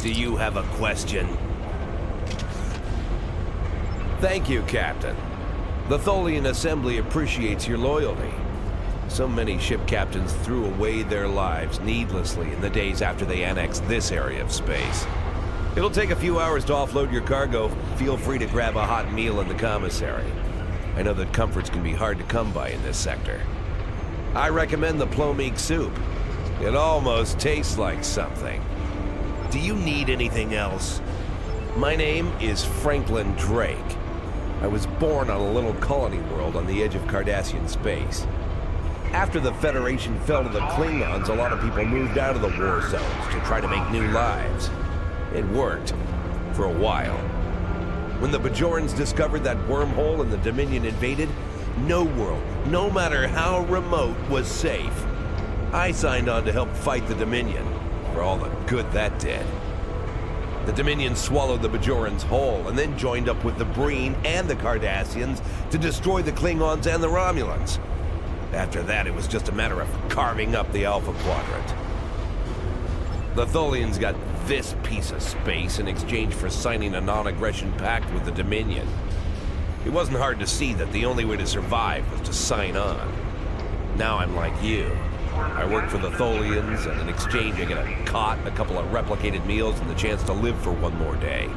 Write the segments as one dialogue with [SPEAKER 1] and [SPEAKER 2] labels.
[SPEAKER 1] Do you have a question? Thank you, Captain. The Tholian Assembly appreciates your loyalty. So many ship captains threw away their lives needlessly in the days after they annexed this area of space. It'll take a few hours to offload your cargo. Feel free to grab a hot meal in the commissary. I know that comforts can be hard to come by in this sector. I recommend the Plomeek soup. It almost tastes like something. Do you need anything else? My name is Franklin Drake. I was born on a little colony world on the edge of Cardassian space. After the Federation fell to the Klingons, a lot of people moved out of the war zones to try to make new lives. It worked. For a while. When the Bajorans discovered that wormhole and the Dominion invaded, no world, no matter how remote, was safe. I signed on to help fight the Dominion, for all the good that did. The Dominion swallowed the Bajorans whole, and then joined up with the Breen and the Cardassians to destroy the Klingons and the Romulans. After that, it was just a matter of carving up the Alpha Quadrant. The Tholians got this piece of space in exchange for signing a non-aggression pact with the Dominion. It wasn't hard to see that the only way to survive was to sign on. Now I'm like you. I work for the Tholians, and in exchange I get a cot, a couple of replicated meals, and the chance to live for one more day.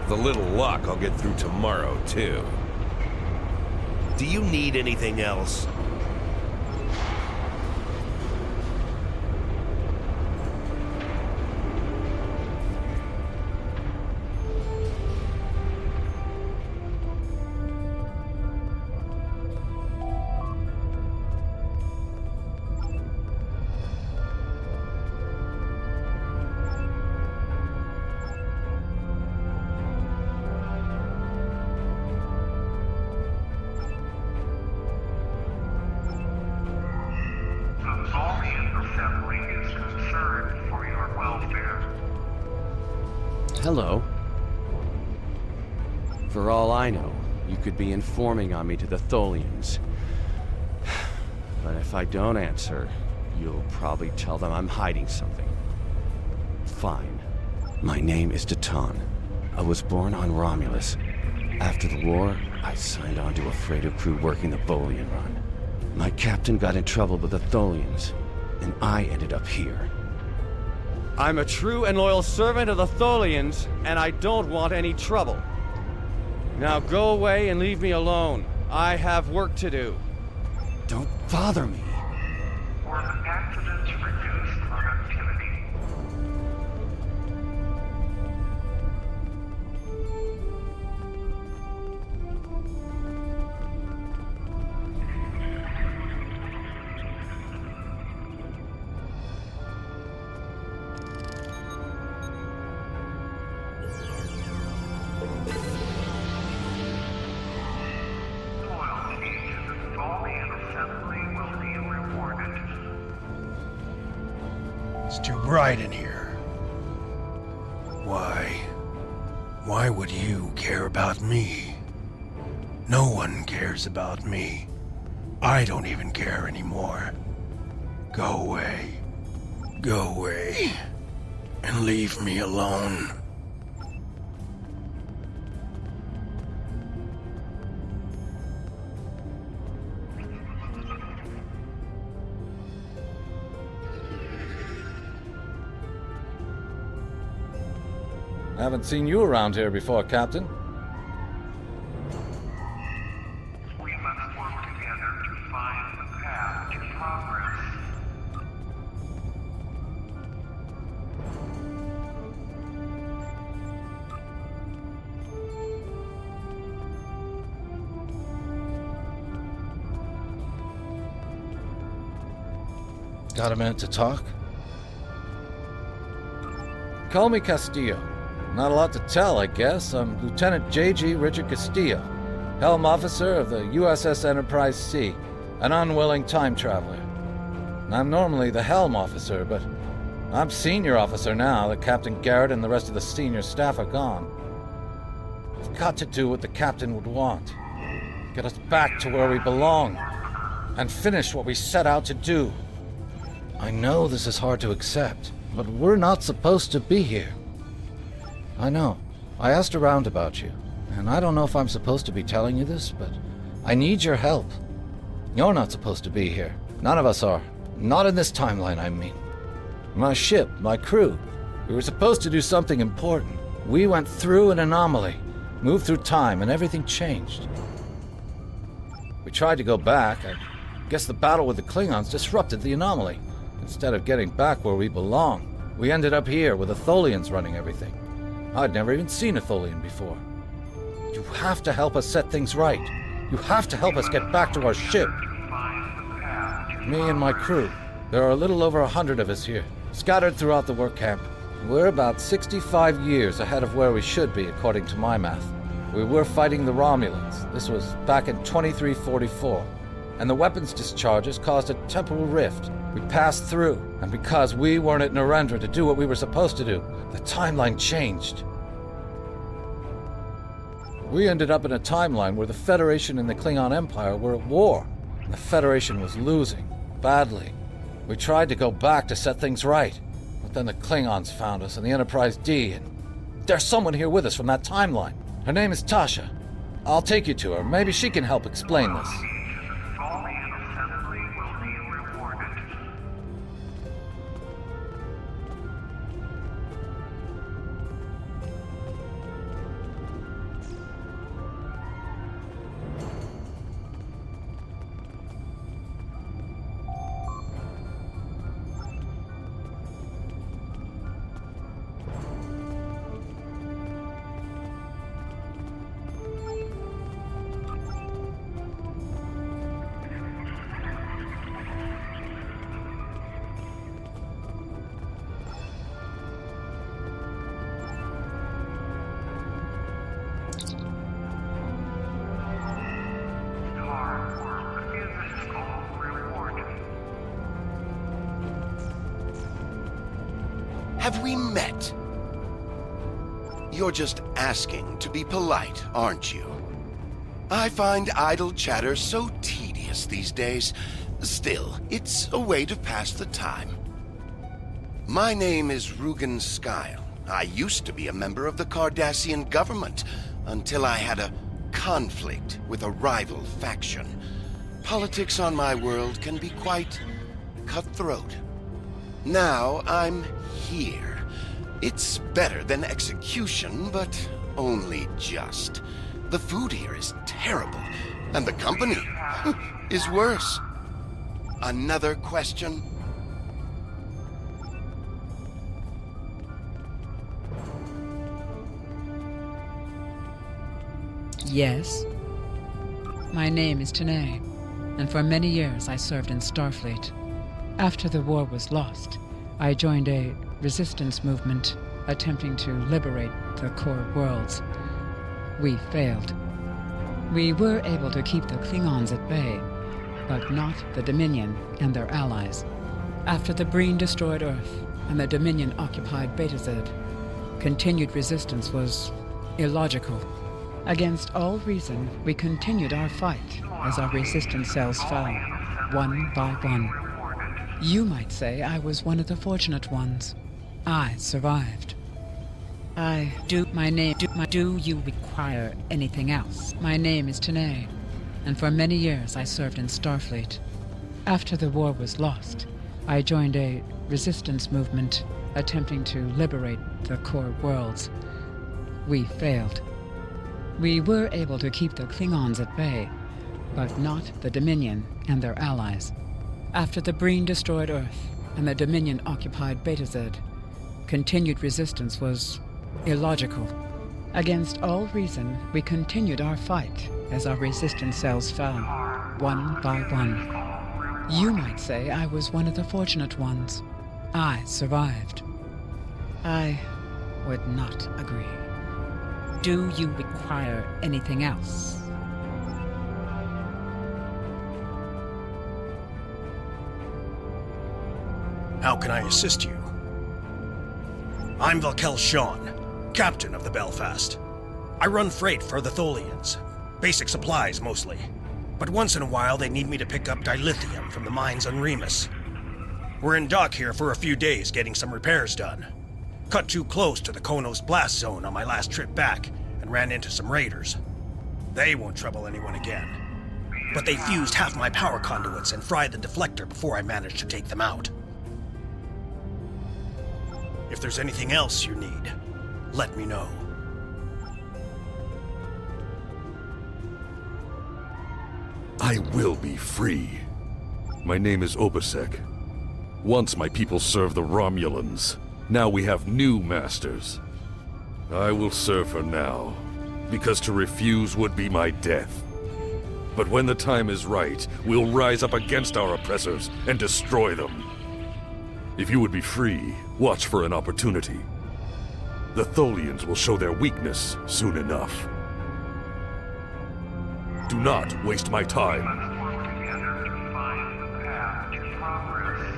[SPEAKER 1] With a little luck, I'll get through tomorrow, too. Do you need anything else?
[SPEAKER 2] Hello. For all I know, you could be informing on me to the Tholians. But if I don't answer, you'll probably tell them I'm hiding something. Fine. My name is Datan. I was born on Romulus. After the war, I signed on to a freighter crew working the Bolian run. My captain got in trouble with the Tholians, and I ended up here. I'm a true and loyal servant of the Tholians, and I don't want any trouble. Now go away and leave me alone. I have work to do. Don't bother me.
[SPEAKER 3] For the accidents reduced productivity.
[SPEAKER 4] It's too bright in here. Why would you care about me? No one cares about me. I don't even care anymore. Go away. Go away. And leave me alone.
[SPEAKER 5] I haven't seen you around here before, Captain.
[SPEAKER 3] We must work together to find the path to progress.
[SPEAKER 5] Got a minute to talk? Call me Castillo. Not a lot to tell, I guess. I'm Lieutenant J.G. Richard Castillo, Helm Officer of the USS Enterprise C, an unwilling time traveler. I'm normally the Helm Officer, but I'm Senior Officer now that Captain Garrett and the rest of the senior staff are gone. I've got to do what the Captain would want. Get us back to where we belong, and finish what we set out to do. I know this is hard to accept, but we're not supposed to be here. I know. I asked around about you, and I don't know if I'm supposed to be telling you this, but I need your help. You're not supposed to be here. None of us are. Not in this timeline, I mean. My ship, my crew, we were supposed to do something important. We went through an anomaly, moved through time, and everything changed. We tried to go back. I guess the battle with the Klingons disrupted the anomaly. Instead of getting back where we belong, we ended up here with the Tholians running everything. I'd never even seen a Tholian before. You have to help us set things right. You have to help us get back to our ship. Me and my crew. There are a little over 100 of us here, scattered throughout the work camp. We're about 65 years ahead of where we should be, according to my math. We were fighting the Romulans. This was back in 2344. And the weapons discharges caused a temporal rift. We passed through, and because we weren't at Narendra to do what we were supposed to do, the timeline changed. We ended up in a timeline where the Federation and the Klingon Empire were at war, and the Federation was losing, badly. We tried to go back to set things right, but then the Klingons found us and the Enterprise D, and there's someone here with us from that timeline. Her name is Tasha. I'll take you to her. Maybe she can help explain this.
[SPEAKER 3] Tholian assembly will be rewarded. Hard work is all rewarded.
[SPEAKER 6] Have we met? You're just asking to be polite, aren't you? I find idle chatter so tedious these days. Still, it's a way to pass the time. My name is Rugen Skyle. I used to be a member of the Cardassian government until I had a conflict with a rival faction. Politics on my world can be quite cutthroat. Now I'm here. It's better than execution, but only just. The food here is terrible, and the company is worse. Another question?
[SPEAKER 7] Yes. My name is Tanae, and for many years I served in Starfleet. After the war was lost, I joined a resistance movement attempting to liberate the core worlds. We failed. We were able to keep the Klingons at bay, but not the Dominion and their allies. After the Breen destroyed Earth and the Dominion occupied Betazed, continued resistance was illogical. Against all reason, we continued our fight as our resistance cells fell, one by one. You might say I was one of the fortunate ones. I survived. Do you require anything else? My name is Tanae, and for many years I served in Starfleet. After the war was lost, I joined a resistance movement attempting to liberate the core worlds. We failed. We were able to keep the Klingons at bay, but not the Dominion and their allies. After the Breen destroyed Earth and the Dominion occupied Betazed, continued resistance was illogical. Against all reason, we continued our fight as our resistance cells fell, one by one. You might say I was one of the fortunate ones. I survived. I would not agree. Do you require anything else?
[SPEAKER 4] How can I assist you? I'm Valkel Shawn, captain of the Belfast. I run freight for the Tholians. Basic supplies, mostly. But once in a while, they need me to pick up dilithium from the mines on Remus. We're in dock here for a few days getting some repairs done. Cut too close to the Konos blast zone on my last trip back and ran into some raiders. They won't trouble anyone again. But they fused half my power conduits and fried the deflector before I managed to take them out. If there's anything else you need, let me know.
[SPEAKER 8] I will be free. My name is Obasek. Once my people served the Romulans. Now we have new masters. I will serve for now, because to refuse would be my death. But when the time is right, we'll rise up against our oppressors and destroy them. If you would be free, watch for an opportunity. The Tholians will show their weakness soon enough. Do not waste my time.
[SPEAKER 3] Let's work together to find the path to progress.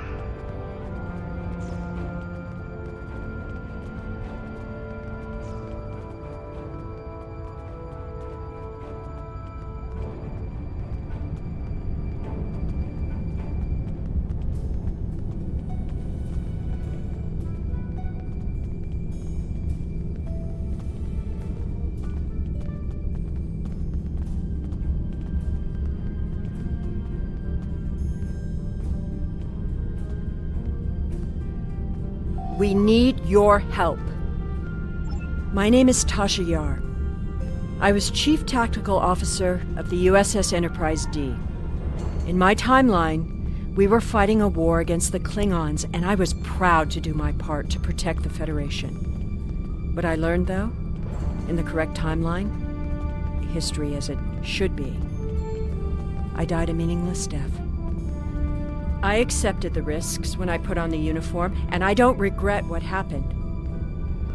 [SPEAKER 9] We need your help. My name is Tasha Yar. I was Chief Tactical Officer of the USS Enterprise D. In my timeline, we were fighting a war against the Klingons, and I was proud to do my part to protect the Federation. What I learned, though, in the correct timeline, history as it should be, I died a meaningless death. I accepted the risks when I put on the uniform, and I don't regret what happened.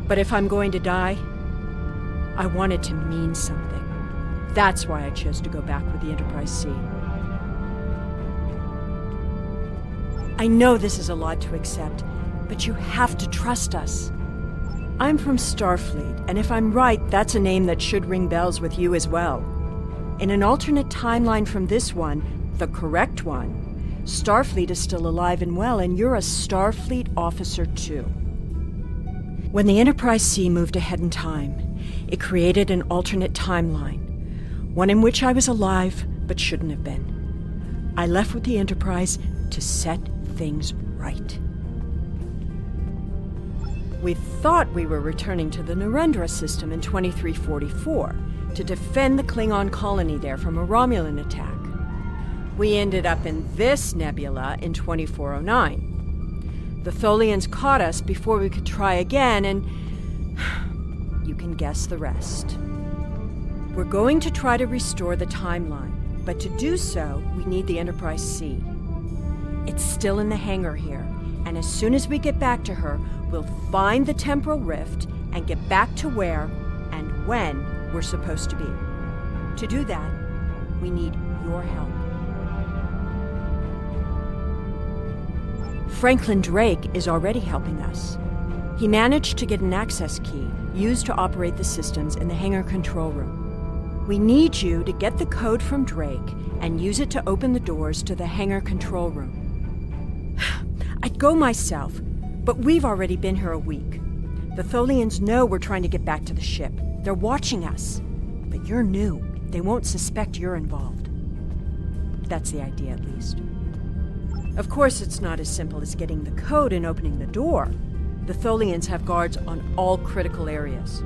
[SPEAKER 9] But if I'm going to die, I want it to mean something. That's why I chose to go back with the Enterprise C. I know this is a lot to accept, but you have to trust us. I'm from Starfleet, and if I'm right, that's a name that should ring bells with you as well. In an alternate timeline from this one, the correct one, Starfleet is still alive and well, and you're a Starfleet officer too. When the Enterprise C moved ahead in time, it created an alternate timeline, one in which I was alive but shouldn't have been. I left with the Enterprise to set things right. We thought we were returning to the Narendra system in 2344 to defend the Klingon colony there from a Romulan attack. We ended up in this nebula in 2409. The Tholians caught us before we could try again, and you can guess the rest. We're going to try to restore the timeline, but to do so, we need the Enterprise C. It's still in the hangar here, and as soon as we get back to her, we'll find the temporal rift and get back to where and when we're supposed to be. To do that, we need your help. Franklin Drake is already helping us. He managed to get an access key used to operate the systems in the hangar control room. We need you to get the code from Drake and use it to open the doors to the hangar control room. I'd go myself, but we've already been here a week. The Tholians know we're trying to get back to the ship. They're watching us. But you're new. They won't suspect you're involved. That's the idea, at least. Of course, it's not as simple as getting the code and opening the door. The Tholians have guards on all critical areas.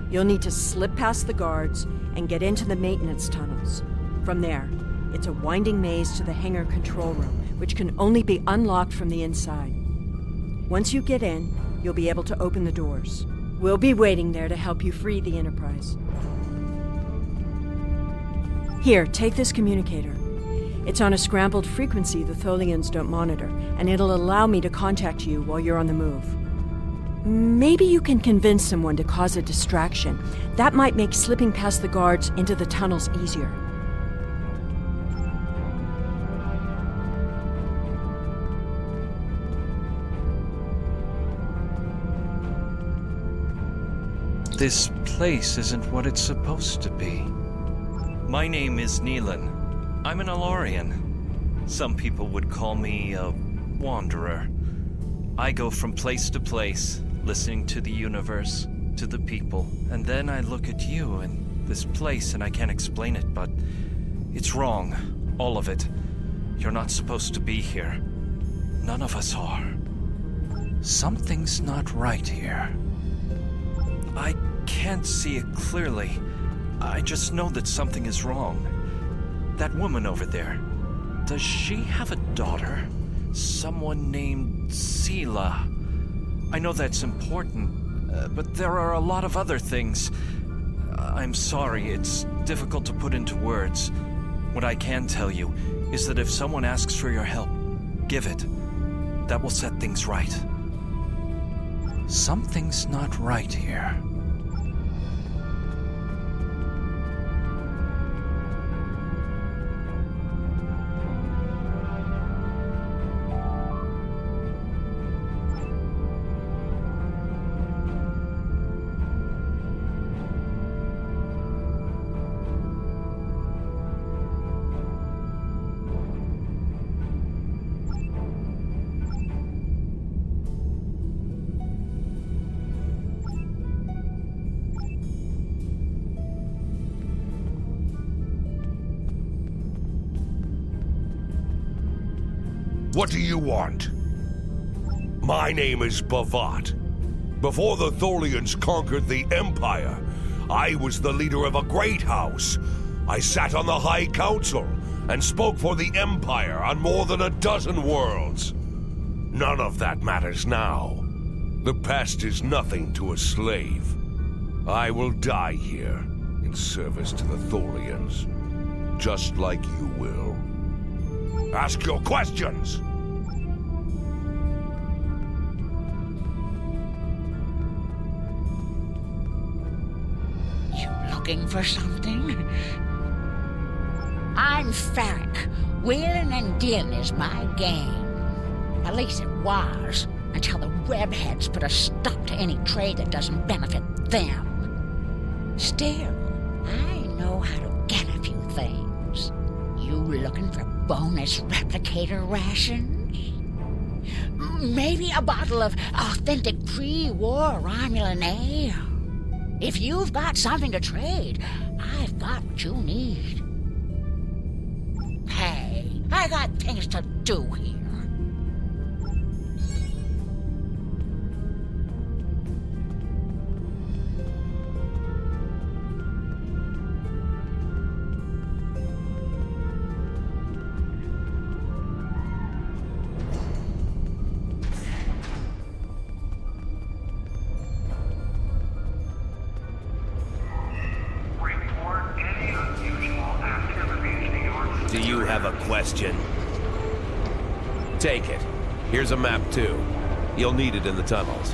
[SPEAKER 9] You'll need to slip past the guards and get into the maintenance tunnels. From there, it's a winding maze to the hangar control room, which can only be unlocked from the inside. Once you get in, you'll be able to open the doors. We'll be waiting there to help you free the Enterprise. Here, take this communicator. It's on a scrambled frequency the Tholians don't monitor, and it'll allow me to contact you while you're on the move. Maybe you can convince someone to cause a distraction. That might make slipping past the guards into the tunnels easier.
[SPEAKER 10] This place isn't what it's supposed to be. My name is Neelan. I'm an Alorian. Some people would call me a wanderer. I go from place to place, listening to the universe, to the people, and then I look at you and this place and I can't explain it, but it's wrong. All of it. You're not supposed to be here. None of us are. Something's not right here. I can't see it clearly. I just know that something is wrong. That woman over there, does she have a daughter? Someone named Sela. I know that's important, but there are a lot of other things. I'm sorry, it's difficult to put into words. What I can tell you is that if someone asks for your help, give it. That will set things right. Something's not right here.
[SPEAKER 11] What do you want? My name is Bavat. Before the Tholians conquered the Empire, I was the leader of a great house. I sat on the High Council and spoke for the Empire on more than a dozen worlds. None of that matters now. The past is nothing to a slave. I will die here in service to the Tholians, just like you will. Ask your questions!
[SPEAKER 12] You looking for something? I'm Farrick. Wheeling and dealing is my game. At least it was, until the webheads put a stop to any trade that doesn't benefit them. Still, I know how to get a few things. You looking for bonus replicator rations? Maybe a bottle of authentic pre-war Romulan ale? If you've got something to trade, I've got what you need. Hey, I got things to do here.
[SPEAKER 3] Report any unusual activity to your...
[SPEAKER 1] Do you have a question? Take it. Here's a map, too. You'll need it in the tunnels.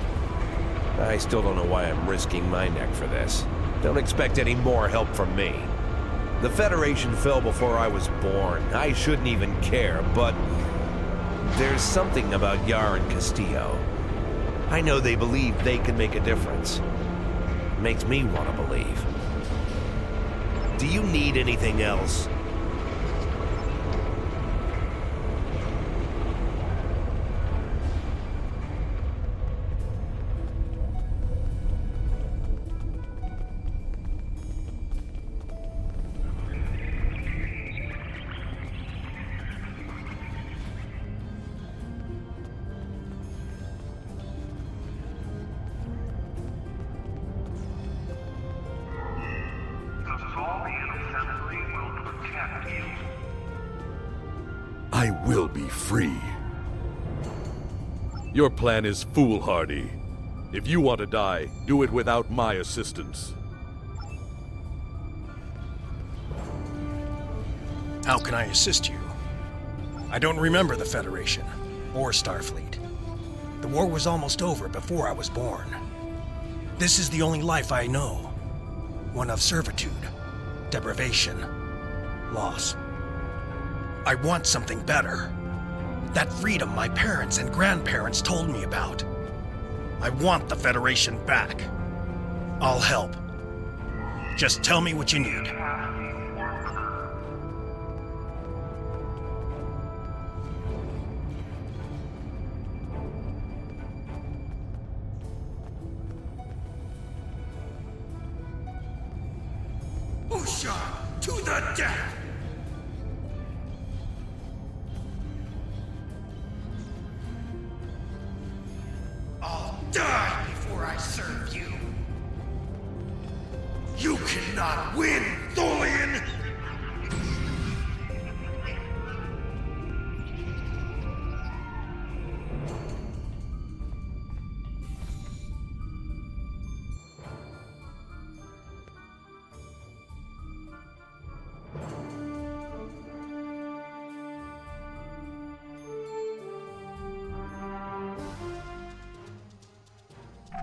[SPEAKER 1] I still don't know why I'm risking my neck for this. Don't expect any more help from me. The Federation fell before I was born. I shouldn't even care, but there's something about Yar and Castillo. I know they believe they can make a difference. Makes me want to believe. Do you need anything else?
[SPEAKER 3] The Tholian Assembly will protect you.
[SPEAKER 8] I will be free. Your plan is foolhardy. If you want to die, do it without my assistance.
[SPEAKER 4] How can I assist you? I don't remember the Federation, or Starfleet. The war was almost over before I was born. This is the only life I know. One of servitude, deprivation, loss. I want something better. That freedom my parents and grandparents told me about. I want the Federation back. I'll help. Just tell me what you need. shot to the death! I'll die before I serve you! You cannot win, Tholian!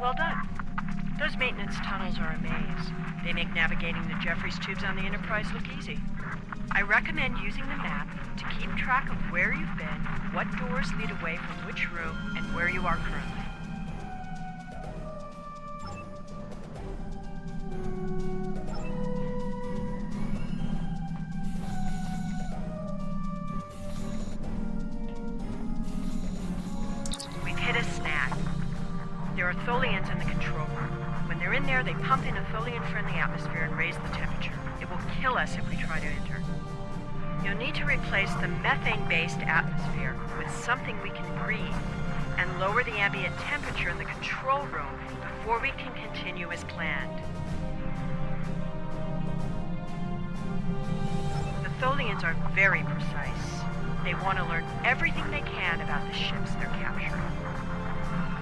[SPEAKER 9] Well done. Those maintenance tunnels are a maze. They make navigating the Jeffries tubes on the Enterprise look easy. I recommend using the map to keep track of where you've been, what doors lead away from which room, and where you are currently. We've hit a snag. There are Tholians in the control room. When they're in there, they pump in a Tholian-friendly atmosphere and raise the temperature. It will kill us if we try to enter. You'll need to replace the methane-based atmosphere with something we can breathe and lower the ambient temperature in the control room before we can continue as planned. The Tholians are very precise. They want to learn everything they can about the ships they're capturing.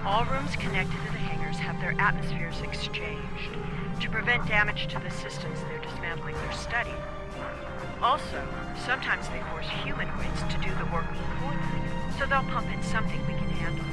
[SPEAKER 9] All rooms connected to the hangars have their atmospheres exchanged to prevent damage to the systems they're dismantling their study. Also, sometimes they force humanoids to do the work for them, so they'll pump in something we can handle.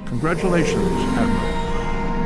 [SPEAKER 13] Congratulations, Admiral.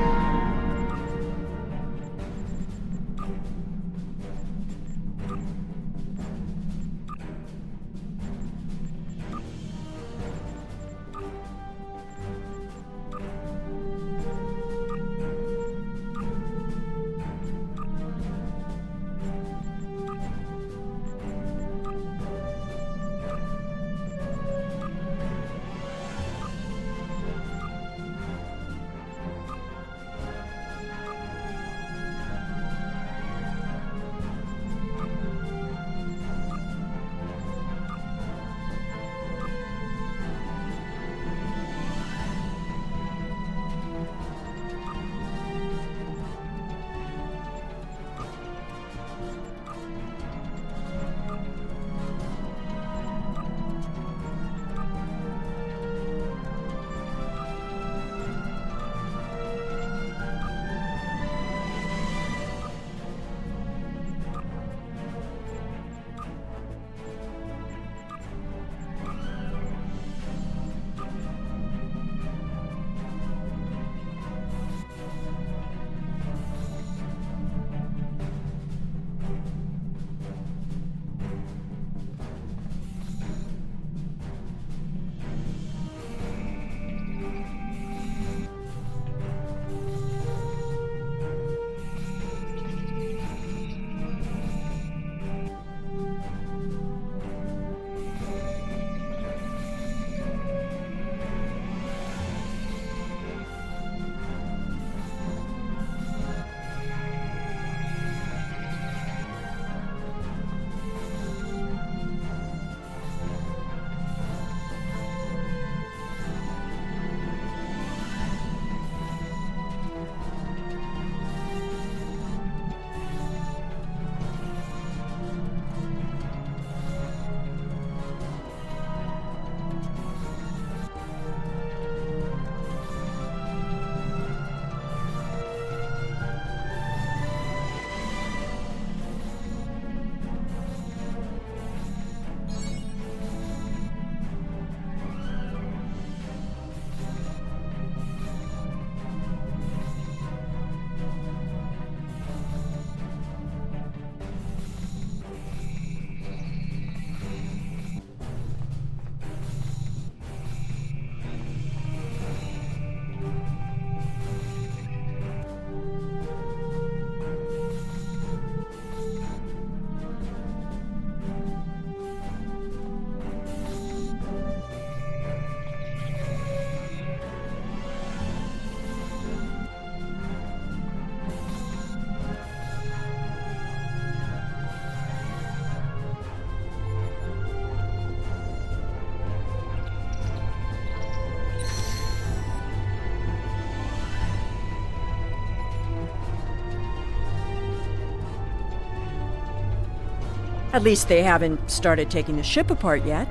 [SPEAKER 9] At least they haven't started taking the ship apart yet.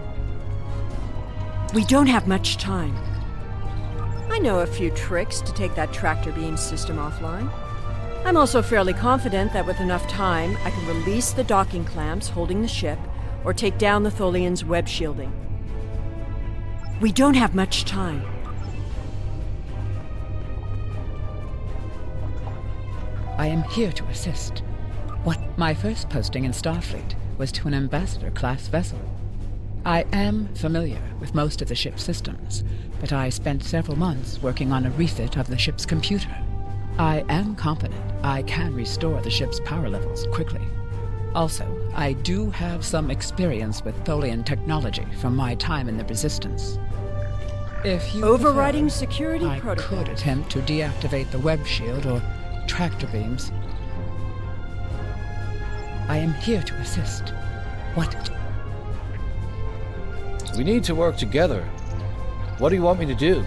[SPEAKER 9] We don't have much time. I know a few tricks to take that tractor beam system offline. I'm also fairly confident that with enough time, I can release the docking clamps holding the ship or take down the Tholian's web shielding. We don't have much time.
[SPEAKER 7] I am here to assist. What? My first posting in Starfleet was to an ambassador-class vessel. I am familiar with most of the ship's systems, but I spent several months working on a refit of the ship's computer. I am confident I can restore the ship's power levels quickly. Also, I do have some experience with Tholian technology from my time in the Resistance. If you
[SPEAKER 9] overriding
[SPEAKER 7] prefer,
[SPEAKER 9] security
[SPEAKER 7] I
[SPEAKER 9] protocol.
[SPEAKER 7] could attempt to deactivate the web shield or tractor beams. I am here to assist. What?
[SPEAKER 5] We need to work together. What do you want me to do?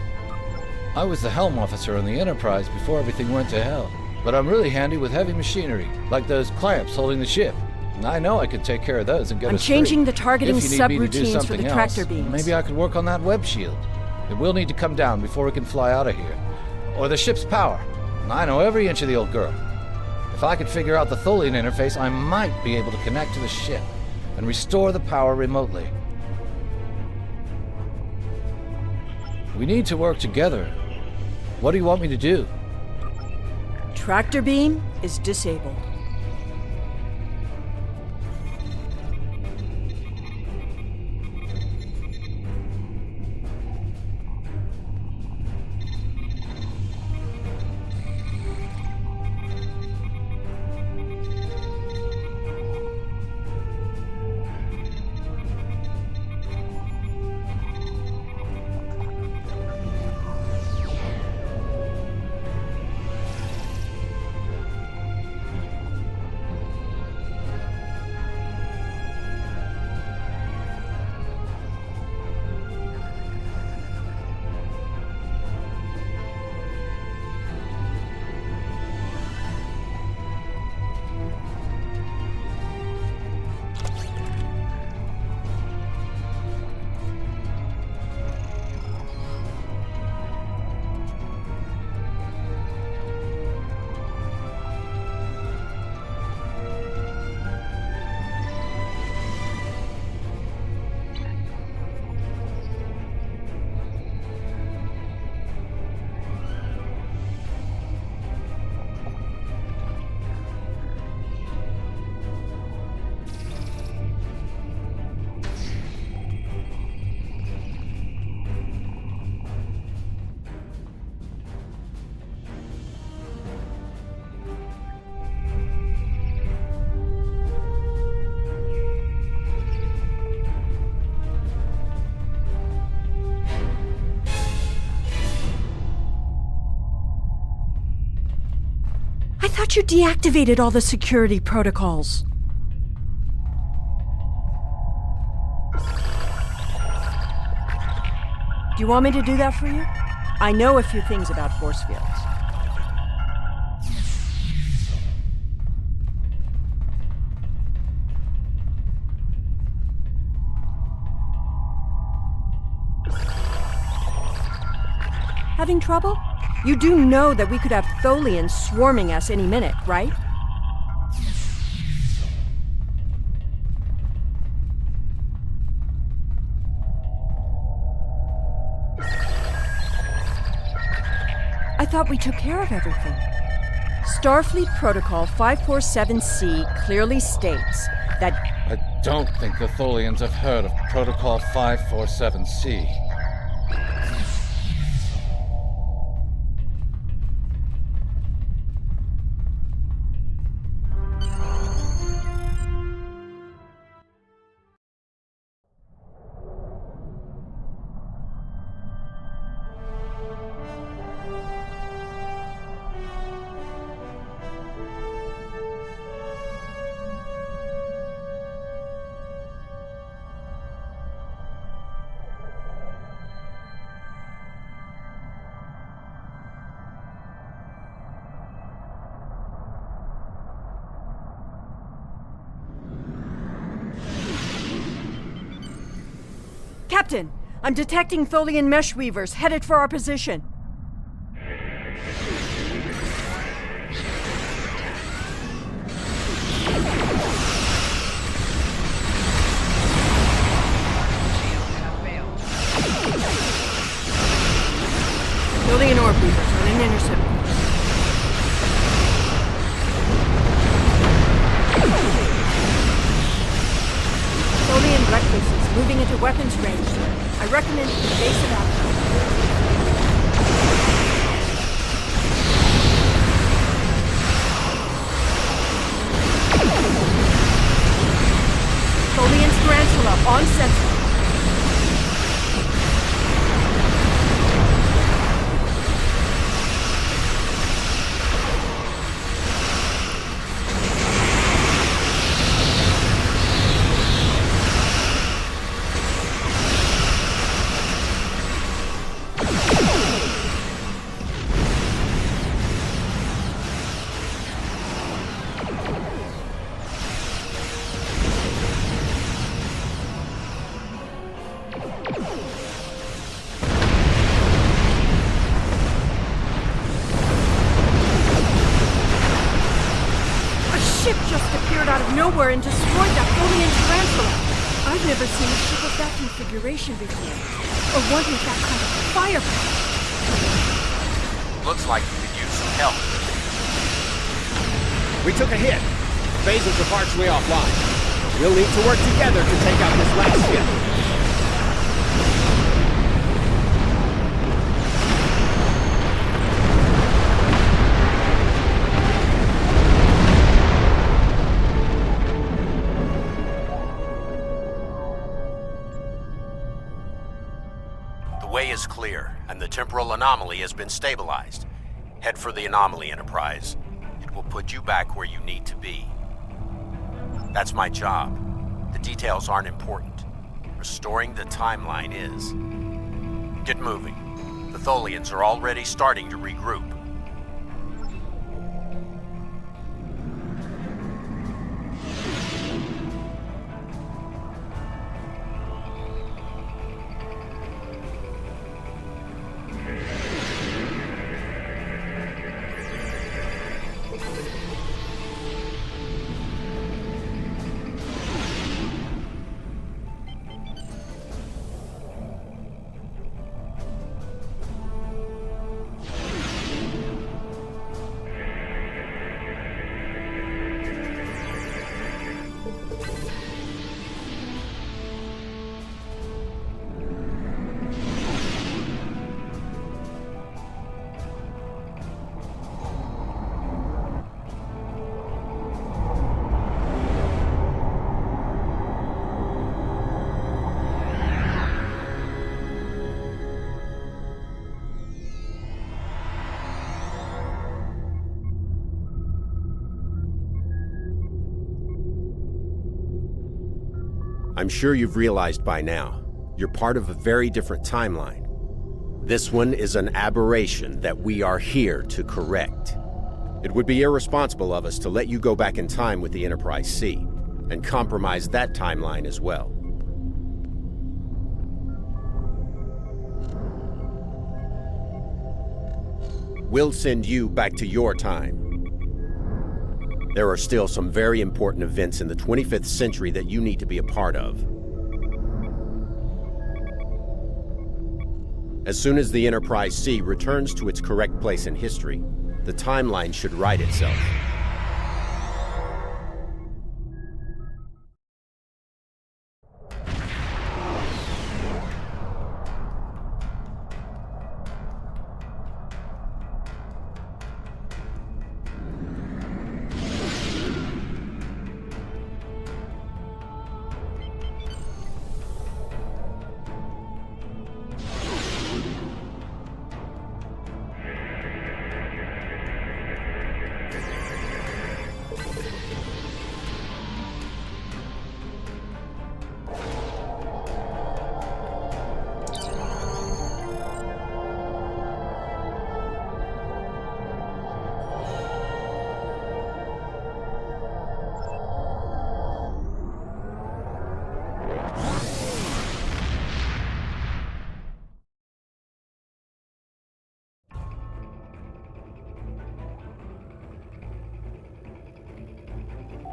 [SPEAKER 5] I was the helm officer on the Enterprise before everything went to hell. But I'm really handy with heavy machinery, like those clamps holding the ship. And I know I could take care of those and get
[SPEAKER 9] I'm
[SPEAKER 5] us
[SPEAKER 9] changing
[SPEAKER 5] free.
[SPEAKER 9] the targeting
[SPEAKER 5] If you need me to do
[SPEAKER 9] subroutines for
[SPEAKER 5] something
[SPEAKER 9] the
[SPEAKER 5] else,
[SPEAKER 9] tractor beams.
[SPEAKER 5] maybe I could work on that web shield. It will need to come down before we can fly out of here. Or the ship's power. And I know every inch of the old girl. If I could figure out the Tholian interface, I might be able to connect to the ship and restore the power remotely. We need to work together. What do you want me to do?
[SPEAKER 9] Tractor beam is disabled. I thought you deactivated all the security protocols. Do you want me to do that for you? I know a few things about force fields. Having trouble? You do know that we could have Tholians swarming us any minute, right? I thought we took care of everything. Starfleet Protocol 547C clearly states that...
[SPEAKER 5] I don't think the Tholians have heard of Protocol 547C.
[SPEAKER 9] Captain, I'm detecting Tholian mesh weavers headed for our position. Tholian orb weavers on an intercept course. Tholian recluses moving into weapons range. I recommend evasive action. Tholian's Tarantula on sensor. Nowhere and destroyed that Tholian Tarantula. I've never seen a ship of that configuration before, or one with that kind of firepower.
[SPEAKER 13] Looks like we could use some help.
[SPEAKER 14] We took a hit. Phasers are partially offline. We'll need to work together to take out this last ship.
[SPEAKER 13] The way is clear, and the temporal anomaly has been stabilized. Head for the anomaly, Enterprise. It will put you back where you need to be. That's my job. The details aren't important. Restoring the timeline is. Get moving. The Tholians are already starting to regroup. I'm sure you've realized by now, you're part of a very different timeline. This one is an aberration that we are here to correct. It would be irresponsible of us to let you go back in time with the Enterprise C, and compromise that timeline as well. We'll send you back to your time. There are still some very important events in the 25th century that you need to be a part of. As soon as the Enterprise C returns to its correct place in history, the timeline should right itself.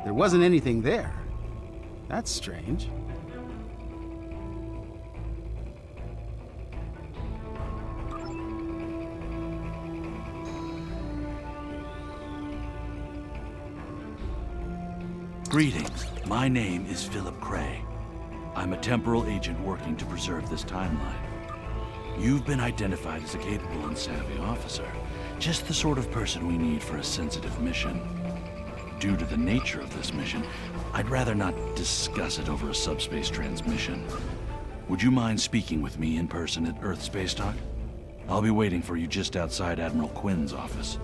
[SPEAKER 15] There wasn't anything there. That's strange.
[SPEAKER 16] Greetings. My name is Philip Cray. I'm a temporal agent working to preserve this timeline. You've been identified as a capable and savvy officer, just the sort of person we need for a sensitive mission. Due to the nature of this mission, I'd rather not discuss it over a subspace transmission. Would you mind speaking with me in person at Earth Space Talk? I'll be waiting for you just outside Admiral Quinn's office.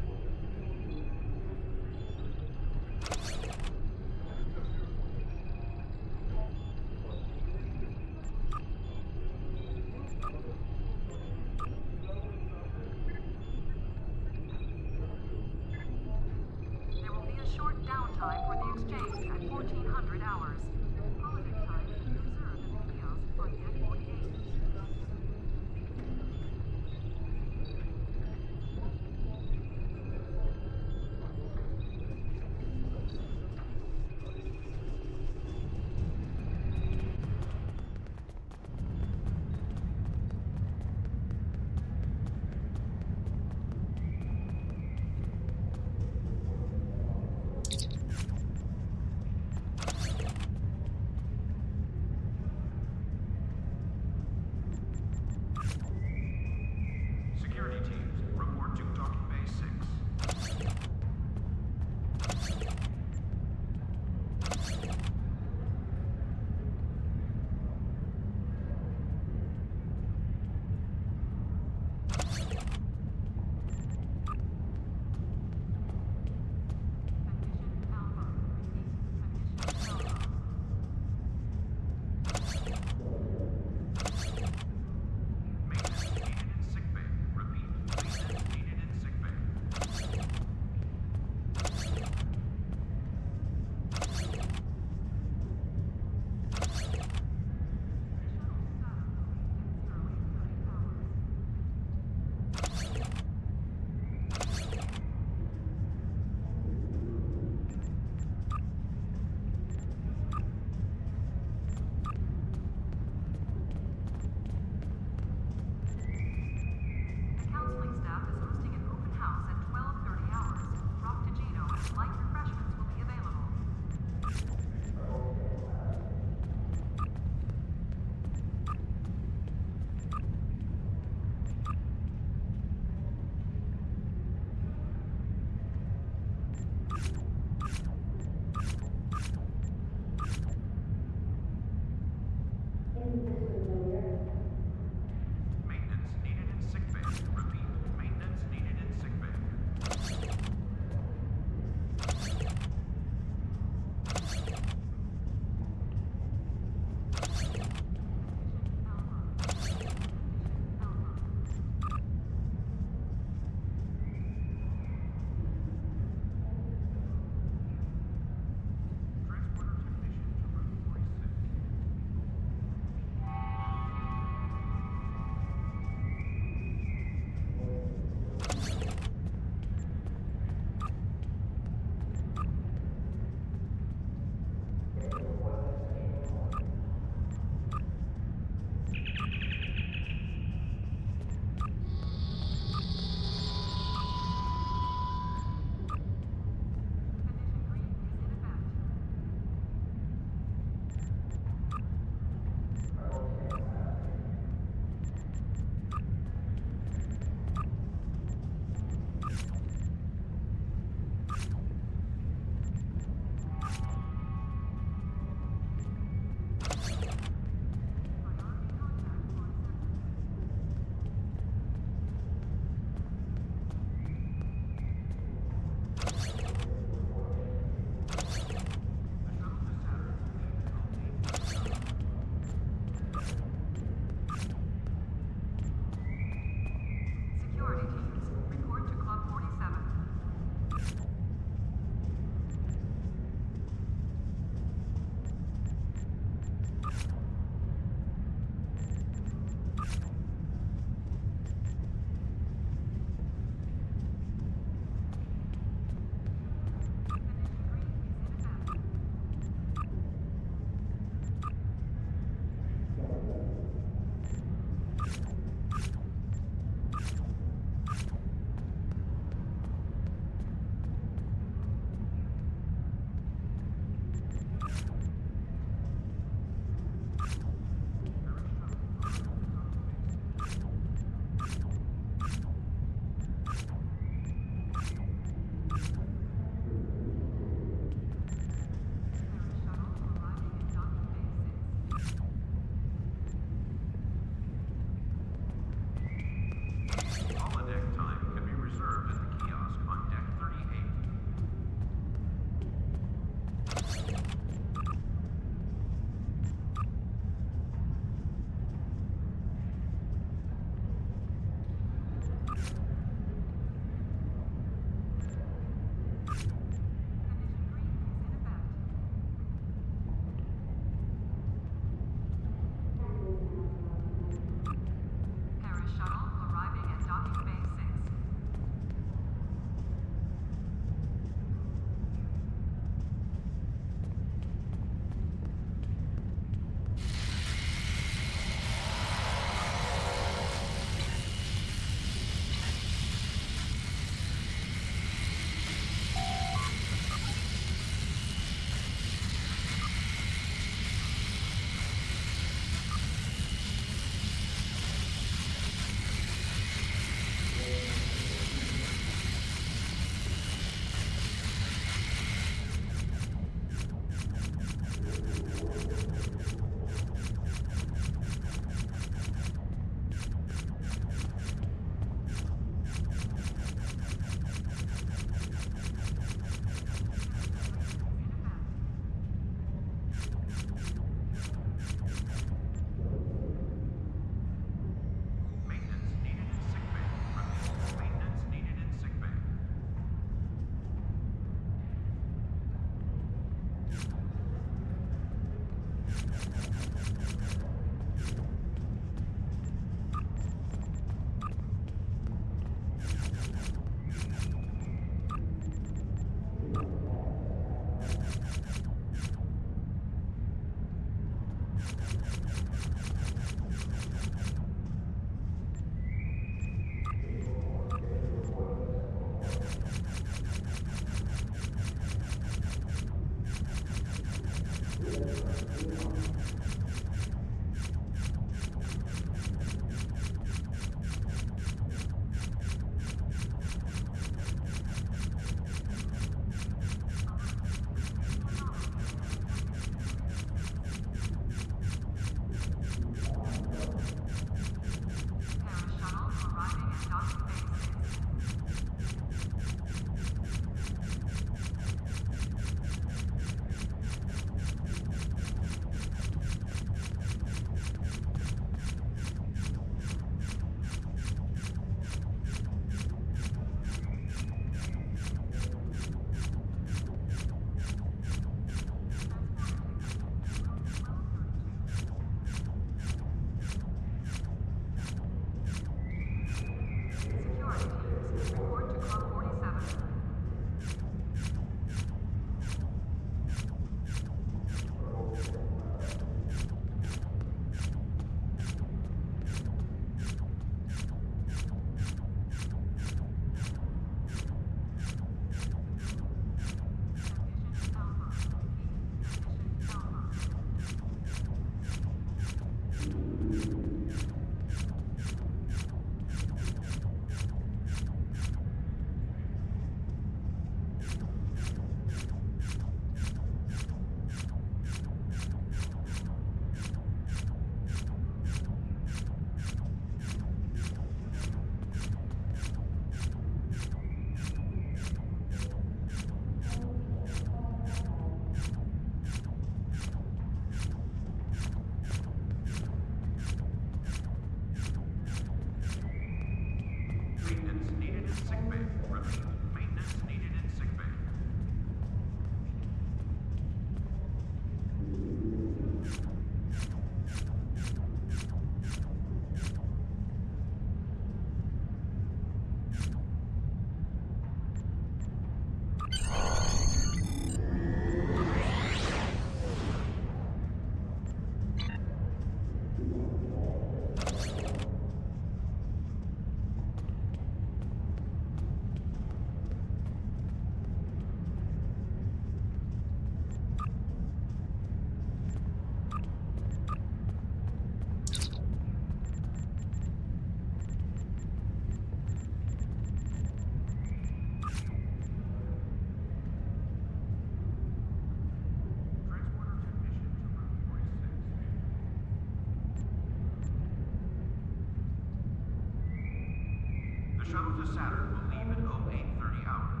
[SPEAKER 3] shuttle to Saturn will leave at 0830 hours.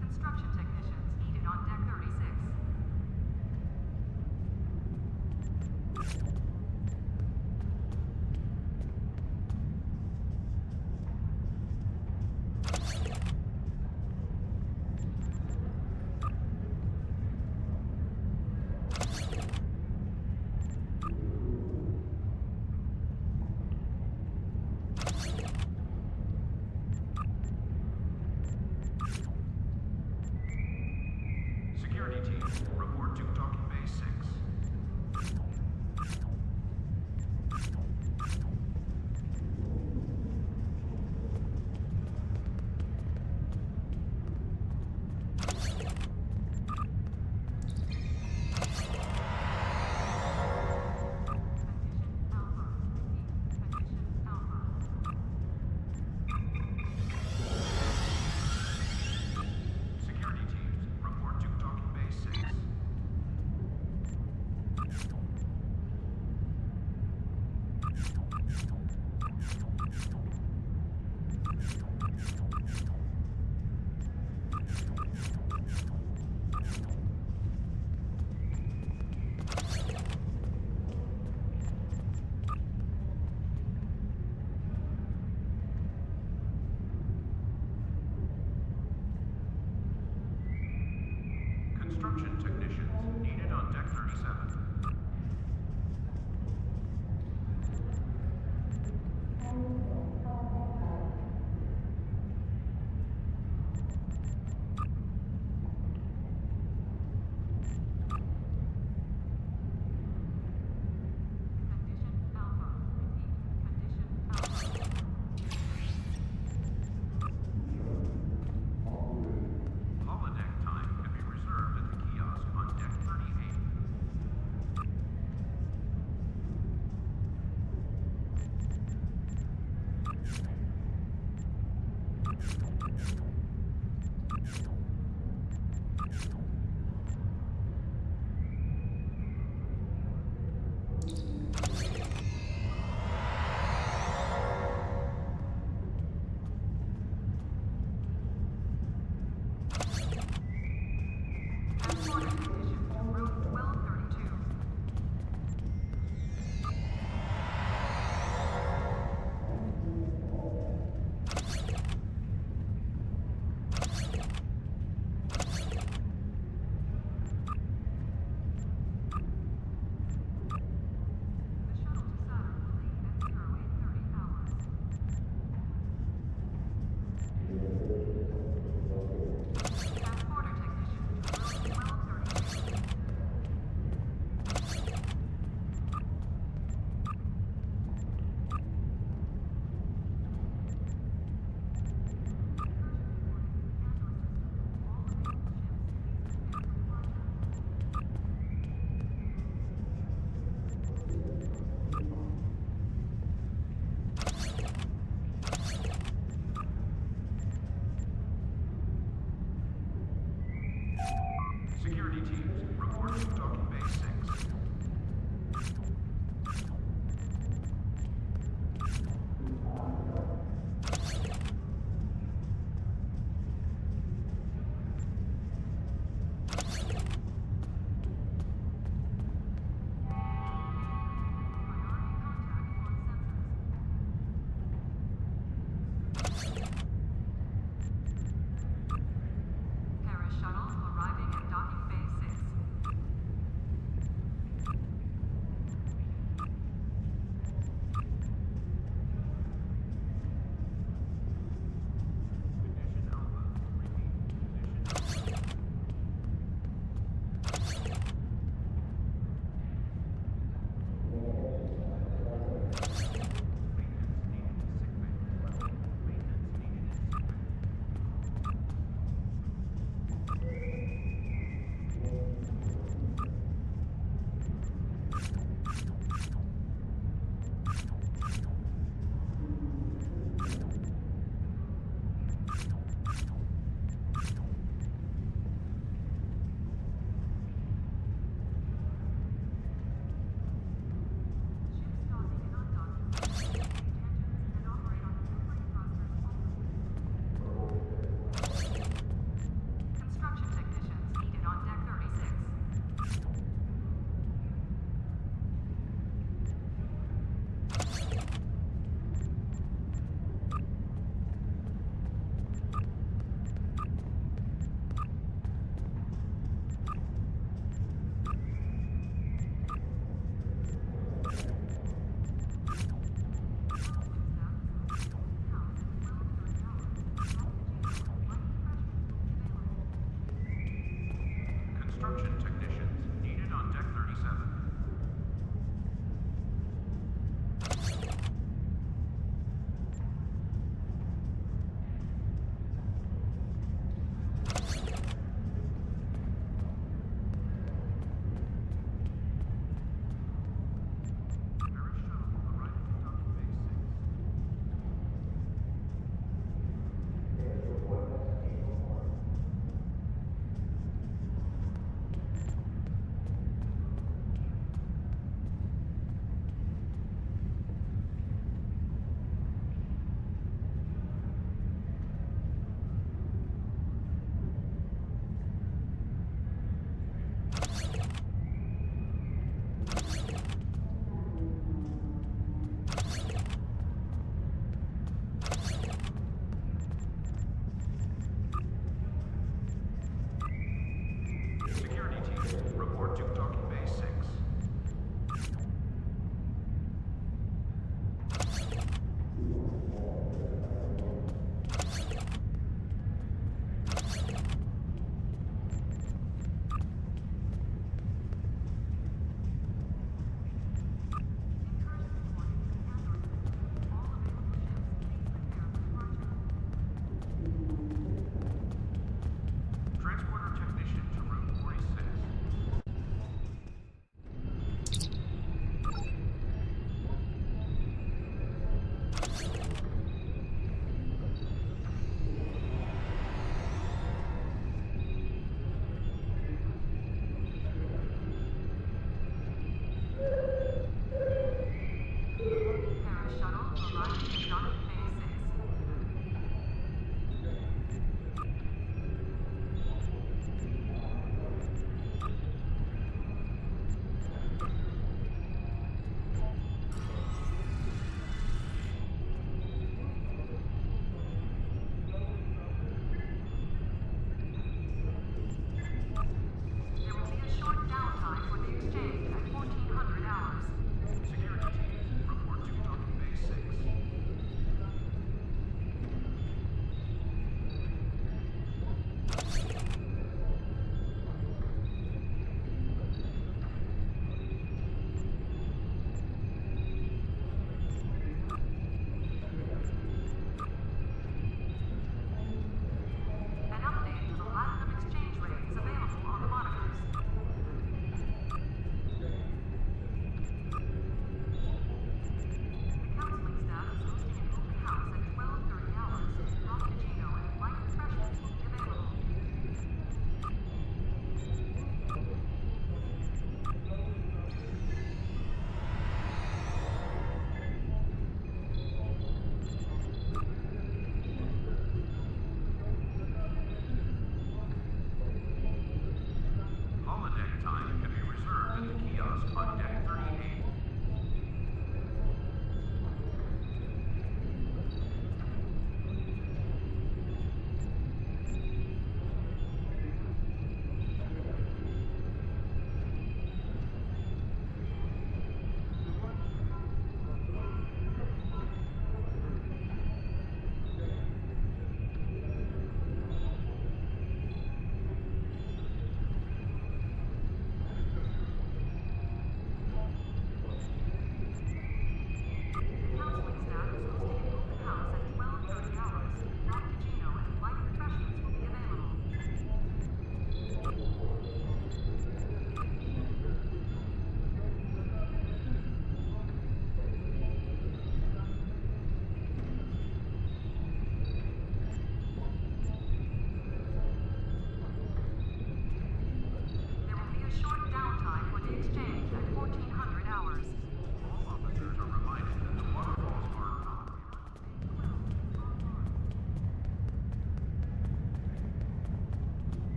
[SPEAKER 17] Construction technicians needed on deck 36. Security team, report to Docking Bay 6. Security teams, report to Docking Bay 6. Construction technicians needed on deck 37.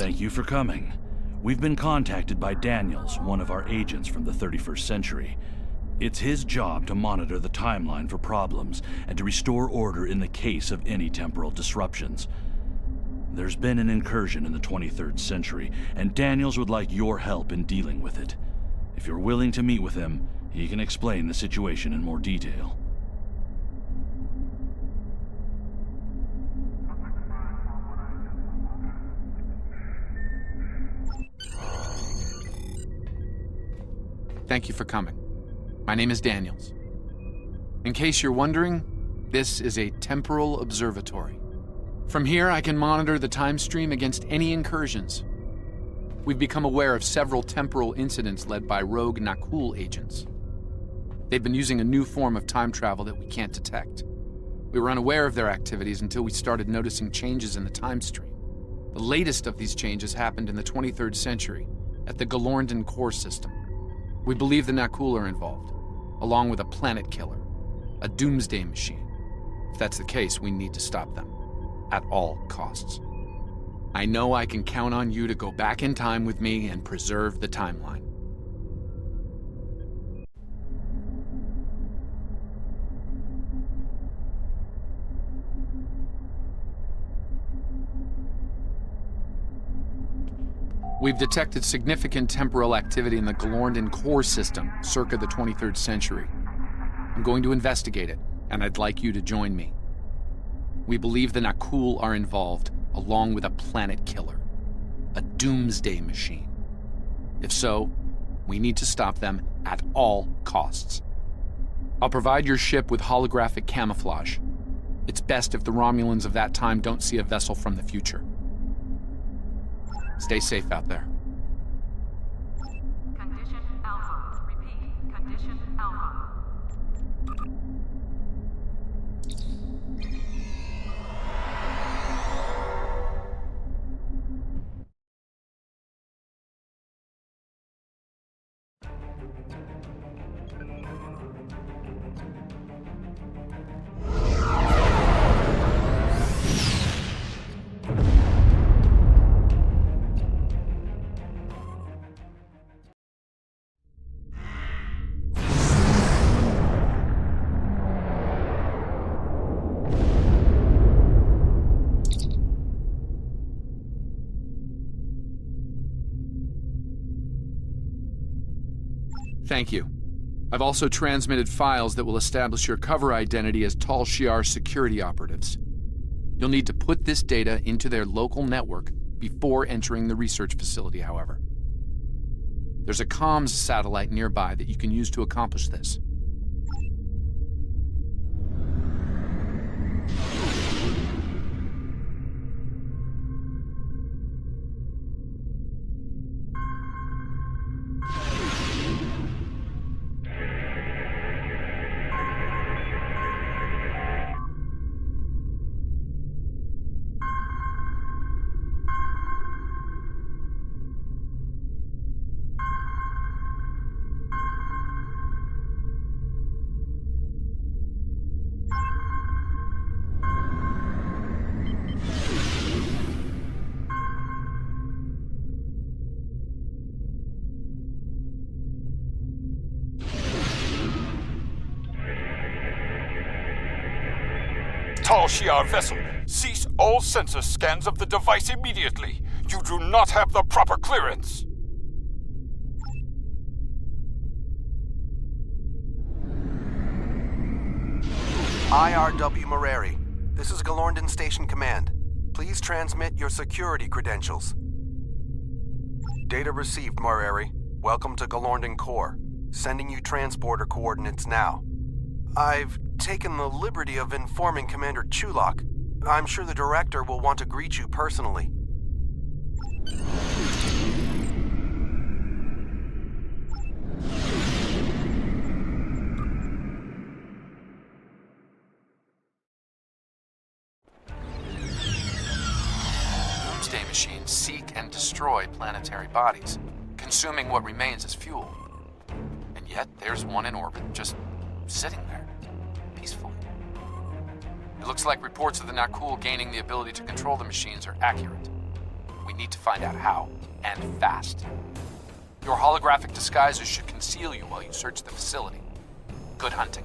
[SPEAKER 16] Thank you for coming. We've been contacted by Daniels, one of our agents from the 31st century. It's his job to monitor the timeline for problems and to restore order in the case of any temporal disruptions. There's been an incursion in the 23rd century, and Daniels would like your help in dealing with it. If you're willing to meet with him, he can explain the situation in more detail.
[SPEAKER 18] Thank you for coming. My name is Daniels. In case you're wondering, this is a temporal observatory. From here, I can monitor the time stream against any incursions. We've become aware of several temporal incidents led by rogue Nakul agents. They've been using a new form of time travel that we can't detect. We were unaware of their activities until we started noticing changes in the time stream. The latest of these changes happened in the 23rd century at the Galorndon core system. We believe the Nakul are involved, along with a planet killer, a doomsday machine. If that's the case, we need to stop them, at all costs. I know I can count on you to go back in time with me and preserve the timeline. We've detected significant temporal activity in the Galorndon core system circa the 23rd century. I'm going to investigate it, and I'd like you to join me. We believe the Nakul are involved, along with a planet killer, a doomsday machine. If so, we need to stop them at all costs. I'll provide your ship with holographic camouflage. It's best if the Romulans of that time don't see a vessel from the future. Stay safe out there.
[SPEAKER 19] Condition Alpha. Repeat. Condition Alpha.
[SPEAKER 18] Thank you. I've also transmitted files that will establish your cover identity as Tal Shiar security operatives. You'll need to put this data into their local network before entering the research facility, however. There's a comms satellite nearby that you can use to accomplish this.
[SPEAKER 20] Tal Shiar vessel, cease all sensor scans of the device immediately. You do not have the proper clearance.
[SPEAKER 21] IRW Moreri, this is Galorndon Station Command. Please transmit your security credentials. Data received, Moreri. Welcome to Galorndon Core. Sending you transporter coordinates now. I've taken the liberty of informing Commander Chulak. I'm sure the Director will want to greet you personally.
[SPEAKER 18] Doomsday machines seek and destroy planetary bodies, consuming what remains as fuel. And yet, there's one in orbit, just sitting there, peacefully. It looks like reports of the Nakul gaining the ability to control the machines are accurate. We need to find out how, and fast. Your holographic disguises should conceal you while you search the facility. Good hunting.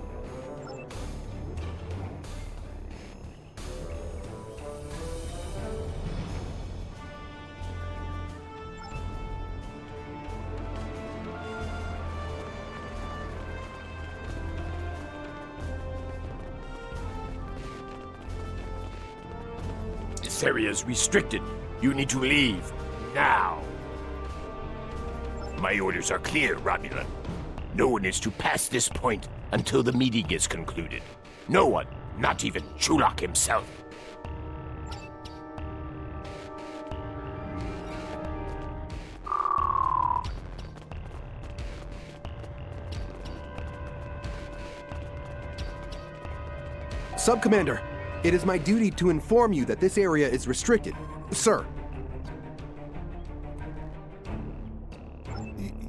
[SPEAKER 2] This area is restricted. You need to leave. Now. My orders are clear, Romulan. No one is to pass this point until the meeting is concluded. No one, not even Chulak himself.
[SPEAKER 22] Sub-Commander, it is my duty to inform you that this area is restricted. Sir.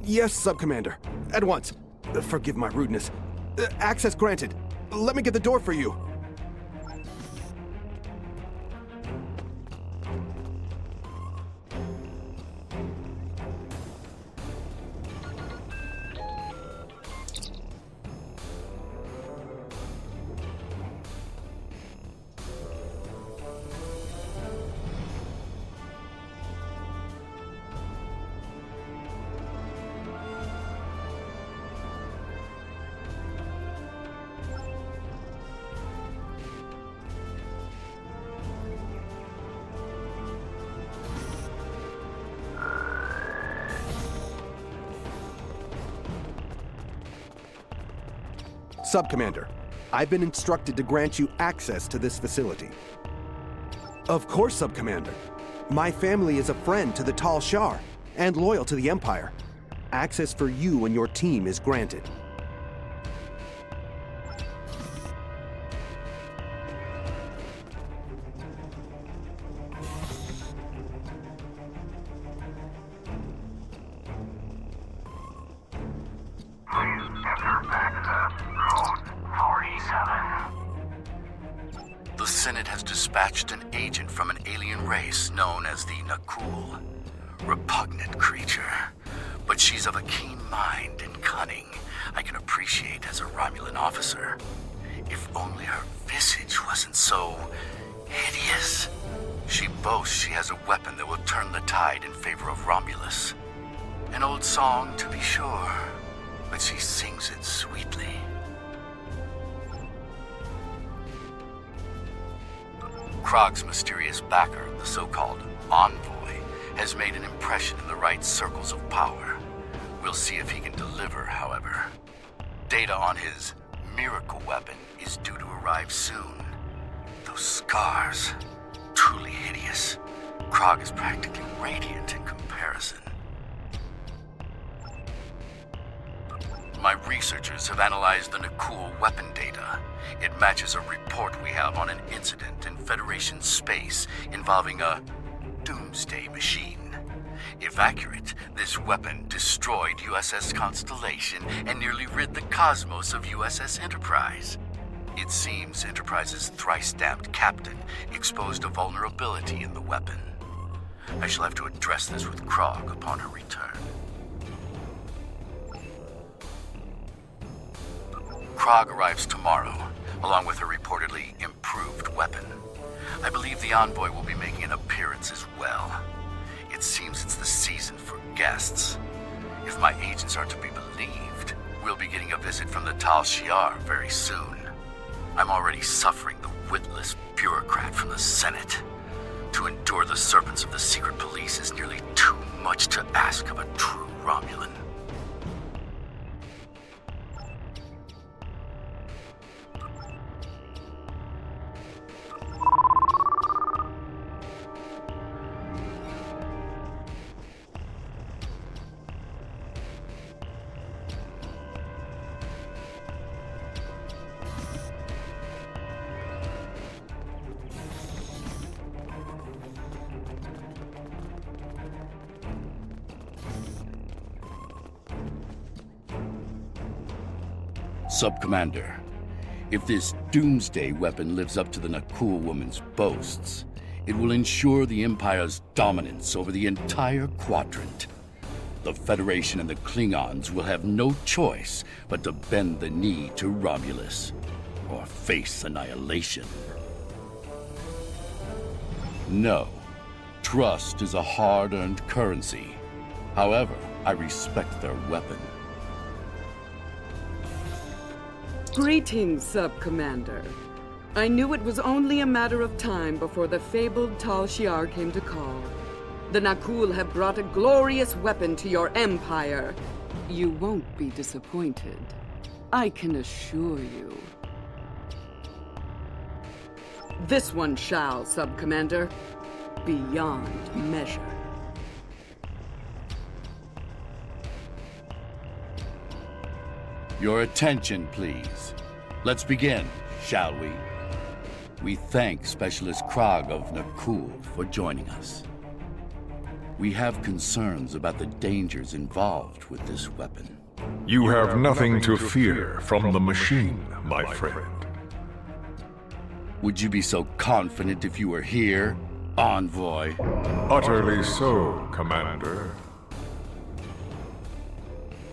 [SPEAKER 22] Yes, Sub-Commander. At once. Forgive my rudeness. Access granted. Let me get the door for you. Sub-Commander, I've been instructed to grant you access to this facility. Of course, Sub-Commander. My family is a friend to the Tal Shiar and loyal to the Empire. Access for you and your team is granted.
[SPEAKER 21] The Senate has dispatched an agent from an alien race known as the Nakul. Repugnant creature. But she's of a keen mind and cunning I can appreciate as a Romulan officer. If only her visage wasn't so hideous. She boasts she has a weapon that will turn the tide in favor of Romulus. An old song, to be sure, but she sings it sweetly. Krog's mysterious backer, the so-called Envoy, has made an impression in the right circles of power. We'll see if he can deliver, however. Data on his miracle weapon is due to arrive soon. Those scars, truly hideous. Krog is practically radiant in comparison. My researchers have analyzed the Nakul weapon data. It matches a report we have on an incident in Federation space involving a doomsday machine. If accurate, this weapon destroyed USS Constellation and nearly rid the cosmos of USS Enterprise. It seems Enterprise's thrice-stamped captain exposed a vulnerability in the weapon. I shall have to address this with Krog upon her return. Krog arrives tomorrow, along with her reportedly improved weapon. I believe the Envoy will be making an appearance as well. It seems it's the season for guests. If my agents are to be believed, we'll be getting a visit from the Tal Shiar very soon. I'm already suffering the witless bureaucrat from the Senate. To endure the serpents of the secret police is nearly too much to ask of a true Romulan.
[SPEAKER 23] Sub-Commander, if this doomsday weapon lives up to the Nakul woman's boasts, it will ensure the Empire's dominance over the entire quadrant. The Federation and the Klingons will have no choice but to bend the knee to Romulus, or face annihilation. No, trust is a hard-earned currency. However, I respect their weapon.
[SPEAKER 24] Greetings, Sub-Commander.
[SPEAKER 6] I knew it was only a matter of time before the fabled Tal Shiar came to call. The Nakul have brought a glorious weapon to your empire. You won't be disappointed. I can assure you. This one shall, Sub-Commander. Beyond measure.
[SPEAKER 23] Your attention, please. Let's begin, shall we? We thank Specialist Krog of Nakul for joining us. We have concerns about the dangers involved with this weapon.
[SPEAKER 10] You have nothing to fear from the machine, my friend.
[SPEAKER 23] Would you be so confident if you were here, Envoy?
[SPEAKER 10] Utterly so, Commander.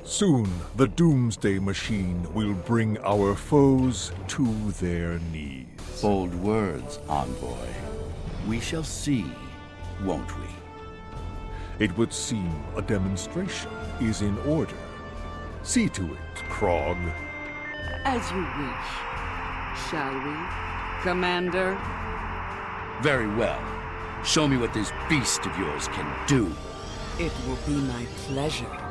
[SPEAKER 10] Soon, the Doomsday Machine will bring our foes to their knees.
[SPEAKER 23] Bold words, Envoy. We shall see, won't we?
[SPEAKER 10] It would seem a demonstration is in order. See to it, Krog.
[SPEAKER 6] As you wish. Shall we, Commander?
[SPEAKER 23] Very well. Show me what this beast of yours can do.
[SPEAKER 6] It will be my pleasure.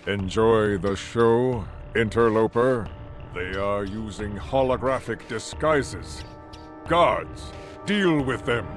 [SPEAKER 10] Enjoy the show, interloper. They are using holographic disguises. Guards, deal with them.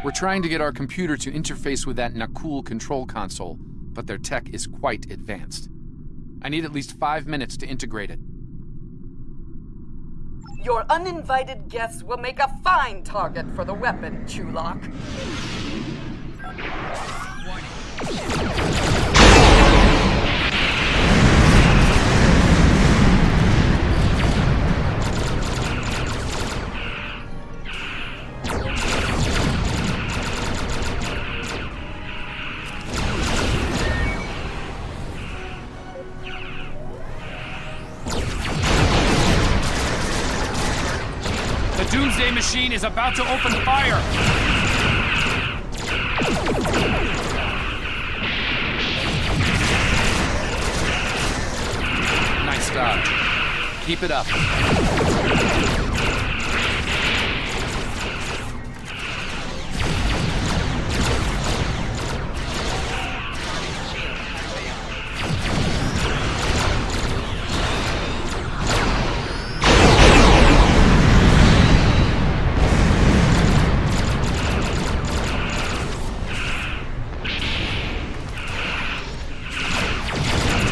[SPEAKER 18] We're trying to get our computer to interface with that Nakul control console, but their tech is quite advanced. I need at least 5 minutes to integrate it.
[SPEAKER 6] Your uninvited guests will make a fine target for the weapon, Chulak.
[SPEAKER 1] The Doomsday Machine is about to open fire!
[SPEAKER 18] Nice dodge. Keep it up.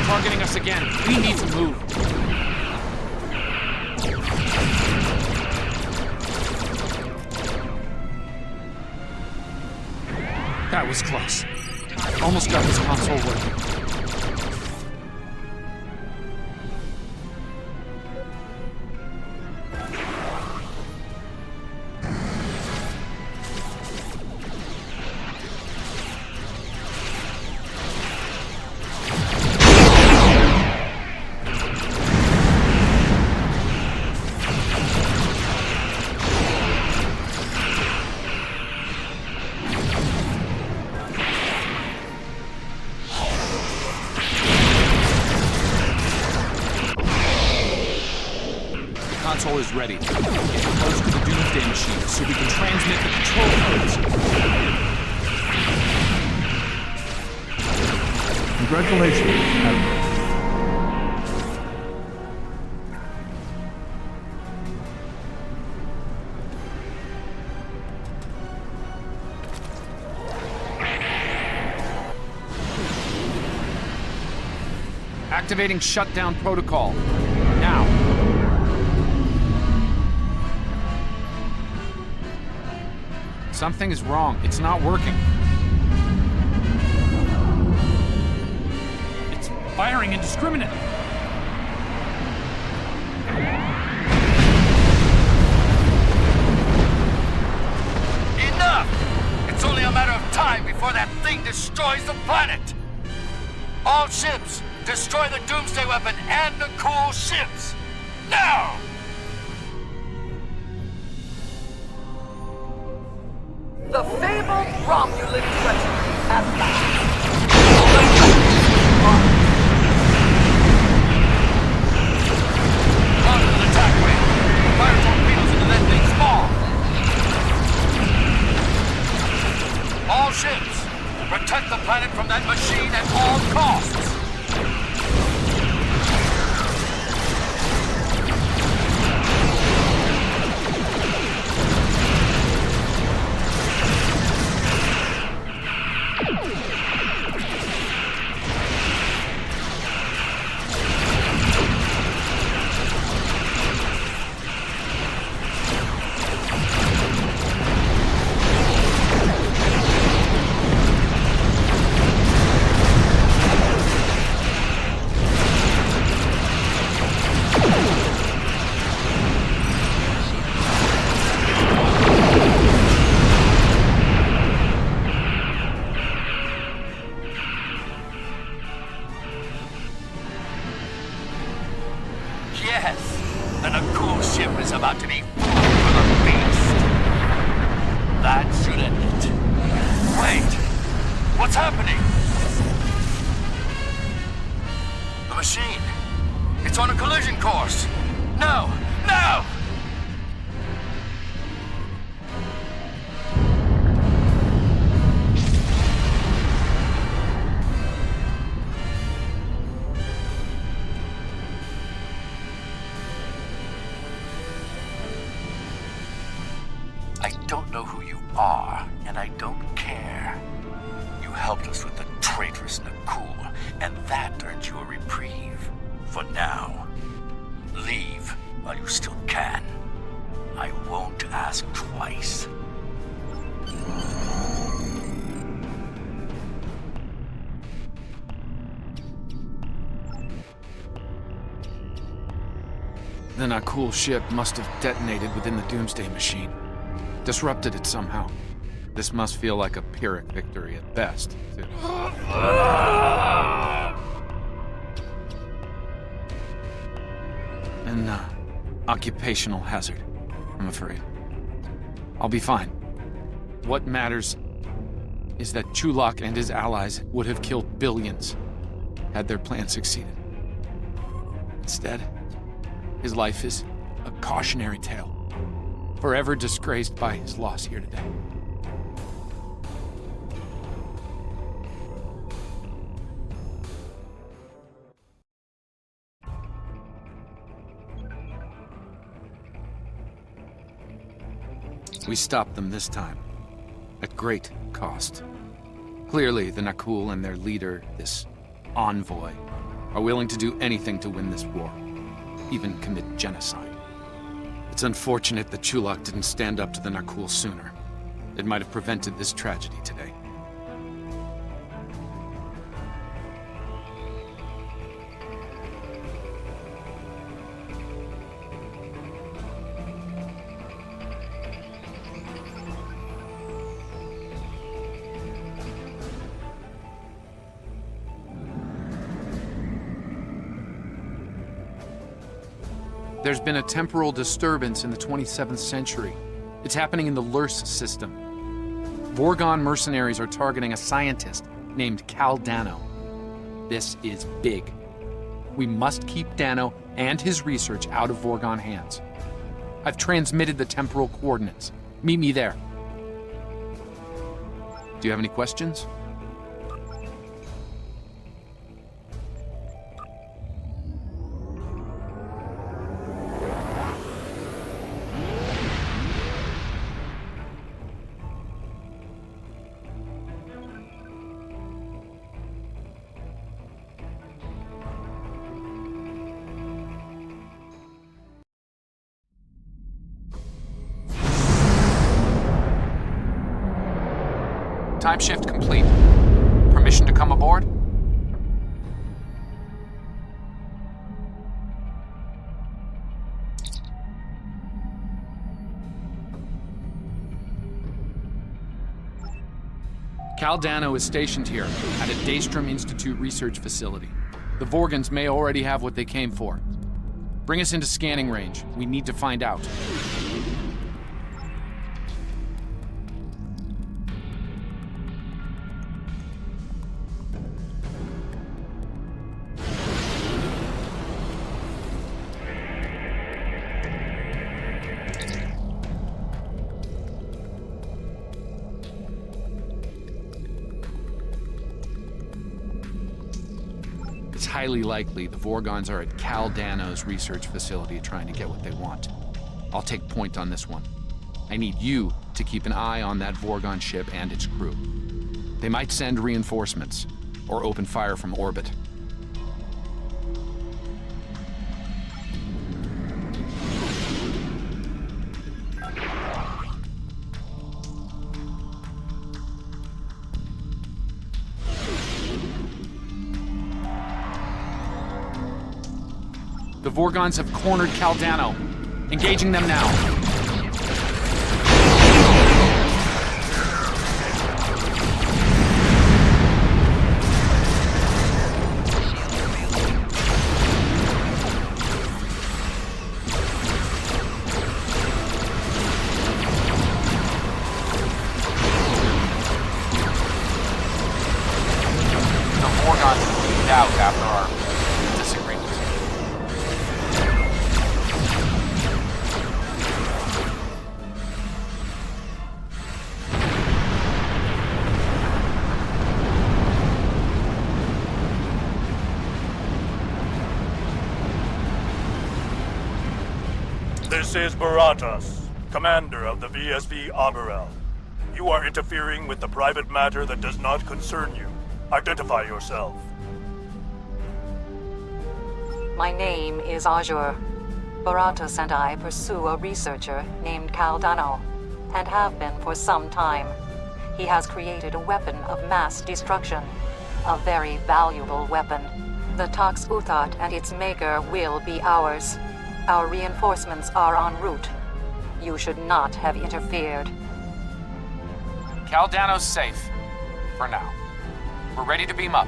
[SPEAKER 1] Targeting us again. We need to move. That was close. Almost got this console working. Console is ready. Get close to the Doomsday Machine so we can transmit the control codes.
[SPEAKER 10] Congratulations, Admiral.
[SPEAKER 18] Activating shutdown protocol. Now. Something is wrong. It's not working.
[SPEAKER 1] It's firing indiscriminately.
[SPEAKER 23] Enough! It's only a matter of time before that thing destroys the planet! All ships, destroy the Doomsday Weapon and the cool ships! Now!
[SPEAKER 6] The fabled Romulan treachery at last.
[SPEAKER 23] On to the attack wing! Fire torpedoes into that thing's maw! All ships, protect the planet from that machine at all costs! Yes, and a cool ship is about to be food for the beast. That should end it. Wait, what's happening? The machine. It's on a collision course. No, no! I don't know who you are, and I don't care. You helped us with the traitorous Nakul, and that earned you a reprieve. For now. Leave while you still can. I won't ask twice.
[SPEAKER 18] The Nakul ship must have detonated within the Doomsday Machine. Disrupted it somehow. This must feel like a Pyrrhic victory at best, too. An occupational hazard, I'm afraid. I'll be fine. What matters is that Chulak and his allies would have killed billions had their plan succeeded. Instead, his life is a cautionary tale, forever disgraced by his loss here today. We stopped them this time, at great cost. Clearly, the Nakul and their leader, this envoy, are willing to do anything to win this war, even commit genocide. It's unfortunate that Chulak didn't stand up to the Nakul sooner. It might have prevented this tragedy today. There's been a temporal disturbance in the 27th century. It's happening in the Lurs system. Vorgon mercenaries are targeting a scientist named Cal Dano. This is big. We must keep Dano and his research out of Vorgon hands. I've transmitted the temporal coordinates. Meet me there. Do you have any questions? Time shift complete. Permission to come aboard? Cal Dano is stationed here at a Daystrom Institute research facility. The Vorgons may already have what they came for. Bring us into scanning range. We need to find out. It's highly likely the Vorgons are at Cal Dano's research facility trying to get what they want. I'll take point on this one. I need you to keep an eye on that Vorgon ship and its crew. They might send reinforcements, or open fire from orbit. The Vorgons have cornered Cal Dano. Engaging them now. The Vorgons bleed out after our disagreement.
[SPEAKER 8] This is Baratas. Commander of the VSB Aberel. You are interfering with the private matter that does not concern you. Identify yourself.
[SPEAKER 19] My name is Azure. Baratus and I pursue a researcher named Caldano, and have been for some time. He has created a weapon of mass destruction. A very valuable weapon. The Tox Uthat and its maker will be ours. Our reinforcements are en route. You should not have interfered.
[SPEAKER 18] Caldano's safe. For now. We're ready to beam up.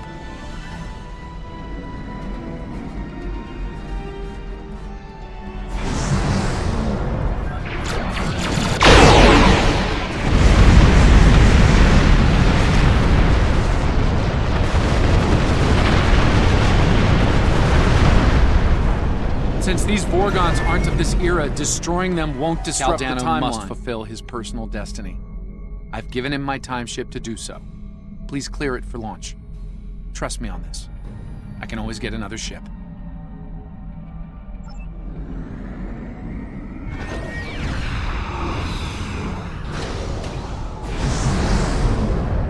[SPEAKER 18] Since these Vorgons aren't of this era, destroying them won't disrupt
[SPEAKER 14] Caldano
[SPEAKER 18] the timeline.
[SPEAKER 14] must
[SPEAKER 18] Fulfill his personal destiny. I've given him my time ship to do so. Please clear it for launch. Trust me on this. I can always get another ship.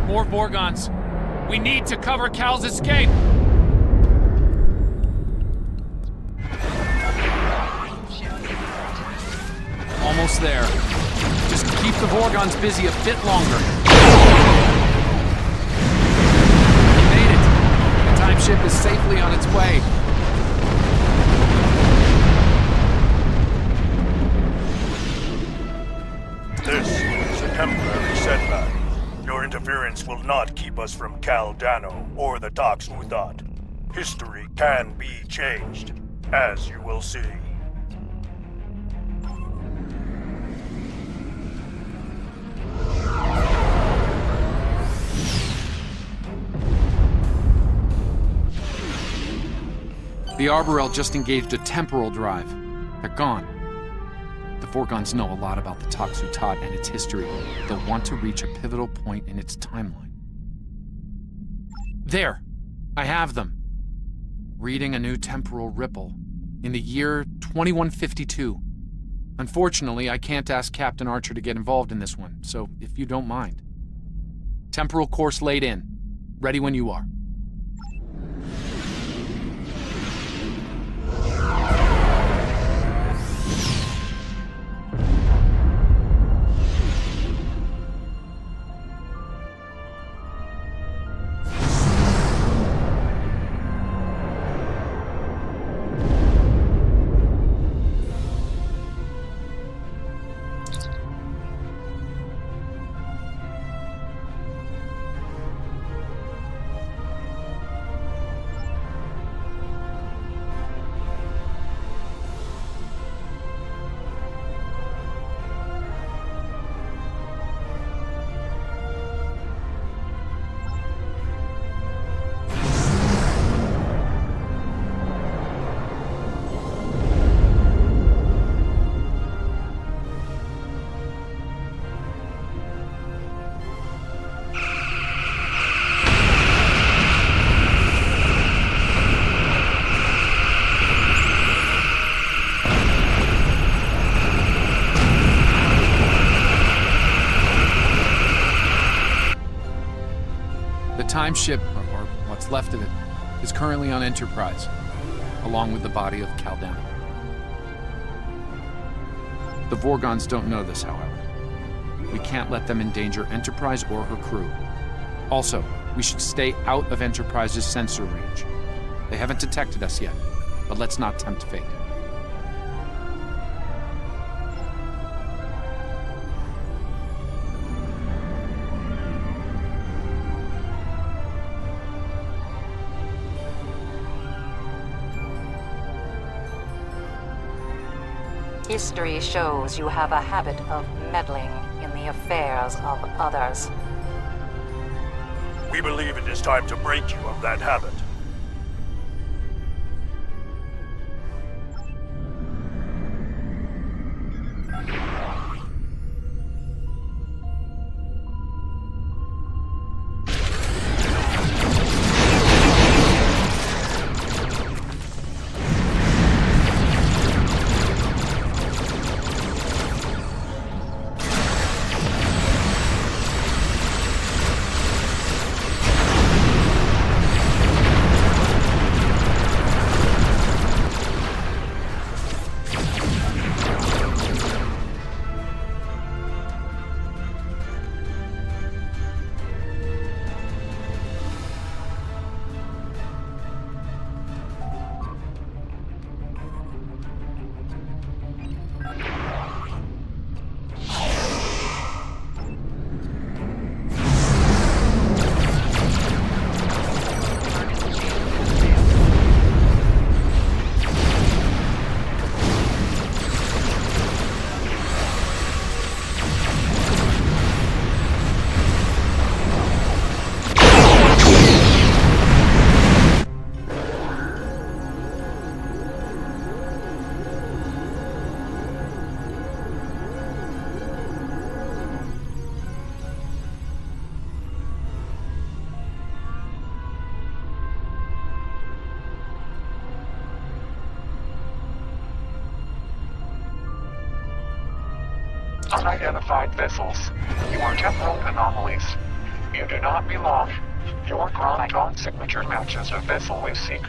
[SPEAKER 18] More Vorgons. We need to cover Cal's escape. Almost there. Just keep the Vorgons busy a bit longer. Made it. The time ship is safely on its way.
[SPEAKER 8] This is a temporary setback. Your interference will not keep us from Caldano or the Tox Uthat. History can be changed, as you will see.
[SPEAKER 18] The Arborel just engaged a temporal drive. They're gone. The Vorgons know a lot about the Tox Uthat and its history. They'll want to reach a pivotal point in its timeline. There! I have them. Reading a new temporal ripple. In the year 2152. Unfortunately, I can't ask Captain Archer to get involved in this one, so if you don't mind. Temporal course laid in. Ready when you are. Time ship, or what's left of it, is currently on Enterprise, along with the body of Caldano. The Vorgons don't know this, however. We can't let them endanger Enterprise or her crew. Also, we should stay out of Enterprise's sensor range. They haven't detected us yet, but let's not tempt fate.
[SPEAKER 19] History shows you have a habit of meddling in the affairs of others.
[SPEAKER 8] We believe it is time to break you of that habit.
[SPEAKER 3] Unidentified vessels. You are temporal anomalies. You do not belong. Your Chronicon signature matches a vessel we seek.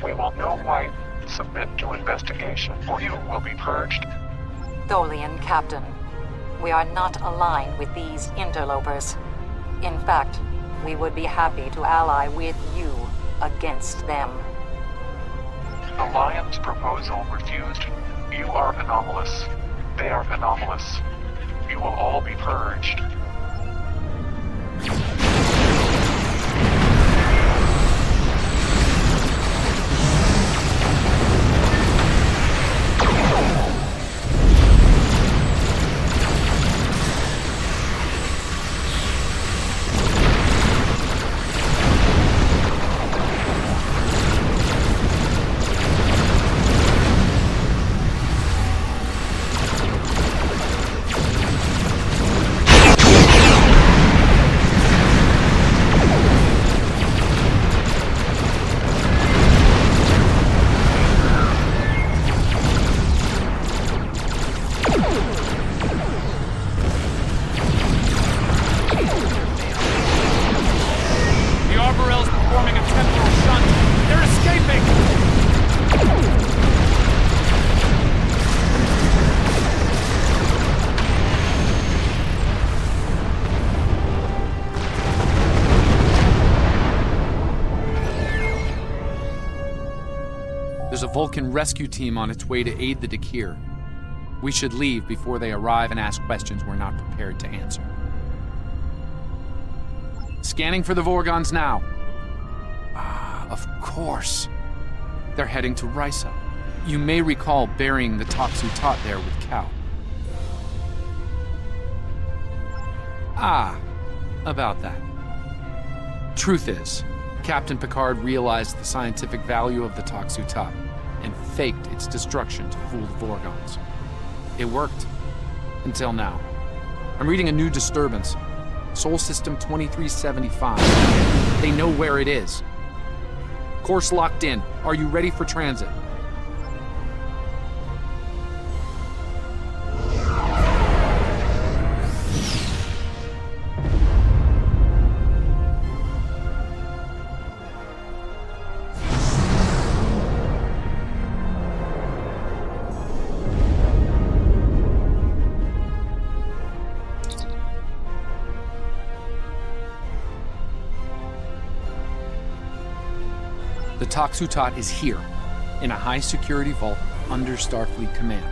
[SPEAKER 3] We will know why. Submit to investigation, or you will be purged.
[SPEAKER 19] Tholian Captain, we are not aligned with these interlopers. In fact, we would be happy to ally with you against them.
[SPEAKER 3] Alliance proposal refused. You are anomalous. They are anomalous. You will all be purged.
[SPEAKER 18] There's a Vulcan rescue team on its way to aid the Dakir. We should leave before they arrive and ask questions we're not prepared to answer. Scanning for the Vorgons now. Ah, of course. They're heading to Risa. You may recall burying the Toxu-Tot there with Cal. Ah, about that. Truth is, Captain Picard realized the scientific value of the Toxu-Tot and faked its destruction to fool the Vorgons. It worked. Until now. I'm reading a new disturbance. Sol System 2375. They know where it is. Course locked in. Are you ready for transit? The Toxu-Tot is here, in a high-security vault under Starfleet command.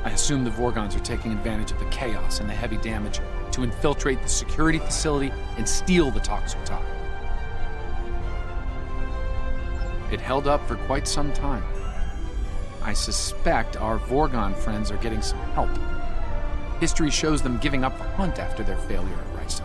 [SPEAKER 18] I assume the Vorgons are taking advantage of the chaos and the heavy damage to infiltrate the security facility and steal the Toxu-Tot. It held up for quite some time. I suspect our Vorgon friends are getting some help. History shows them giving up the hunt after their failure at Risa.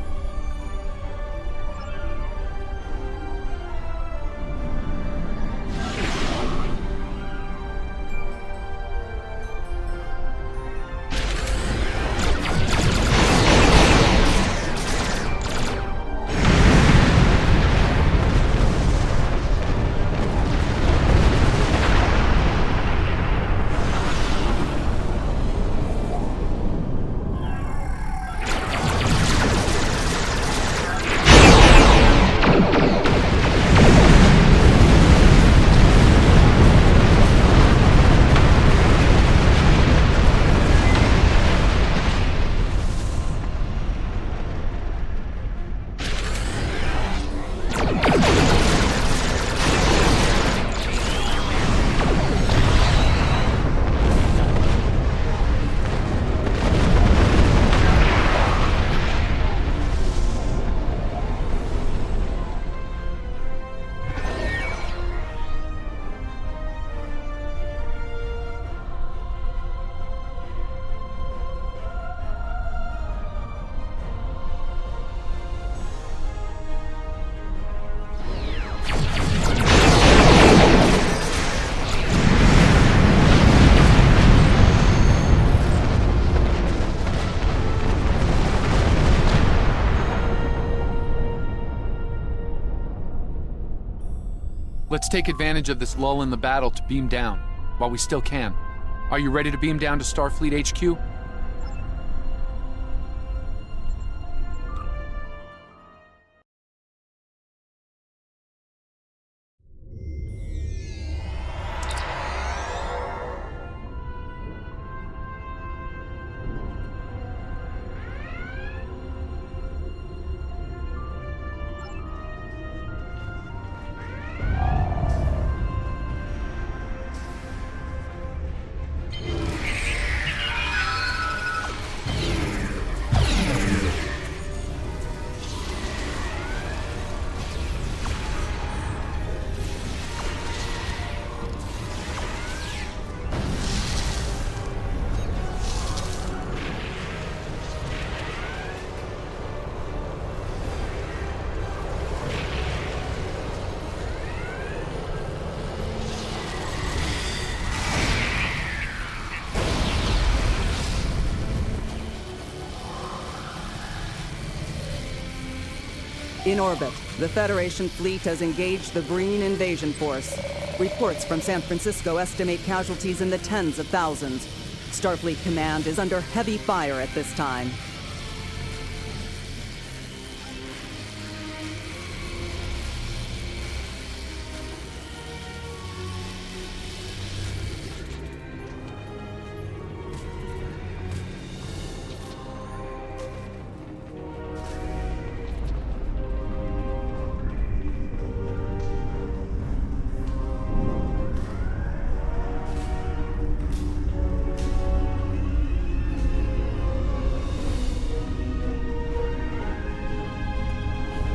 [SPEAKER 18] Let's take advantage of this lull in the battle to beam down, while we still can. Are you ready to beam down to Starfleet HQ?
[SPEAKER 6] In orbit, the Federation fleet has engaged the Breen invasion force. Reports from San Francisco estimate casualties in the tens of thousands. Starfleet Command is under heavy fire at this time.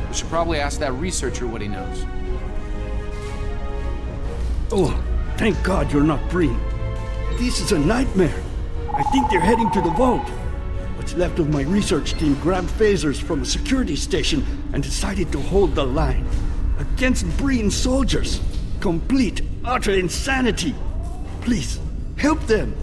[SPEAKER 18] We should probably ask that researcher what he knows.
[SPEAKER 4] Oh, thank God you're not Breen. This is a nightmare. I think they're heading to the vault. What's left of my research team grabbed phasers from a security station and decided to hold the line. Against Breen soldiers. Complete, utter insanity. Please, help them.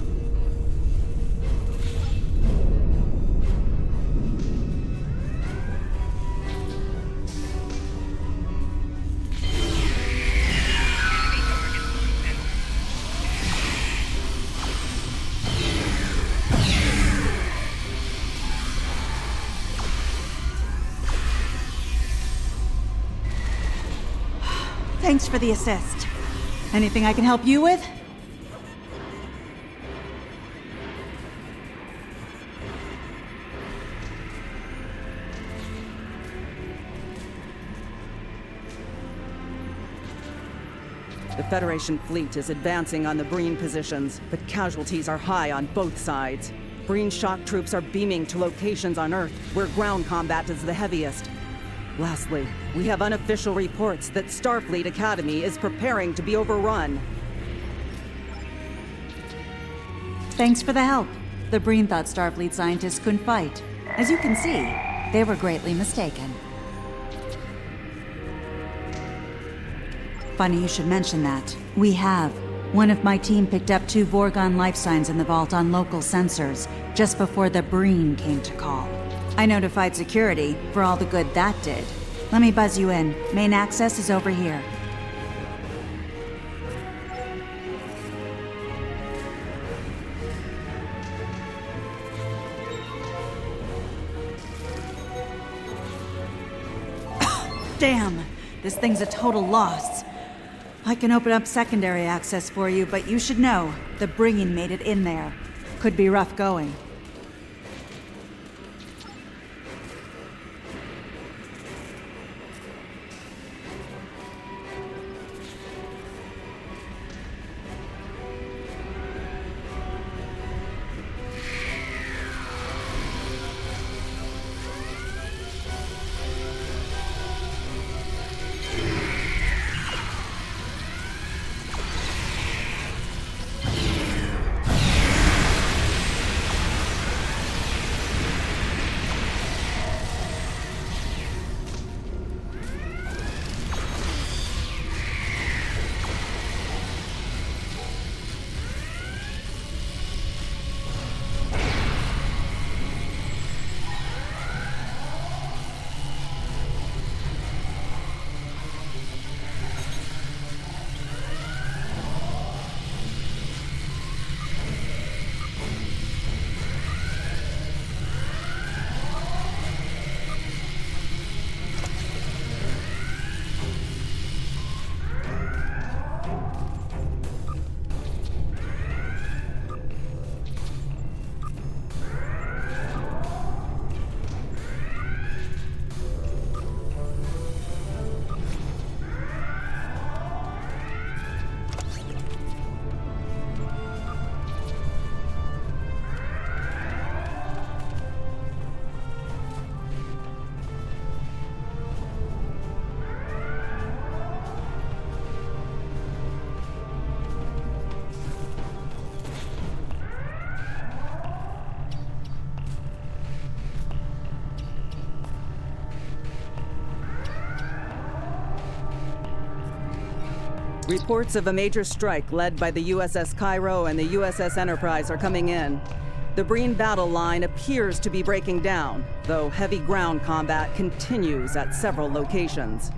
[SPEAKER 11] Thanks for the assist. Anything I can help you with?
[SPEAKER 6] The Federation fleet is advancing on the Breen positions, but casualties are high on both sides. Breen shock troops are beaming to locations on Earth where ground combat is the heaviest. Lastly, we have unofficial reports that Starfleet Academy is preparing to be overrun.
[SPEAKER 11] Thanks for the help. The Breen thought Starfleet scientists couldn't fight. As you can see, they were greatly mistaken. Funny you should mention that. We have. One of my team picked up 2 Vorgon life signs in the vault on local sensors, just before the Breen came to call. I notified security for all the good that did. Let me buzz you in. Main access is over here. Damn! This thing's a total loss. I can open up secondary access for you, but you should know, the Breen made it in there. Could be rough going. Reports of a major strike led by the USS Cairo and the USS Enterprise are coming in.
[SPEAKER 5] The Breen battle line appears to be breaking down, though heavy ground combat continues at several locations.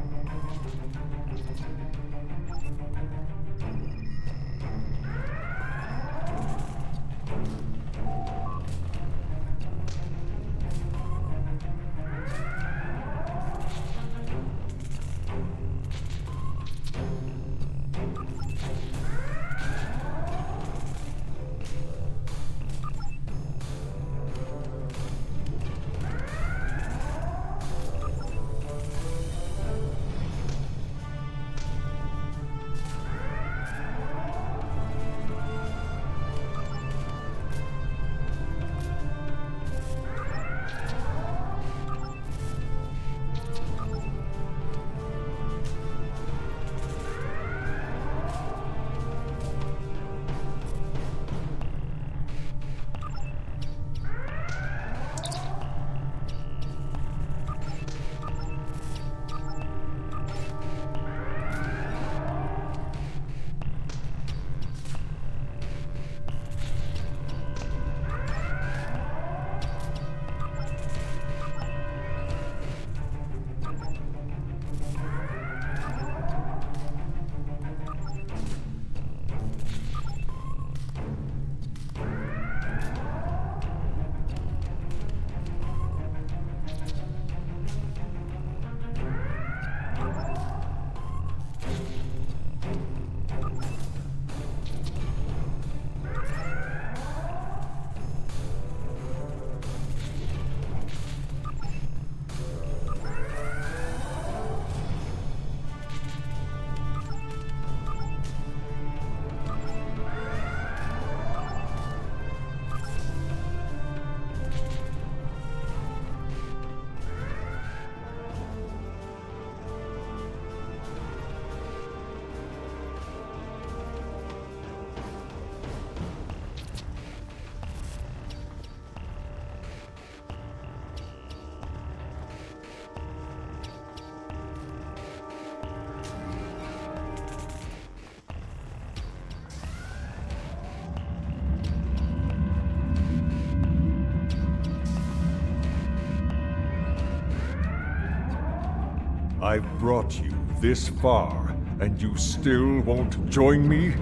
[SPEAKER 10] I've brought you this far, and you still won't join me?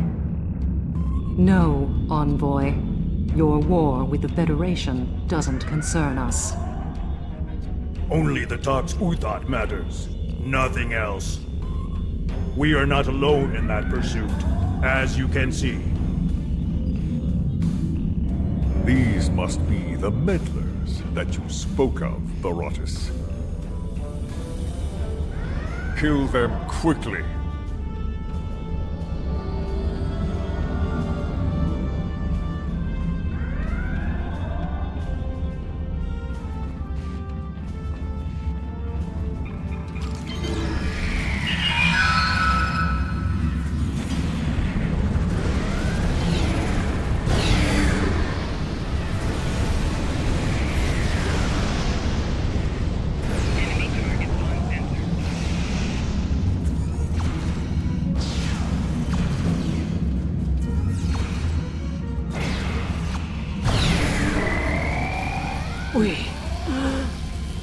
[SPEAKER 19] No, Envoy. Your war with the Federation doesn't concern us.
[SPEAKER 8] Only the Tox Uthat matters. Nothing else. We are not alone in that pursuit, as you can see.
[SPEAKER 10] These must be the meddlers that you spoke of, Baratus. Kill them quickly.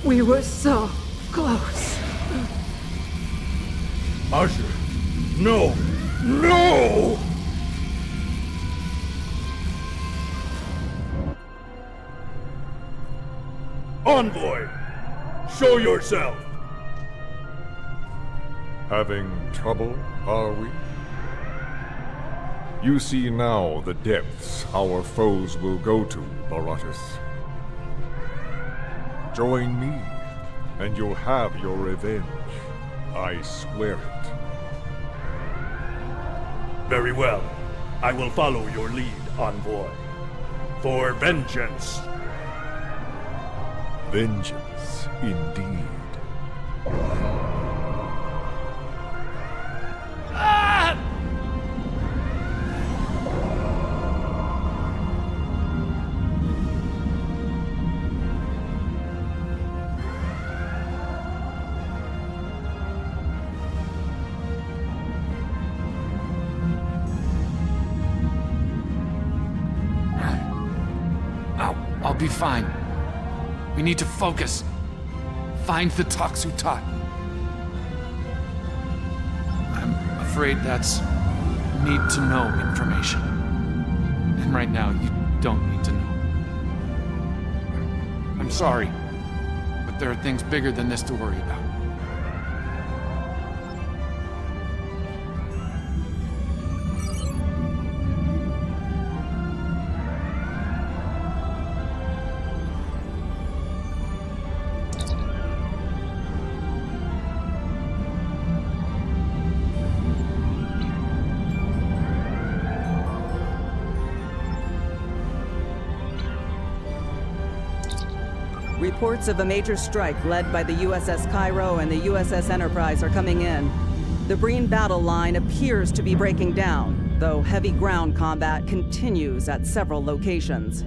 [SPEAKER 6] We were so close.
[SPEAKER 8] Asher, no! No! Envoy! Show yourself!
[SPEAKER 10] Having trouble, are we? You see now the depths our foes will go to, Baratus. Join me, and you'll have your revenge. I swear it.
[SPEAKER 8] Very well. I will follow your lead, Envoy. For vengeance.
[SPEAKER 10] Vengeance, indeed.
[SPEAKER 18] I'll be fine. We need to focus. Find the Toxutot. I'm afraid that's need-to-know information. And right now, you don't need to know. I'm sorry, but there are things bigger than this to worry about.
[SPEAKER 5] Reports of a major strike led by the USS Cairo and the USS Enterprise are coming in. The Breen battle line appears to be breaking down, though heavy ground combat continues at several locations.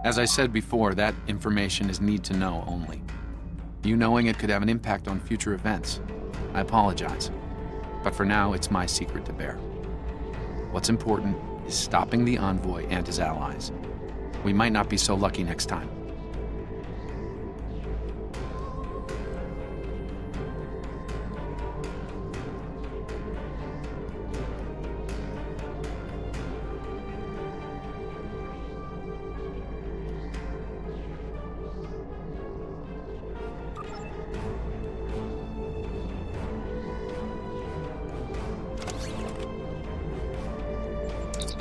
[SPEAKER 18] As I said before, that information is need to know only. You knowing it could have an impact on future events. I apologize. But for now, it's my secret to bear. What's important is stopping the Envoy and his allies. We might not be so lucky next time.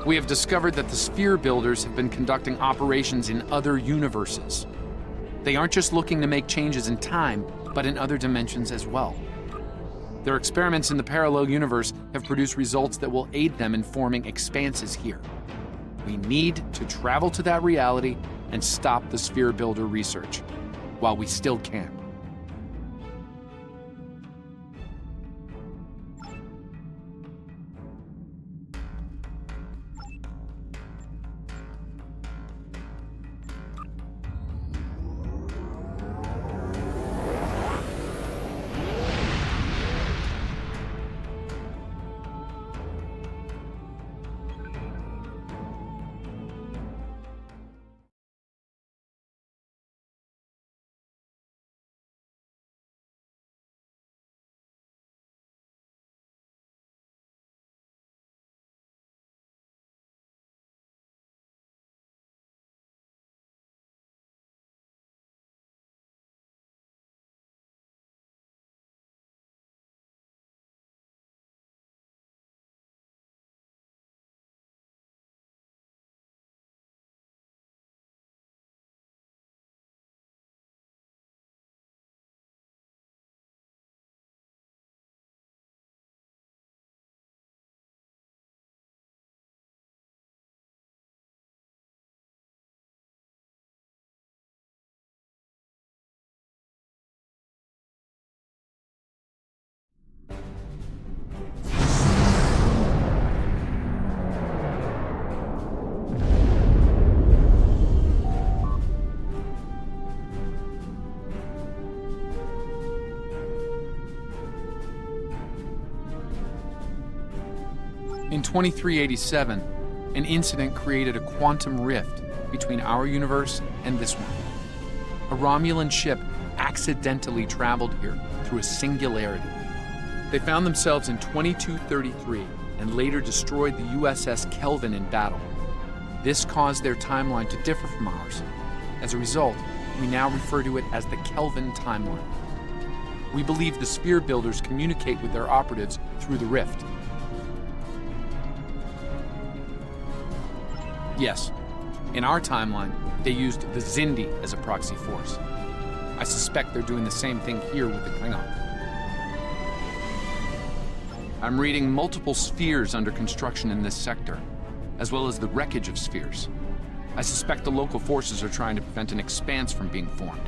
[SPEAKER 18] We have discovered that the Sphere Builders have been conducting operations in other universes. They aren't just looking to make changes in time, but in other dimensions as well. Their experiments in the parallel universe have produced results that will aid them in forming expanses here. We need to travel to that reality and stop the Sphere Builder research, while we still can. 2387, an incident created a quantum rift between our universe and this one. A Romulan ship accidentally traveled here through a singularity. They found themselves in 2233 and later destroyed the USS Kelvin in battle. This caused their timeline to differ from ours. As a result, we now refer to it as the Kelvin timeline. We believe the Sphere Builders communicate with their operatives through the rift. Yes, in our timeline, they used the Xindi as a proxy force. I suspect they're doing the same thing here with the Klingons. I'm reading multiple spheres under construction in this sector, as well as the wreckage of spheres. I suspect the local forces are trying to prevent an expanse from being formed.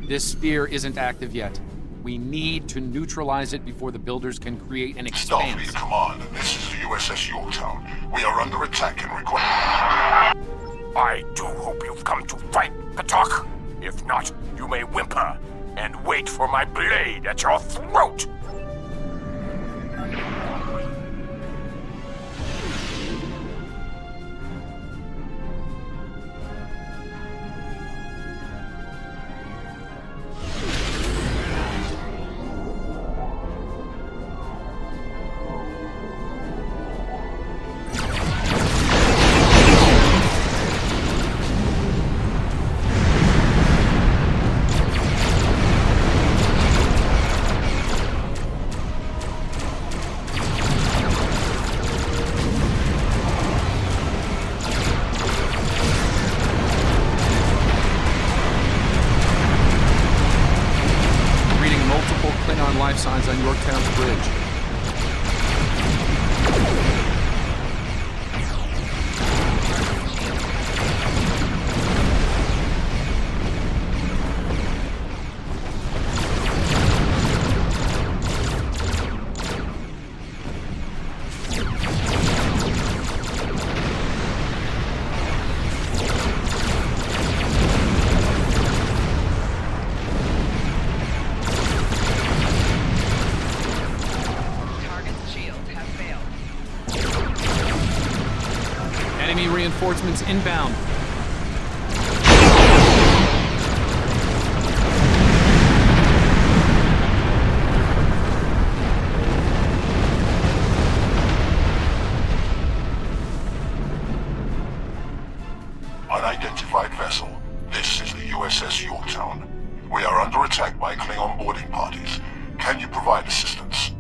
[SPEAKER 18] This sphere isn't active yet. We need to neutralize it before the builders can create an expanse.
[SPEAKER 7] Starfleet Command, this is the USS Yorktown. We are under attack and require...
[SPEAKER 2] I do hope you've come to fight, Patok. If not, you may whimper and wait for my blade at your throat.
[SPEAKER 18] Life signs on Yorktown's bridge. Enemy reinforcements inbound.
[SPEAKER 7] Unidentified vessel. This is the USS Yorktown. We are under attack by Klingon boarding parties. Can you provide assistance?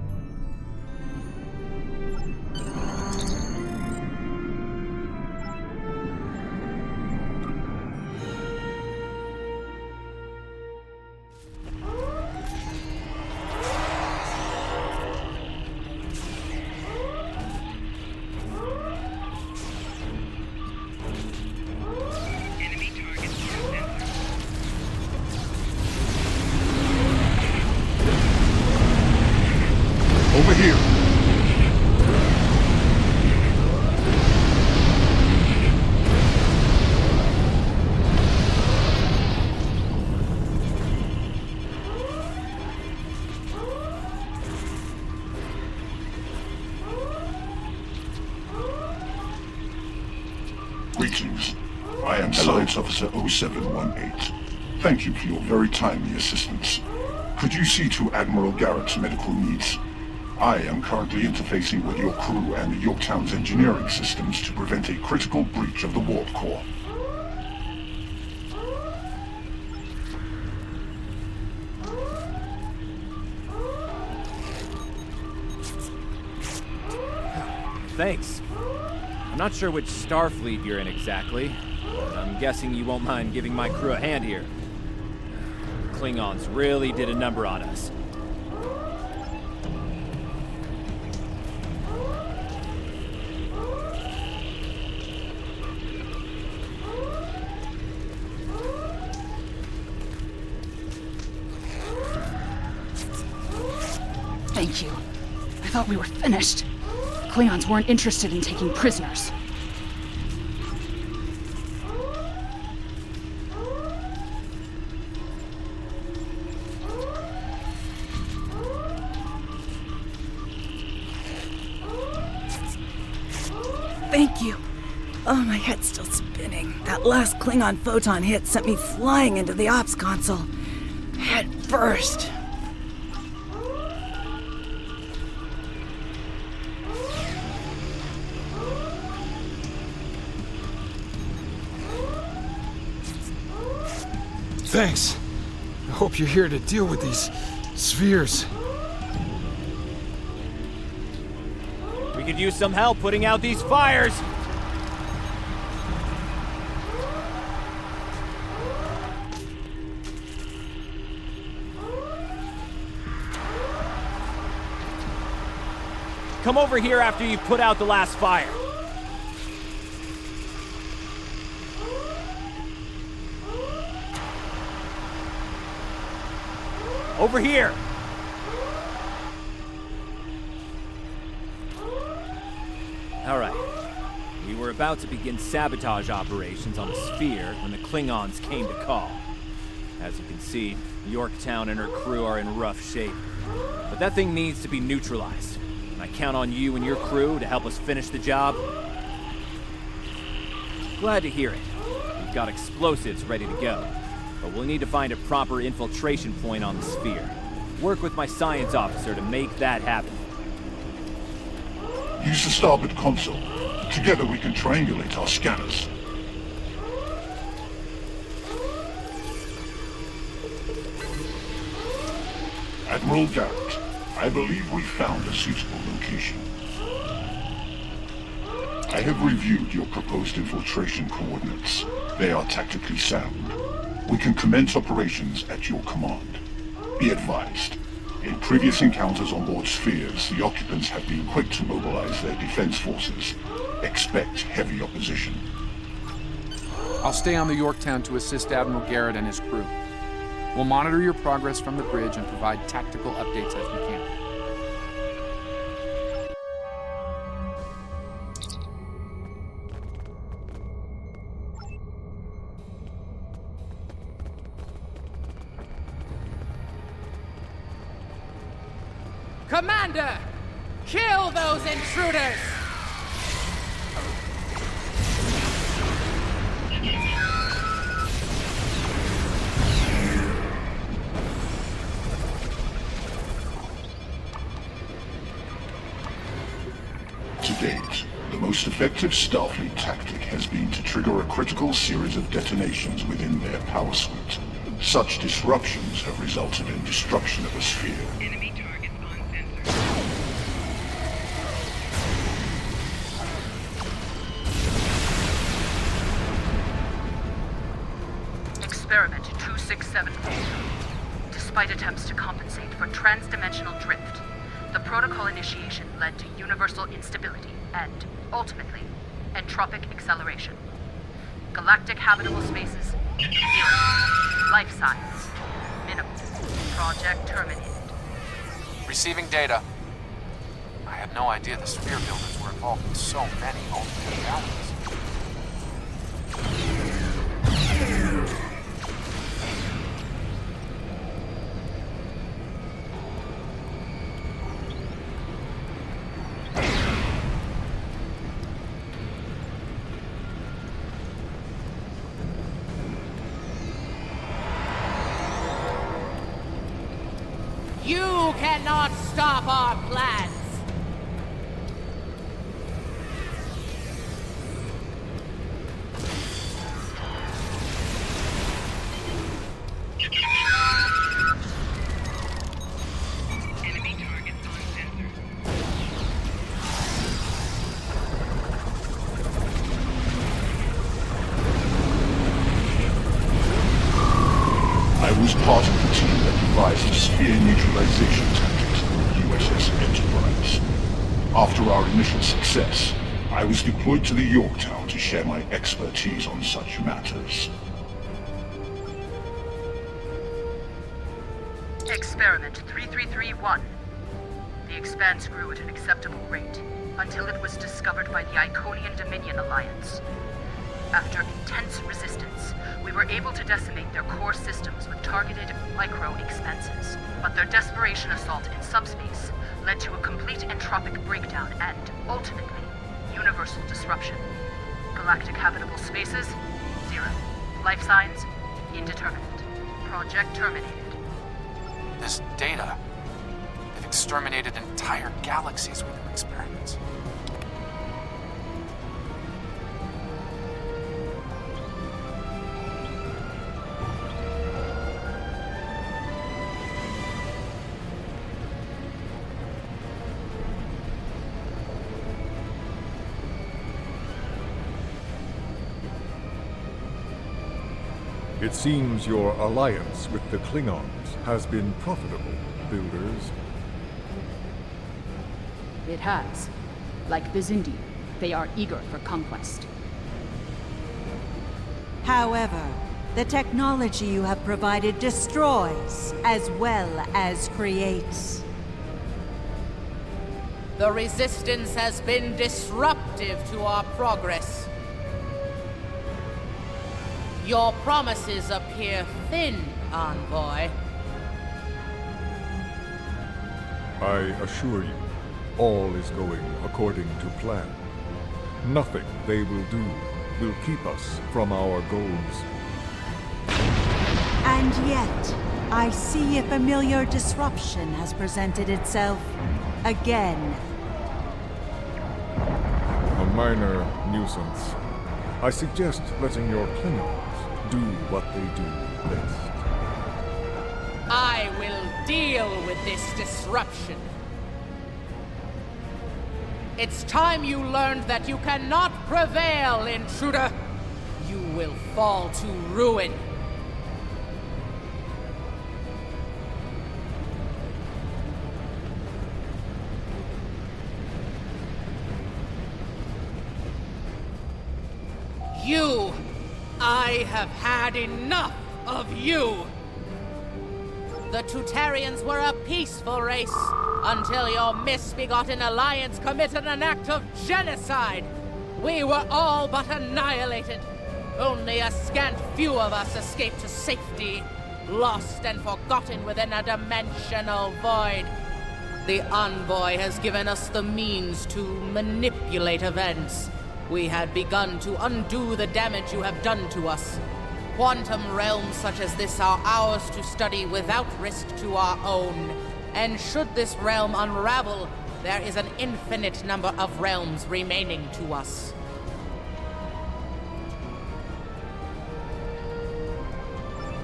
[SPEAKER 7] Over here. Greetings. I am Science Officer 0718. Thank you for your very timely assistance. Could you see to Admiral Garrett's medical needs? I am currently interfacing with your crew and the Yorktown's engineering systems to prevent a critical breach of the warp core.
[SPEAKER 9] Thanks. I'm not sure which Starfleet you're in exactly, but I'm guessing you won't mind giving my crew a hand here. Klingons really did a number on us.
[SPEAKER 12] Thank you. I thought we were finished. Klingons weren't interested in taking prisoners.
[SPEAKER 5] Thank you. Oh, my head's still spinning. That last Klingon photon hit sent me flying into the ops console. Head first.
[SPEAKER 1] Thanks. I hope you're here to deal with these spheres.
[SPEAKER 9] We could use some help putting out these fires! Come over here after you've put out the last fire. Over here! Alright. We were about to begin sabotage operations on the sphere when the Klingons came to call. As you can see, Yorktown and her crew are in rough shape. But that thing needs to be neutralized. And I count on you and your crew to help us finish the job. Glad to hear it. We've got explosives ready to go. But we'll need to find a proper infiltration point on the sphere. Work with my science officer to make that happen.
[SPEAKER 7] Use the starboard console. Together we can triangulate our scanners. Admiral Garrett, I believe we found a suitable location. I have reviewed your proposed infiltration coordinates. They are tactically sound. We can commence operations at your command. Be advised, in previous encounters on board spheres, the occupants have been quick to mobilize their defense forces. Expect heavy opposition.
[SPEAKER 18] I'll stay on the Yorktown to assist Admiral Garrett and his crew. We'll monitor your progress from the bridge and provide tactical updates as we can.
[SPEAKER 13] Commander! Kill those intruders!
[SPEAKER 7] To date, the most effective Starfleet tactic has been to trigger a critical series of detonations within their power suite. Such disruptions have resulted in destruction of a sphere.
[SPEAKER 12] Experiment 2674. Despite attempts to compensate for transdimensional drift, the protocol initiation led to universal instability and, ultimately, entropic acceleration. Galactic habitable spaces, 0. Life signs, minimal. Project terminated.
[SPEAKER 18] Receiving data. I had no idea the sphere builders were involved in so many alternate realities.
[SPEAKER 13] You cannot stop our plans!
[SPEAKER 7] I was part of the team that devised the sphere neutralization tactics on the USS Enterprise. After our initial success, I was deployed to the Yorktown to share my expertise on such matters.
[SPEAKER 12] Experiment 3331. The Expanse grew at an acceptable rate until it was discovered by the Iconian Dominion Alliance. After intense resistance, we were able to decimate their core systems with targeted micro-expanses. But their desperation assault in subspace led to a complete entropic breakdown and, ultimately, universal disruption. Galactic habitable spaces, 0. Life signs, indeterminate. Project terminated.
[SPEAKER 18] This data. They've exterminated entire galaxies with their experiments.
[SPEAKER 10] It seems your alliance with the Klingons has been profitable, builders.
[SPEAKER 15] It has. Like the Zindi, they are eager for conquest.
[SPEAKER 11] However, the technology you have provided destroys as well as creates.
[SPEAKER 13] The Resistance has been disruptive to our progress. Your promises appear thin, Envoy.
[SPEAKER 10] I assure you, all is going according to plan. Nothing they will do will keep us from our goals.
[SPEAKER 11] And yet, I see a familiar disruption has presented itself again.
[SPEAKER 10] A minor nuisance. I suggest letting your Klingons do what they do best.
[SPEAKER 13] I will deal with this disruption. It's time you learned that you cannot prevail, intruder. You will fall to ruin. You! I have had enough of you! The Tutarians were a peaceful race until your misbegotten alliance committed an act of genocide. We were all but annihilated. Only a scant few of us escaped to safety, lost and forgotten within a dimensional void. The Envoy has given us the means to manipulate events. We had begun to undo the damage you have done to us. Quantum realms such as this are ours to study without risk to our own. And should this realm unravel, there is an infinite number of realms remaining to us.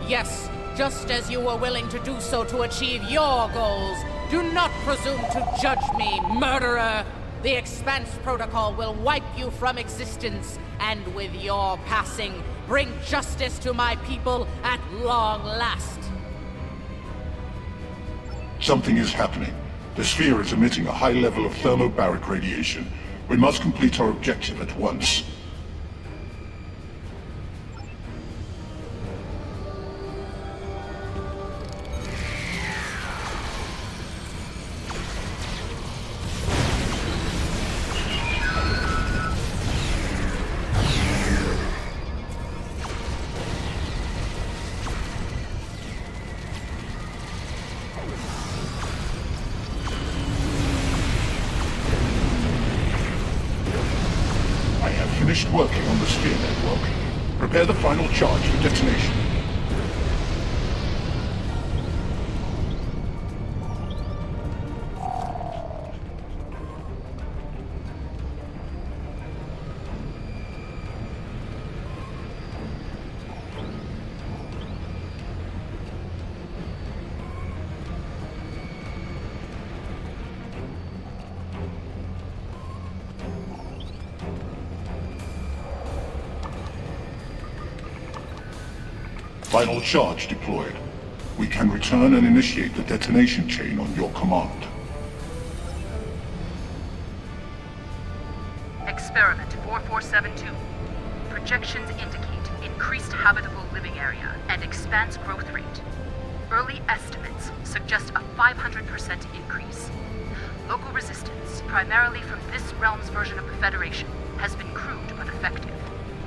[SPEAKER 13] Yes, just as you were willing to do so to achieve your goals, do not presume to judge me, murderer! The Expanse Protocol will wipe you from existence, and with your passing, bring justice to my people at long last.
[SPEAKER 7] Something is happening. The sphere is emitting a high level of thermobaric radiation. We must complete our objective at once. Finished working on the sphere network. Prepare the final charge for detonation. Final charge deployed. We can return and initiate the detonation chain on your command.
[SPEAKER 12] Experiment 4472. Projections indicate increased habitable living area and expanse growth rate. Early estimates suggest a 500% increase. Local resistance, primarily from this realm's version of the Federation, has been crude but effective.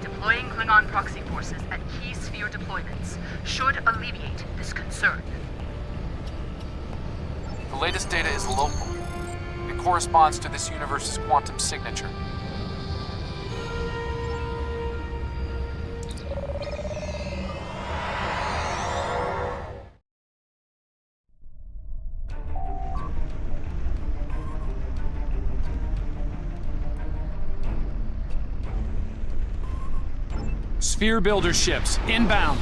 [SPEAKER 12] Deploying Klingon proxy forces at key sphere deployments should alleviate this concern.
[SPEAKER 18] The latest data is local. It corresponds to this universe's quantum signature. Sphere builder ships, inbound.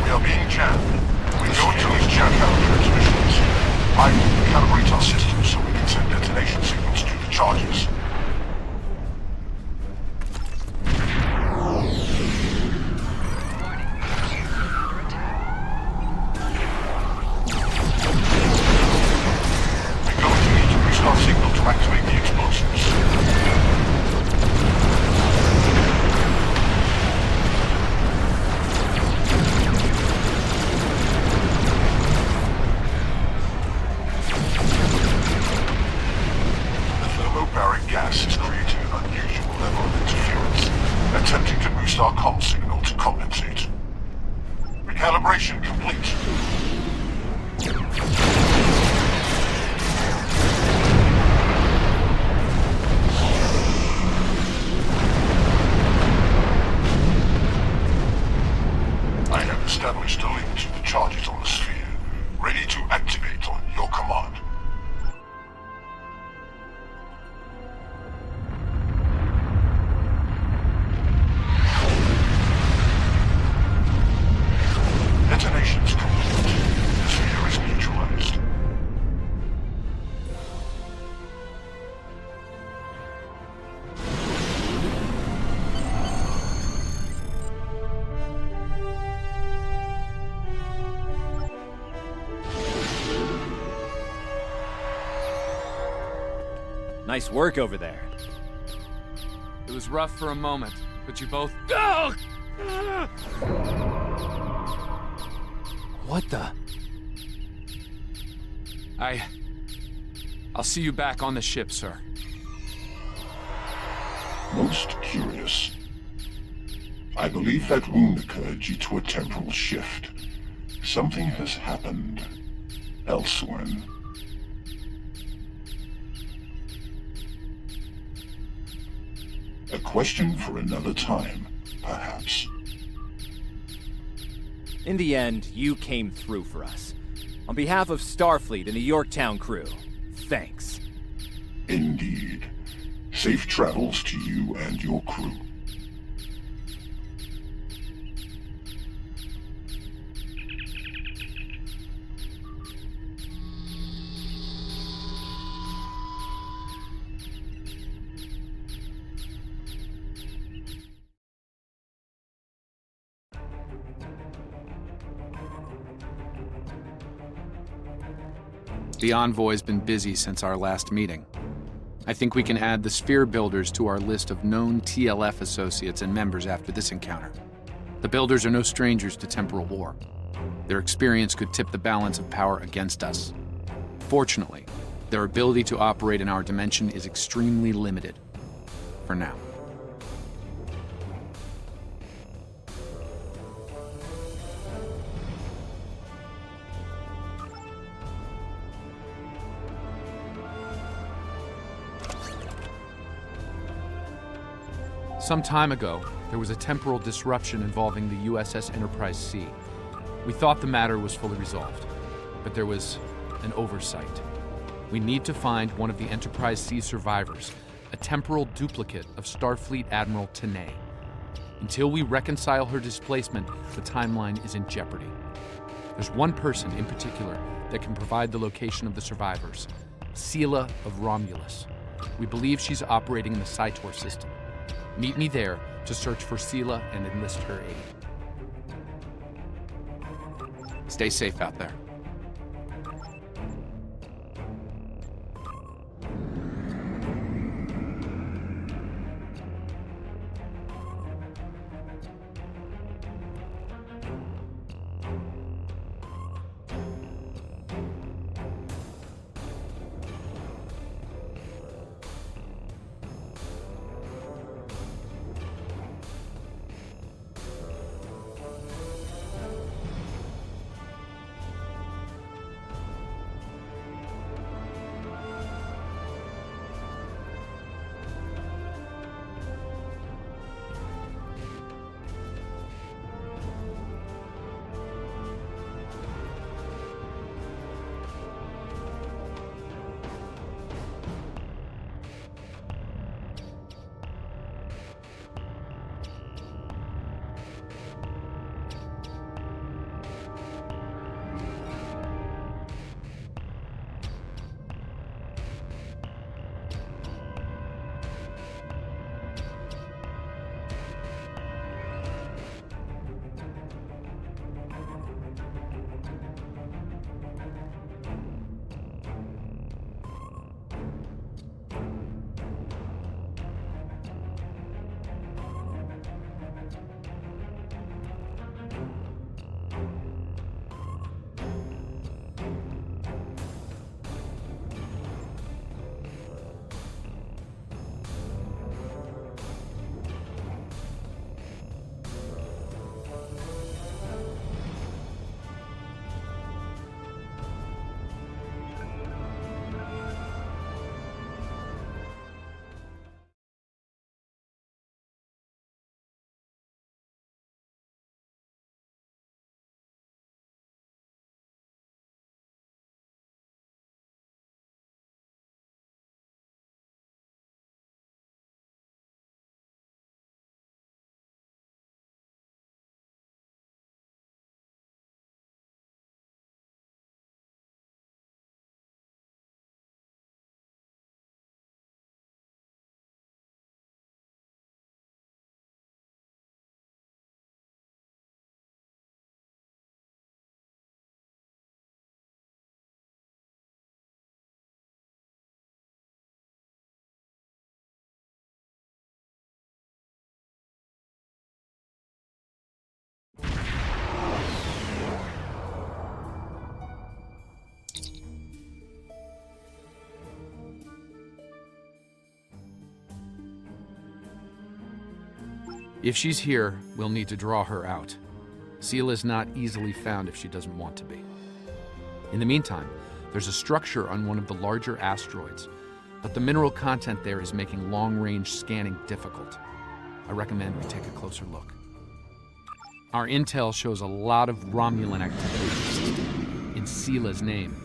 [SPEAKER 7] We are being jammed. We go into these jammed out transmissions. I will calibrate our systems so we can send detonation signals to the charges. We're going to need to boost our signal to activate the explosives. Thermobaric gas is creating an unusual level of interference, attempting to boost our comm signal to compensate. Recalibration complete. I have established a link to the charges on the sphere, ready to activate on your command. Detonations complete. The sphere is neutralized.
[SPEAKER 9] Nice work over there.
[SPEAKER 18] It was rough for a moment, but you both... What the? I'll see you back on the ship, sir.
[SPEAKER 7] Most curious. I believe that wound occurred due to a temporal shift. Something has happened elsewhere. A question for another time, perhaps.
[SPEAKER 9] In the end, you came through for us. On behalf of Starfleet and the Yorktown crew, thanks.
[SPEAKER 7] Indeed. Safe travels to you and your crew.
[SPEAKER 18] The Envoy's been busy since our last meeting. I think we can add the Sphere Builders to our list of known TLF associates and members after this encounter. The Builders are no strangers to temporal war. Their experience could tip the balance of power against us. Fortunately, their ability to operate in our dimension is extremely limited. For now. Some time ago, there was a temporal disruption involving the USS Enterprise C. We thought the matter was fully resolved, but there was an oversight. We need to find one of the Enterprise C survivors, a temporal duplicate of Starfleet Admiral Tenay. Until we reconcile her displacement, the timeline is in jeopardy. There's one person in particular that can provide the location of the survivors, Sela of Romulus. We believe she's operating in the Cytor system. Meet me there to search for Sela and enlist her aid. Stay safe out there. If she's here, we'll need to draw her out. Seela's not easily found if she doesn't want to be. In the meantime, there's a structure on one of the larger asteroids, but the mineral content there is making long-range scanning difficult. I recommend we take a closer look. Our intel shows a lot of Romulan activity in Seela's name.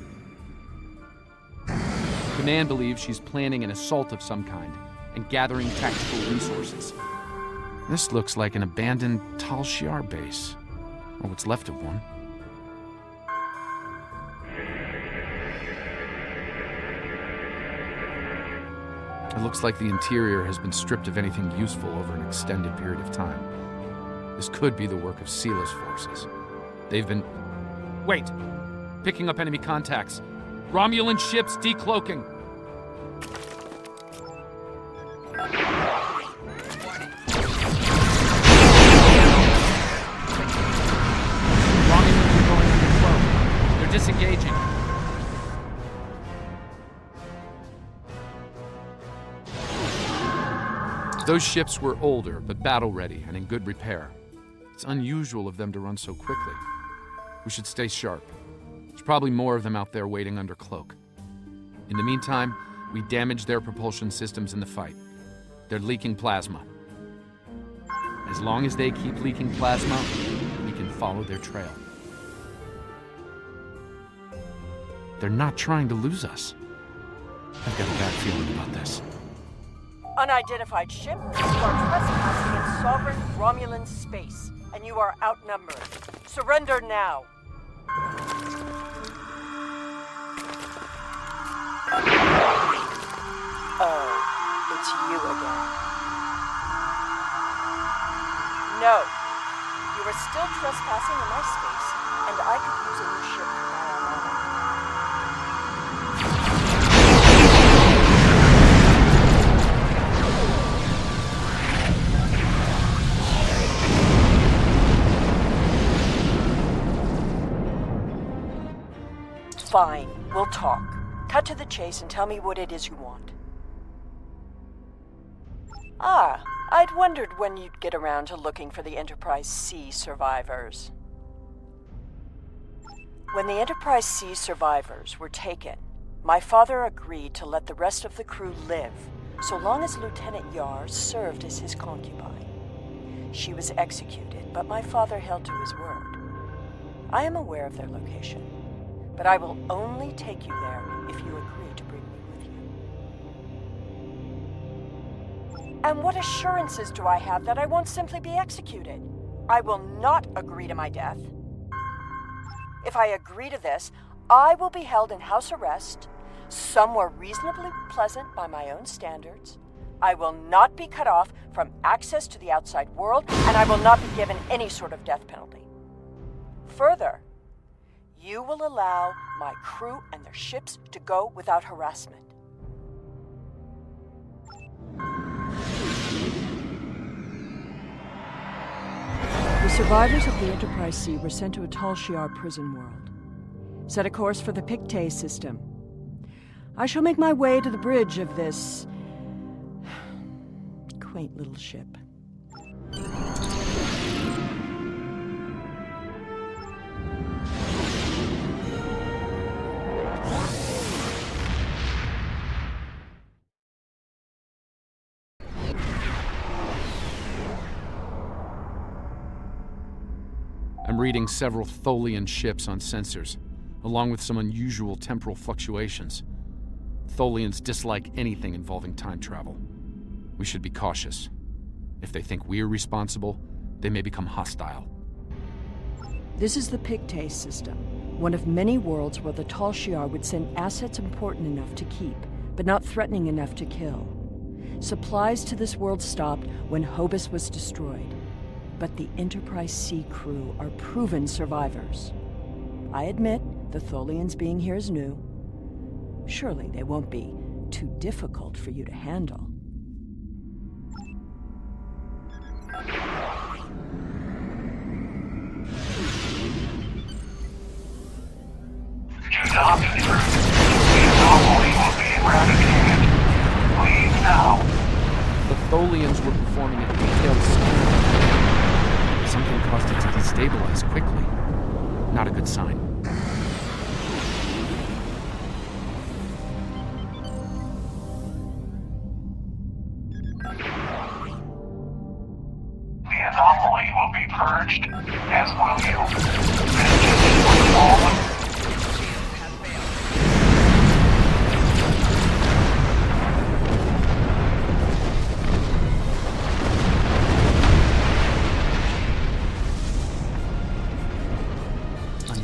[SPEAKER 18] Command believes she's planning an assault of some kind and gathering tactical resources. This looks like an abandoned Tal Shiar base, or what's left of one. It looks like the interior has been stripped of anything useful over an extended period of time. This could be the work of Seela's forces. They've been... Wait! Picking up enemy contacts. Romulan ships decloaking. Romulans are going under cloak. They're disengaging. Those ships were older, but battle-ready and in good repair. It's unusual of them to run so quickly. We should stay sharp. There's probably more of them out there waiting under cloak. In the meantime, we damage their propulsion systems in the fight. They're leaking plasma. As long as they keep leaking plasma, we can follow their trail. They're not trying to lose us. I've got a bad feeling about this.
[SPEAKER 16] Unidentified ship, you are trespassing in sovereign Romulan space, and you are outnumbered. Surrender now. Oh, it's you again. No, you are still trespassing in my space, and I could use a new ship for my armada. Fine, we'll talk. Cut to the chase and tell me what it is you want. Ah, I'd wondered when you'd get around to looking for the Enterprise C survivors. When the Enterprise C survivors were taken, my father agreed to let the rest of the crew live, so long as Lieutenant Yar served as his concubine. She was executed, but my father held to his word. I am aware of their location, but I will only take you there if you agree to bring me with you. And what assurances do I have that I won't simply be executed? I will not agree to my death. If I agree to this, I will be held in house arrest, somewhere reasonably pleasant by my own standards. I will not be cut off from access to the outside world, and I will not be given any sort of death penalty. Further, you will allow my crew and their ships to go without harassment. The survivors of the Enterprise C were sent to a Tal Shiar prison world. Set a course for the Pictet system. I shall make my way to the bridge of this quaint little ship.
[SPEAKER 18] I'm reading several Tholian ships on sensors, along with some unusual temporal fluctuations. Tholians dislike anything involving time travel. We should be cautious. If they think we're responsible, they may become hostile.
[SPEAKER 16] This is the Pictet system, one of many worlds where the Tal Shiar would send assets important enough to keep, but not threatening enough to kill. Supplies to this world stopped when Hobus was destroyed. But the Enterprise C crew are proven survivors. I admit, the Tholians being here is new. Surely they won't be too difficult for you to handle.
[SPEAKER 18] The Tholians were performing a detailed scan caused it to destabilize quickly. Not a good sign.
[SPEAKER 3] The anomaly will be purged, as will you. Vengeance for the fallen.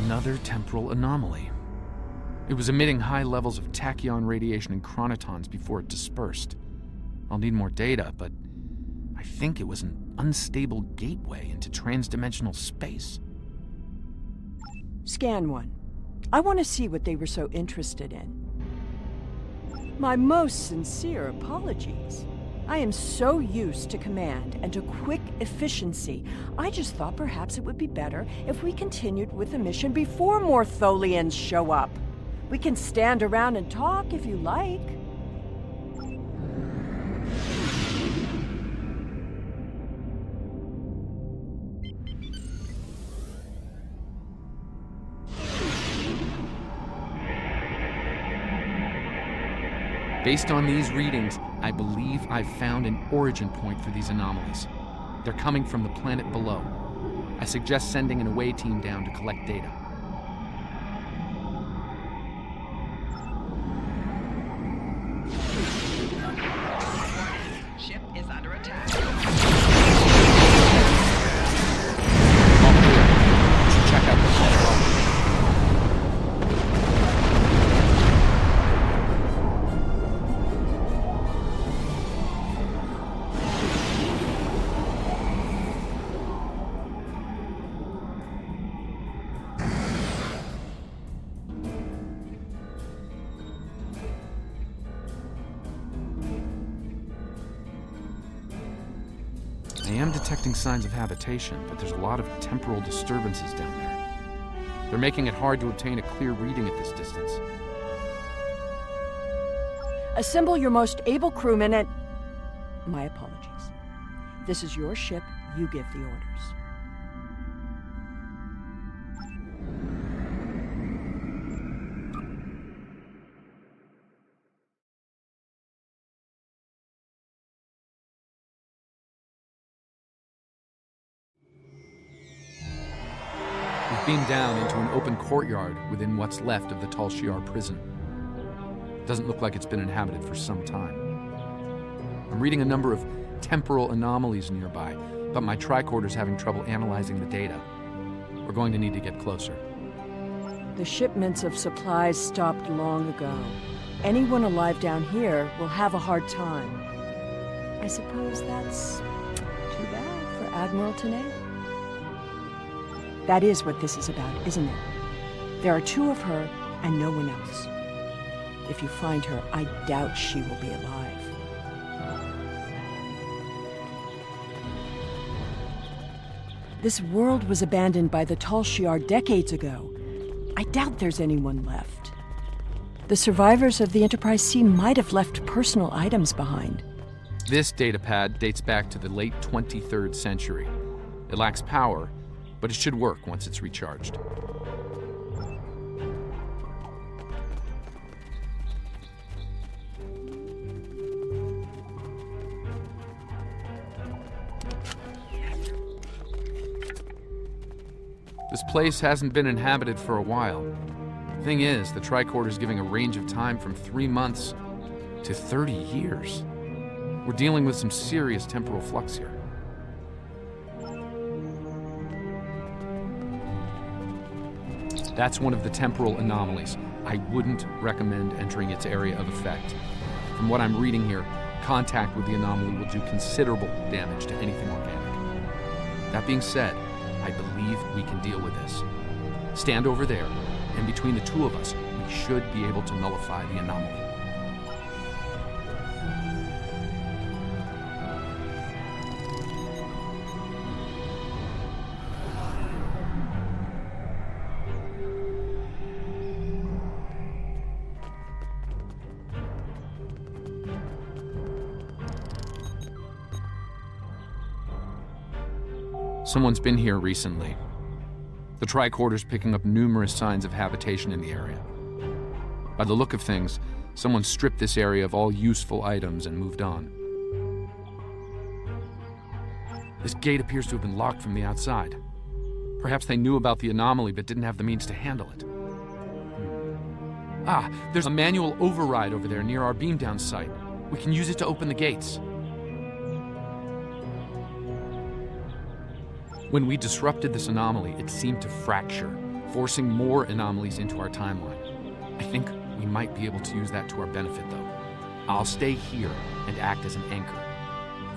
[SPEAKER 18] Another temporal anomaly. It was emitting high levels of tachyon radiation and chronotons before it dispersed. I'll need more data, but I think it was an unstable gateway into transdimensional space.
[SPEAKER 16] Scan 1. I want to see what they were so interested in. My most sincere apologies. I am so used to command and to quick efficiency. I just thought perhaps it would be better if we continued with the mission before more Tholians show up. We can stand around and talk if you like.
[SPEAKER 18] Based on these readings, I believe I've found an origin point for these anomalies. They're coming from the planet below. I suggest sending an away team down to collect data.
[SPEAKER 17] Ship is under attack.
[SPEAKER 18] All clear. Should check out the control. I am detecting signs of habitation, but there's a lot of temporal disturbances down there. They're making it hard to obtain a clear reading at this distance.
[SPEAKER 16] Assemble your most able crewmen and... My apologies. This is your ship. You give the orders.
[SPEAKER 18] We've beamed down into an open courtyard within what's left of the Tal Shiar prison. Doesn't look like it's been inhabited for some time. I'm reading a number of temporal anomalies nearby, but my tricorder's having trouble analyzing the data. We're going to need to get closer.
[SPEAKER 16] The shipments of supplies stopped long ago. Anyone alive down here will have a hard time. I suppose that's too bad for Admiral Tenay. That is what this is about, isn't it? There are two of her and no one else. If you find her, I doubt she will be alive. This world was abandoned by the Tal Shiar decades ago. I doubt there's anyone left. The survivors of the Enterprise C might have left personal items behind.
[SPEAKER 18] This datapad dates back to the late 23rd century. It lacks power, but it should work once it's recharged. This place hasn't been inhabited for a while. Thing is, the tricorder's giving a range of time from 3 months to 30 years. We're dealing with some serious temporal flux here. That's one of the temporal anomalies. I wouldn't recommend entering its area of effect. From what I'm reading here, contact with the anomaly will do considerable damage to anything organic. That being said, I believe we can deal with this. Stand over there, and between the two of us, we should be able to nullify the anomaly. Someone's been here recently. The tricorder's picking up numerous signs of habitation in the area. By the look of things, someone stripped this area of all useful items and moved on. This gate appears to have been locked from the outside. Perhaps they knew about the anomaly but didn't have the means to handle it. Ah, there's a manual override over there near our beam down site. We can use it to open the gates. When we disrupted this anomaly, it seemed to fracture, forcing more anomalies into our timeline. I think we might be able to use that to our benefit, though. I'll stay here and act as an anchor.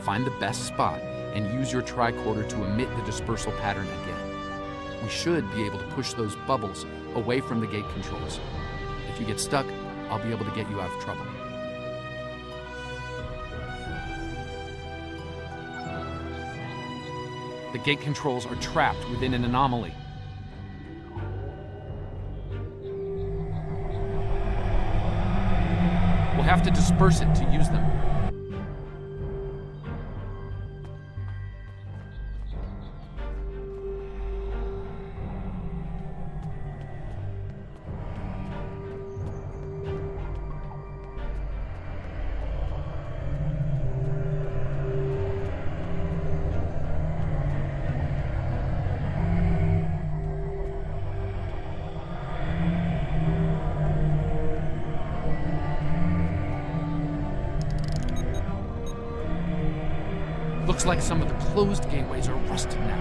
[SPEAKER 18] Find the best spot and use your tricorder to emit the dispersal pattern again. We should be able to push those bubbles away from the gate controls. If you get stuck, I'll be able to get you out of trouble. The gate controls are trapped within an anomaly. We'll have to disperse it to use them. Looks like some of the closed gateways are rusted now.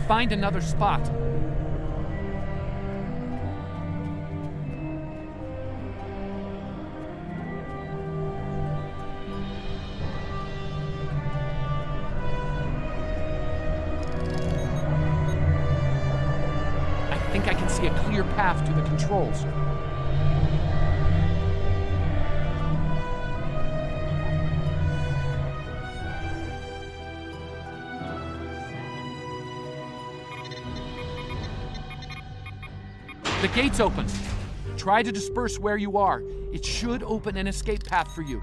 [SPEAKER 18] Find another spot. I think I can see a clear path to the controls. The gate's open. Try to disperse where you are. It should open an escape path for you.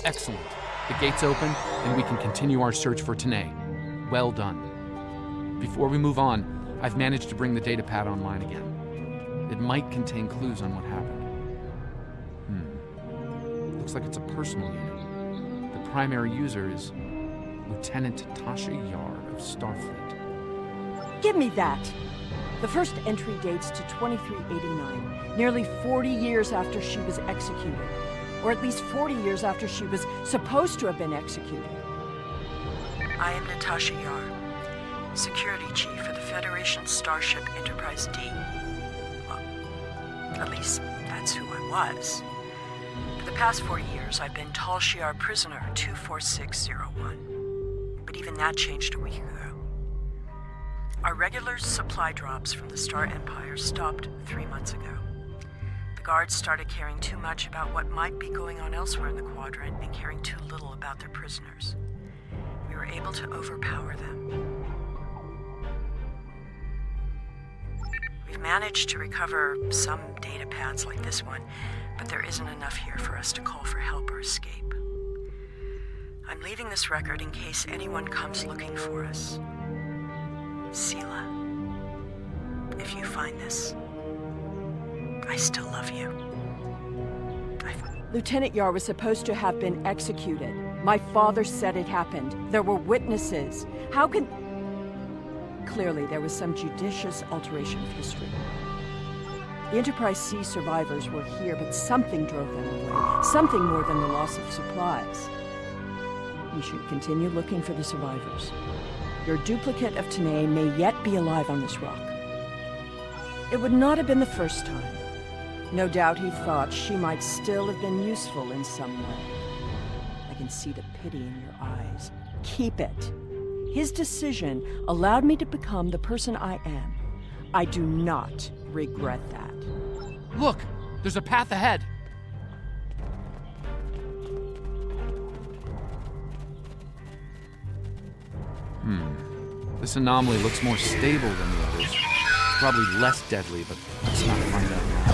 [SPEAKER 18] Excellent. The gate's open, and we can continue our search for Tanae. Well done. Before we move on, I've managed to bring the datapad online again. It might contain clues on what happened. Looks like it's a personal unit. The primary user is Lieutenant Tasha Yar of Starfleet.
[SPEAKER 16] Give me that! The first entry dates to 2389, nearly 40 years after she was executed. Or at least 40 years after she was supposed to have been executed. I am Natasha Yar, Security Chief for the Federation Starship Enterprise D. Well, at least that's who I was. For the past 40 years, I've been Tal Shiar Prisoner 24601. But even that changed a week ago. Our regular supply drops from the Star Empire stopped 3 months ago. Guards started caring too much about what might be going on elsewhere in the quadrant and caring too little about their prisoners. We were able to overpower them. We've managed to recover some data pads like this one, but there isn't enough here for us to call for help or escape. I'm leaving this record in case anyone comes looking for us. Sela, if you find this, I still love you. Lieutenant Yar was supposed to have been executed. My father said it happened. There were witnesses. How can... Clearly, there was some judicious alteration of history. The Enterprise C survivors were here, but something drove them away. Something more than the loss of supplies. We should continue looking for the survivors. Your duplicate of Tanae may yet be alive on this rock. It would not have been the first time. No doubt he thought she might still have been useful in some way. I can see the pity in your eyes. Keep it. His decision allowed me to become the person I am. I do not regret that.
[SPEAKER 18] Look, there's a path ahead. This anomaly looks more stable than the others. Probably less deadly, but let's not find out now.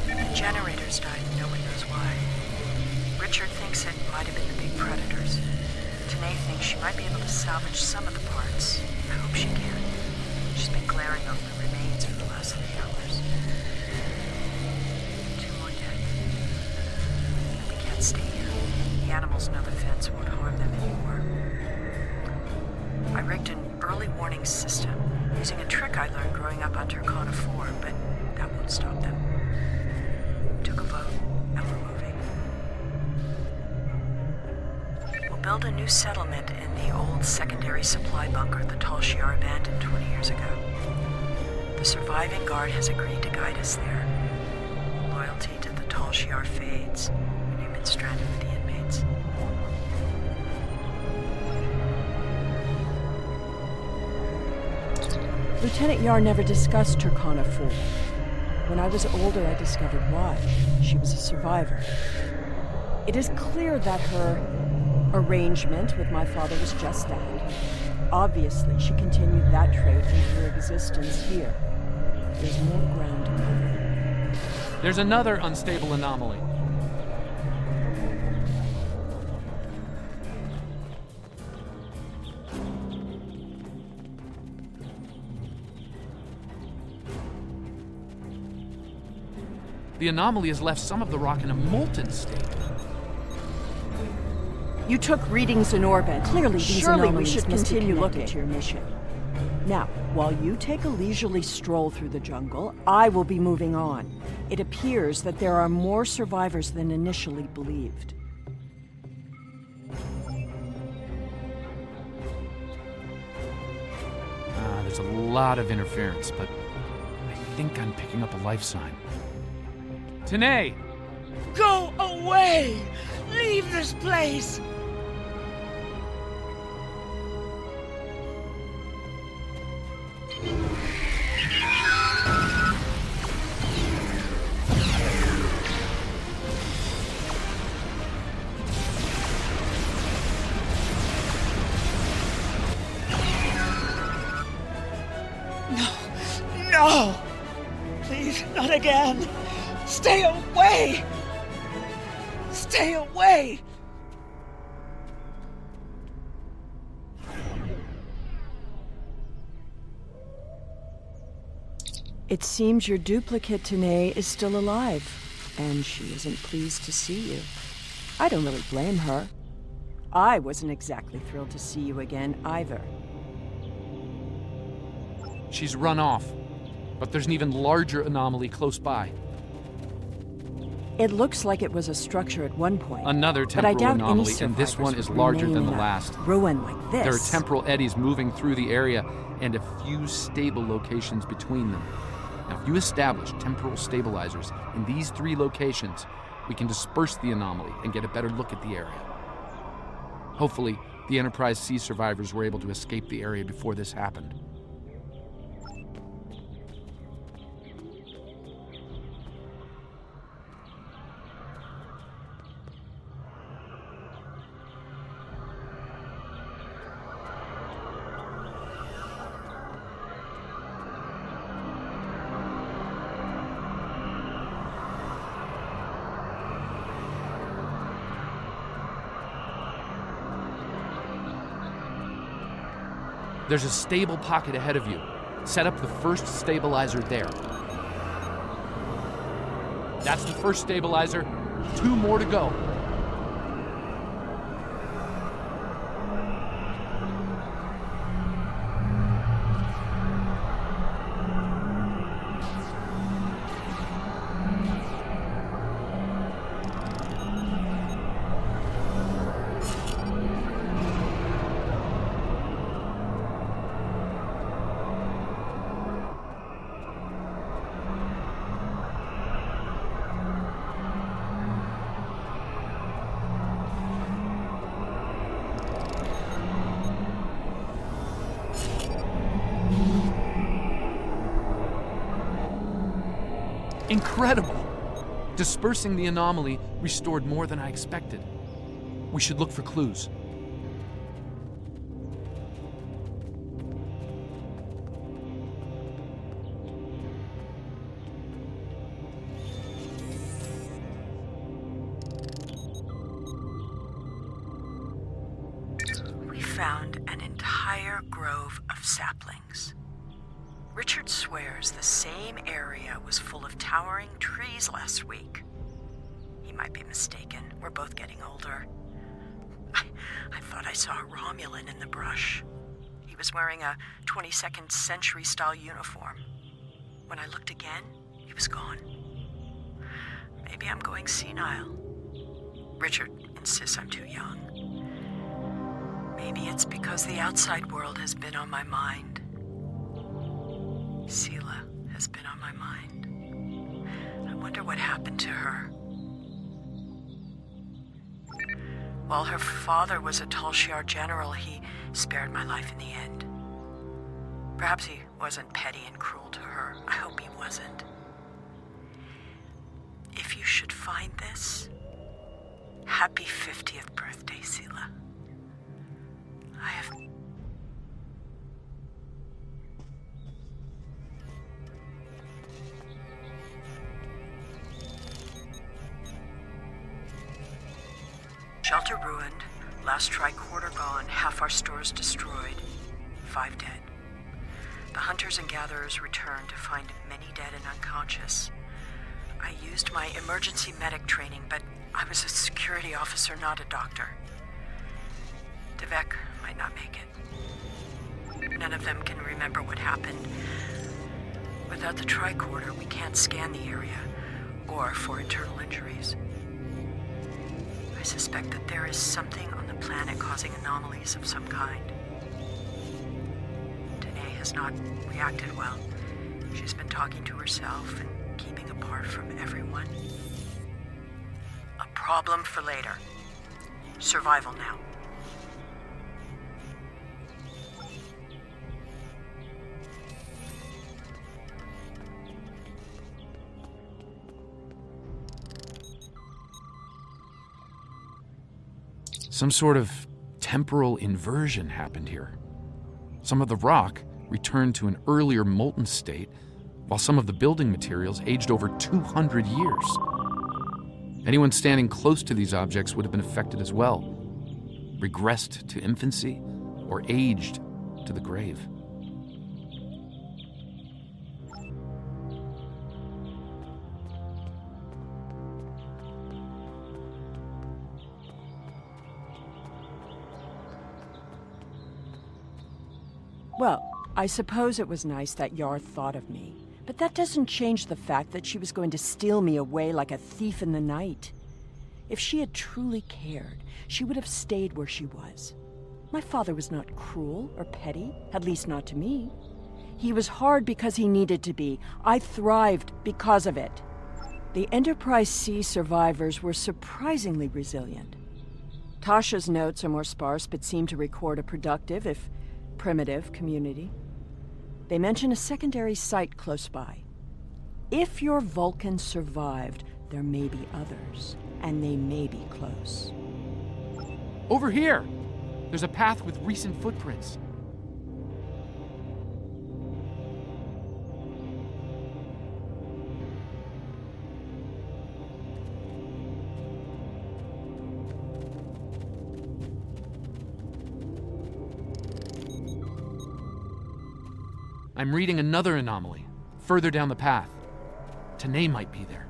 [SPEAKER 16] The generators died and no one knows why. Richard thinks it might have been the big predators. Tanae thinks she might be able to salvage some of the parts. I hope she can. She's been glaring over the remains for the last 3 hours. 2 more dead. We can't stay here. The animals know the fence won't harm them anymore. I rigged an early warning system using a trick I learned growing up on Turkana 4, but that won't stop them. Took a vote, and we're moving. We'll build a new settlement in the old secondary supply bunker the Tal Shiar abandoned 20 years ago. The surviving guard has agreed to guide us there. Loyalty to the Tal Shiar fades when you've been stranded with the inmates. Lieutenant Yar never discussed Turkana 4. When I was older, I discovered why. She was a survivor. It is clear that her arrangement with my father was just that. Obviously, she continued that trait into her existence here. There's more ground to cover.
[SPEAKER 18] There's another unstable anomaly. The anomaly has left some of the rock in a molten state.
[SPEAKER 16] You took readings in orbit. Clearly, these
[SPEAKER 6] Surely we
[SPEAKER 16] anomalies
[SPEAKER 6] should
[SPEAKER 16] must be
[SPEAKER 6] continue
[SPEAKER 16] connected
[SPEAKER 6] looking
[SPEAKER 16] to your mission. Now, while you take a leisurely stroll through the jungle, I will be moving on. It appears that there are more survivors than initially believed.
[SPEAKER 18] There's a lot of interference, but I think I'm picking up a life sign. Tanae!
[SPEAKER 17] Go away! Leave this place! No! Please, not again! Stay away! Stay away!
[SPEAKER 16] It seems your duplicate, Tanae, is still alive, and she isn't pleased to see you. I don't really blame her. I wasn't exactly thrilled to see you again, either.
[SPEAKER 18] She's run off, but there's an even larger anomaly close by.
[SPEAKER 16] It looks like it was a structure at one point.
[SPEAKER 18] Another
[SPEAKER 16] but I
[SPEAKER 18] temporal
[SPEAKER 16] doubt
[SPEAKER 18] anomaly,
[SPEAKER 16] any
[SPEAKER 18] and this one
[SPEAKER 16] survivors
[SPEAKER 18] is
[SPEAKER 16] would
[SPEAKER 18] larger
[SPEAKER 16] remain
[SPEAKER 18] than the
[SPEAKER 16] in a
[SPEAKER 18] last.
[SPEAKER 16] ruin like this.
[SPEAKER 18] There are temporal eddies moving through the area, and a few stable locations between them. Now, if you establish temporal stabilizers in these 3 locations, we can disperse the anomaly and get a better look at the area. Hopefully, the Enterprise C survivors were able to escape the area before this happened. There's a stable pocket ahead of you. Set up the first stabilizer there. That's the first stabilizer. 2 more to go. Incredible! Dispersing the anomaly restored more than I expected. We should look for clues.
[SPEAKER 16] We found an entire grove of saplings. Richard swears the same area was full of towering trees last week. He might be mistaken. We're both getting older. I thought I saw a Romulan in the brush. He was wearing a 22nd century style uniform. When I looked again, he was gone. Maybe I'm going senile. Richard insists I'm too young. Maybe it's because the outside world has been on my mind. Seela has been on my mind. I wonder what happened to her. While her father was a Tal Shiar general, he spared my life in the end. Perhaps he wasn't petty and cruel to her. I hope he wasn't. If you should find this, happy 50th birthday, Seela. I have... Shelter ruined, last tricorder gone, half our stores destroyed, 5 dead. The hunters and gatherers returned to find many dead and unconscious. I used my emergency medic training, but I was a security officer, not a doctor. Devek might not make it. None of them can remember what happened. Without the tricorder, we can't scan the area, or for internal injuries. I suspect that there is something on the planet causing anomalies of some kind. Danae has not reacted well. She's been talking to herself and keeping apart from everyone. A problem for later. Survival now.
[SPEAKER 18] Some sort of temporal inversion happened here. Some of the rock returned to an earlier molten state, while some of the building materials aged over 200 years. Anyone standing close to these objects would have been affected as well, regressed to infancy, or aged to the grave.
[SPEAKER 16] Well, I suppose it was nice that Yar thought of me, but that doesn't change the fact that she was going to steal me away like a thief in the night. If she had truly cared, she would have stayed where she was. My father was not cruel or petty, at least not to me. He was hard because he needed to be. I thrived because of it. The Enterprise C survivors were surprisingly resilient. Tasha's notes are more sparse but seem to record a productive, if primitive, community. They mention a secondary site close by. If your Vulcan survived, there may be others, and they may be close.
[SPEAKER 18] Over here! There's a path with recent footprints. I'm reading another anomaly, further down the path. Tanae might be there.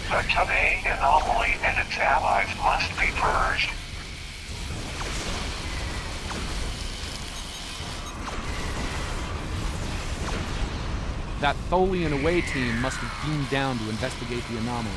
[SPEAKER 3] The Tanae anomaly and its allies must be purged.
[SPEAKER 18] That Tholian away team must have beamed down to investigate the anomaly.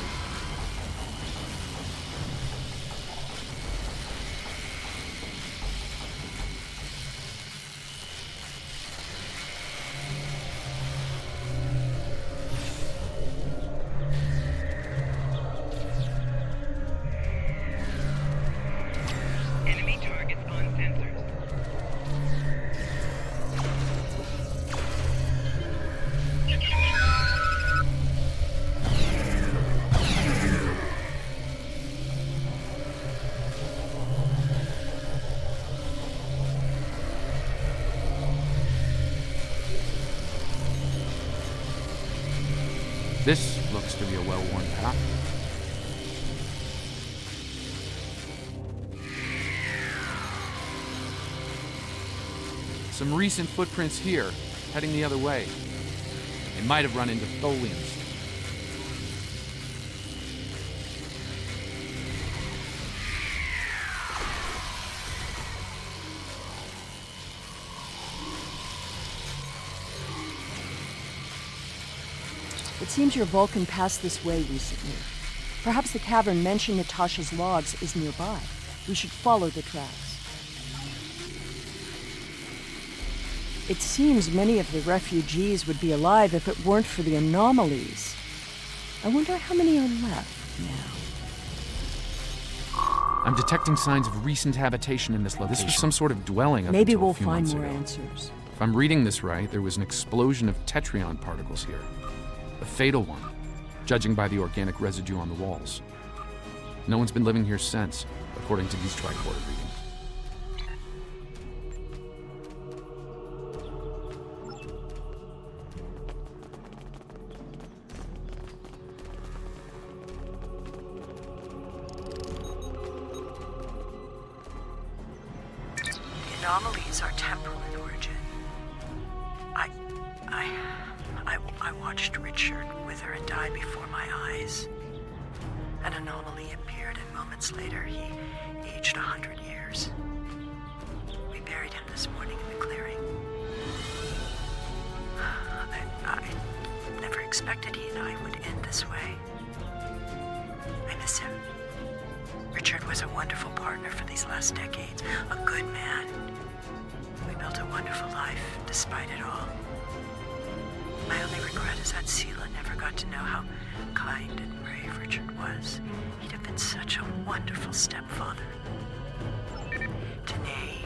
[SPEAKER 18] This looks to be a well-worn path. Some recent footprints here, heading the other way. They might have run into Tholians.
[SPEAKER 16] It seems your Vulcan passed this way recently. Perhaps the cavern mentioned Natasha's logs is nearby. We should follow the tracks. It seems many of the refugees would be alive if it weren't for the anomalies. I wonder how many are left now.
[SPEAKER 18] I'm detecting signs of recent habitation in this location. This was some sort of dwelling up
[SPEAKER 16] Maybe
[SPEAKER 18] until
[SPEAKER 16] we'll
[SPEAKER 18] a few
[SPEAKER 16] find
[SPEAKER 18] months
[SPEAKER 16] more
[SPEAKER 18] ago.
[SPEAKER 16] answers.
[SPEAKER 18] If I'm reading this right, there was an explosion of Tetrion particles here. A fatal one, judging by the organic residue on the walls. No one's been living here since, according to these tricorder readings.
[SPEAKER 16] The anomalies are temporal in origin. I watched Richard wither and die before my eyes. An anomaly appeared, and moments later, he aged 100 years. We buried him this morning in the clearing. I never expected he and I would end this way. I miss him. Richard was a wonderful partner for these last decades, a good man. We built a wonderful life, despite it all. My only regret is that Sela never got to know how kind and brave Richard was. He'd have been such a wonderful stepfather. Danae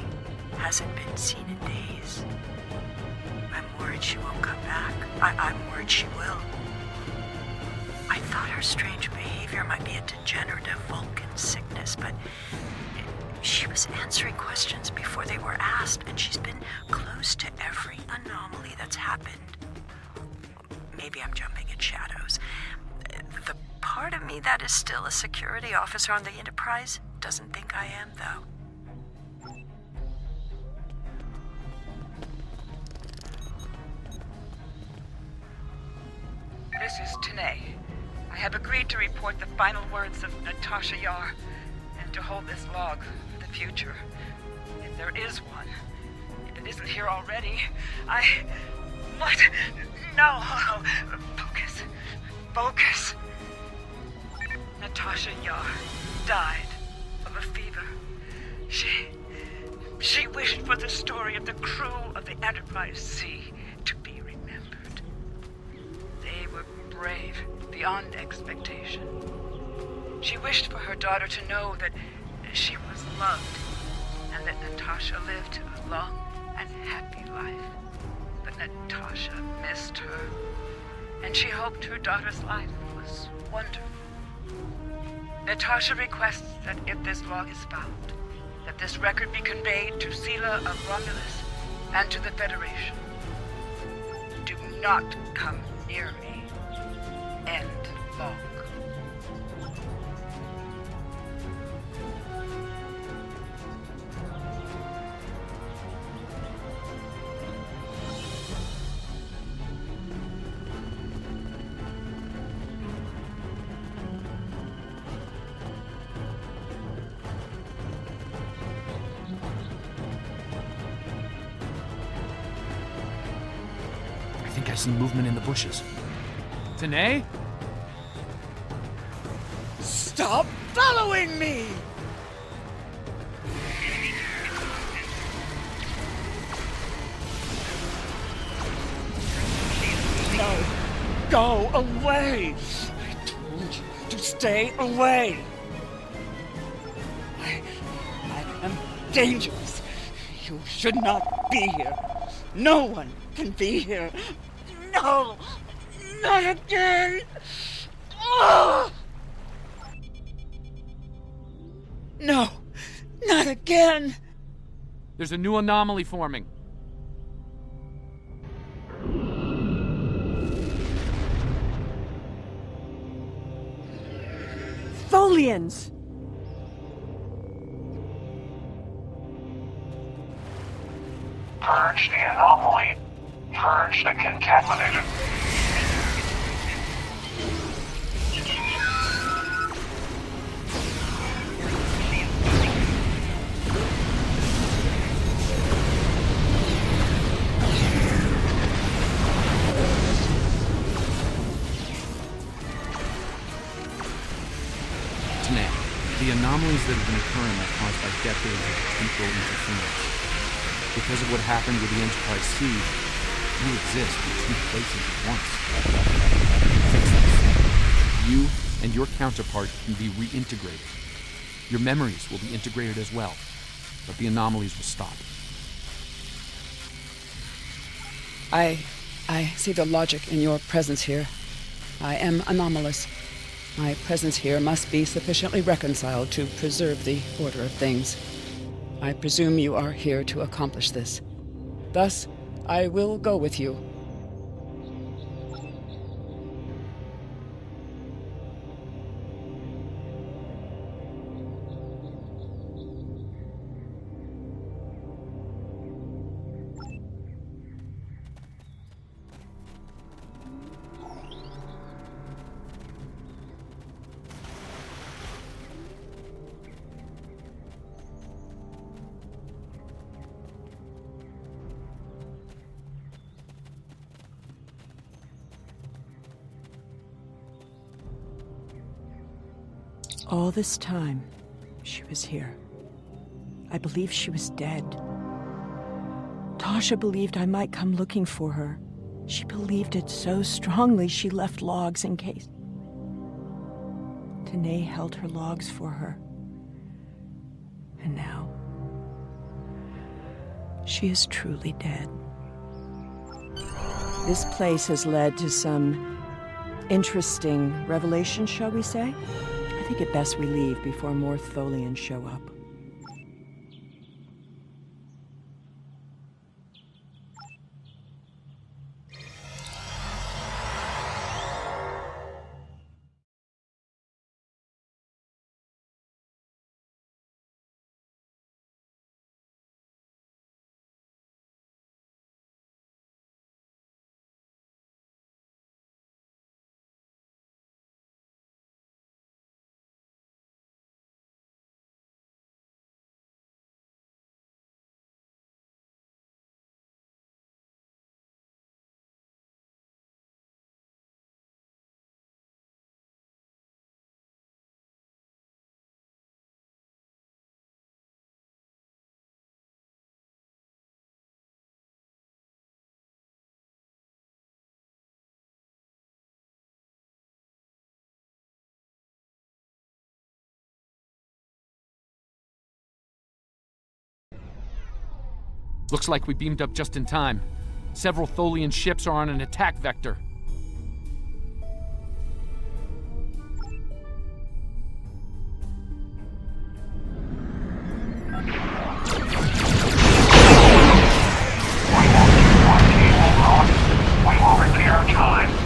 [SPEAKER 16] hasn't been seen in days. I'm worried she won't come back. I'm worried she will. I thought her strange behavior might be a degenerative Vulcan sickness, but she was answering questions before they were asked, and she's been close to every anomaly that's happened. Maybe I'm jumping at shadows. The part of me that is still a security officer on the Enterprise doesn't think I am, though.
[SPEAKER 20] This is Tanae. I have agreed to report the final words of Natasha Yar and to hold this log for the future. If there is one, if it isn't here already, What? No! Focus. Focus. Natasha Yar died of a fever. She wished for the story of the crew of the Enterprise C to be remembered. They were brave beyond expectation. She wished for her daughter to know that she was loved and that Natasha lived a long and happy life. But Natasha missed her, and she hoped her daughter's life was wonderful. Natasha requests that if this log is found, that this record be conveyed to Sela of Romulus and to the Federation. Do not come near me. End log.
[SPEAKER 18] I think I see movement in the bushes. Tanae?
[SPEAKER 17] Stop following me! No! Go away! I told you to stay away! I am dangerous. You should not be here. No one can be here. No! Not again! Oh! No! Not again!
[SPEAKER 18] There's a new anomaly forming.
[SPEAKER 16] Tholians!
[SPEAKER 3] Purge the anomaly. Purge the contaminated.
[SPEAKER 18] The anomalies that have been occurring are caused by decades of temporal interference. Because of what happened with the Enterprise C, you exist in two places at once. Fix this. You and your counterpart can be reintegrated. Your memories will be integrated as well, but the anomalies will stop.
[SPEAKER 21] I see the logic in your presence here. I am anomalous. My presence here must be sufficiently reconciled to preserve the order of things. I presume you are here to accomplish this. Thus, I will go with you.
[SPEAKER 16] All this time, she was here. I believed she was dead. Tasha believed I might come looking for her. She believed it so strongly she left logs in case. Tanae held her logs for her. And now, she is truly dead. This place has led to some interesting revelations, shall we say? I think it best we leave before more Tholians show up.
[SPEAKER 18] Looks like we beamed up just in time. Several Tholian ships are on an attack vector.
[SPEAKER 3] We will repair time.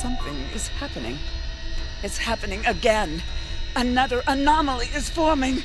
[SPEAKER 21] Something is happening. It's happening again. Another anomaly is forming.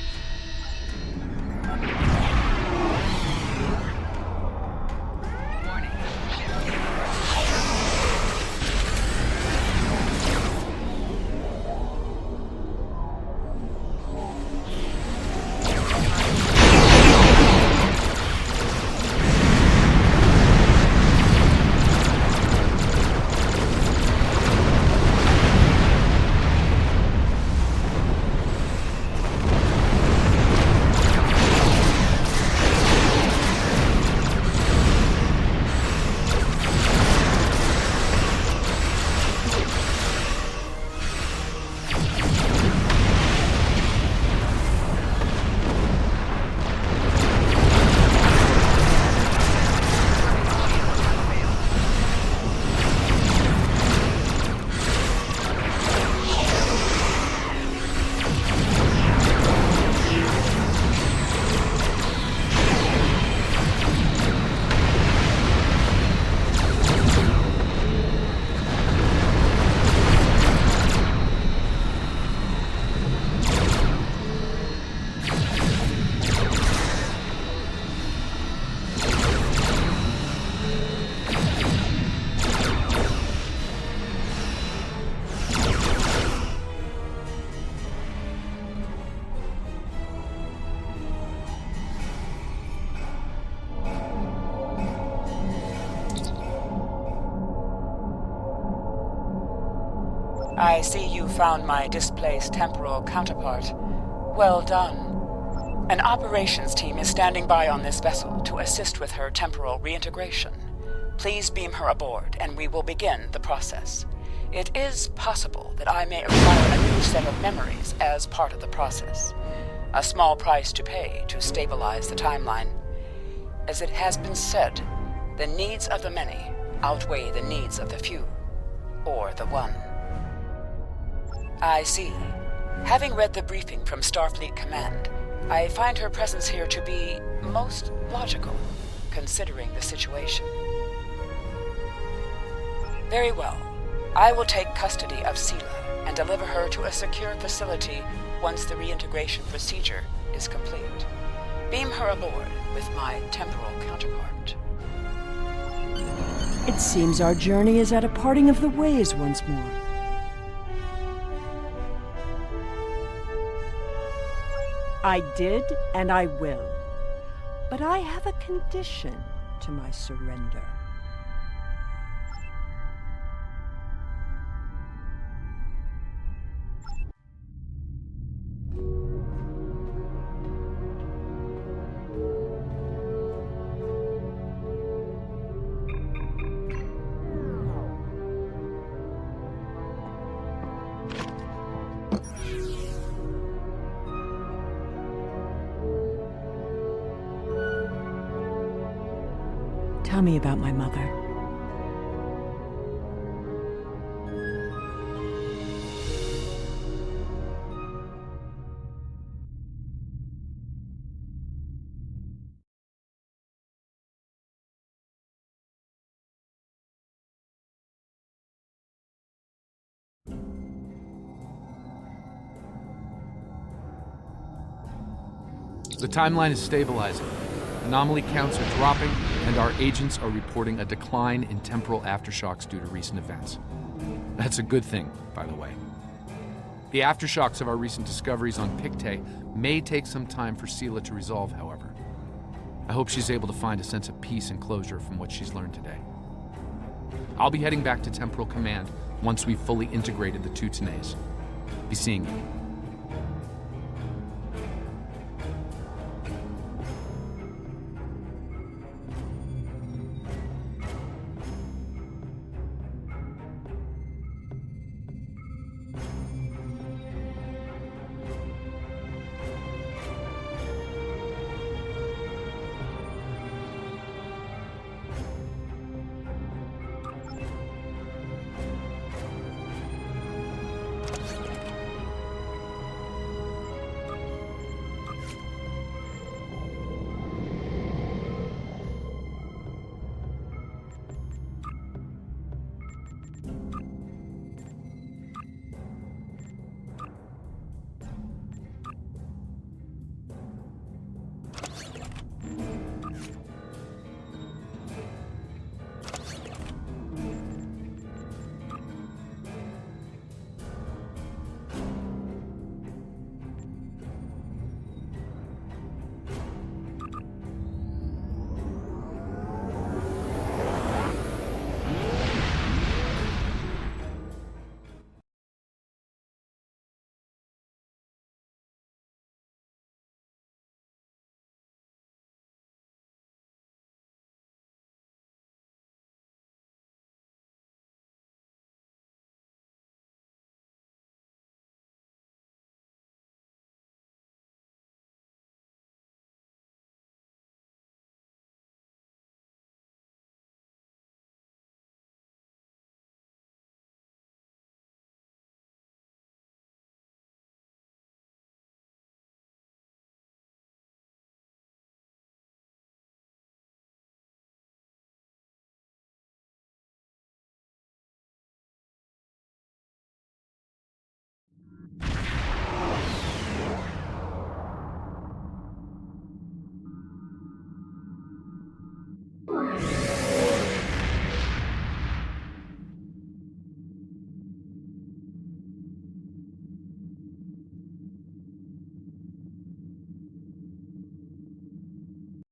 [SPEAKER 21] I see you found my displaced temporal counterpart. Well done. An operations team is standing by on this vessel to assist with her temporal reintegration. Please beam her aboard, and we will begin the process. It is possible that I may acquire a new set of memories as part of the process. A small price to pay to stabilize the timeline. As it has been said, the needs of the many outweigh the needs of the few, or the one. I see. Having read the briefing from Starfleet Command, I find her presence here to be most logical, considering the situation. Very well. I will take custody of Sela and deliver her to a secure facility once the reintegration procedure is complete. Beam her aboard with my temporal counterpart.
[SPEAKER 14] It seems our journey is at a parting of the ways once more. I did, and I will. But I have a condition to my surrender. Tell me about my mother.
[SPEAKER 18] The timeline is stabilizing. Anomaly counts are dropping, and our agents are reporting a decline in temporal aftershocks due to recent events. That's a good thing, by the way. The aftershocks of our recent discoveries on Pictet may take some time for Sela to resolve, however. I hope she's able to find a sense of peace and closure from what she's learned today. I'll be heading back to Temporal Command once we've fully integrated the two Tenays. Be seeing you.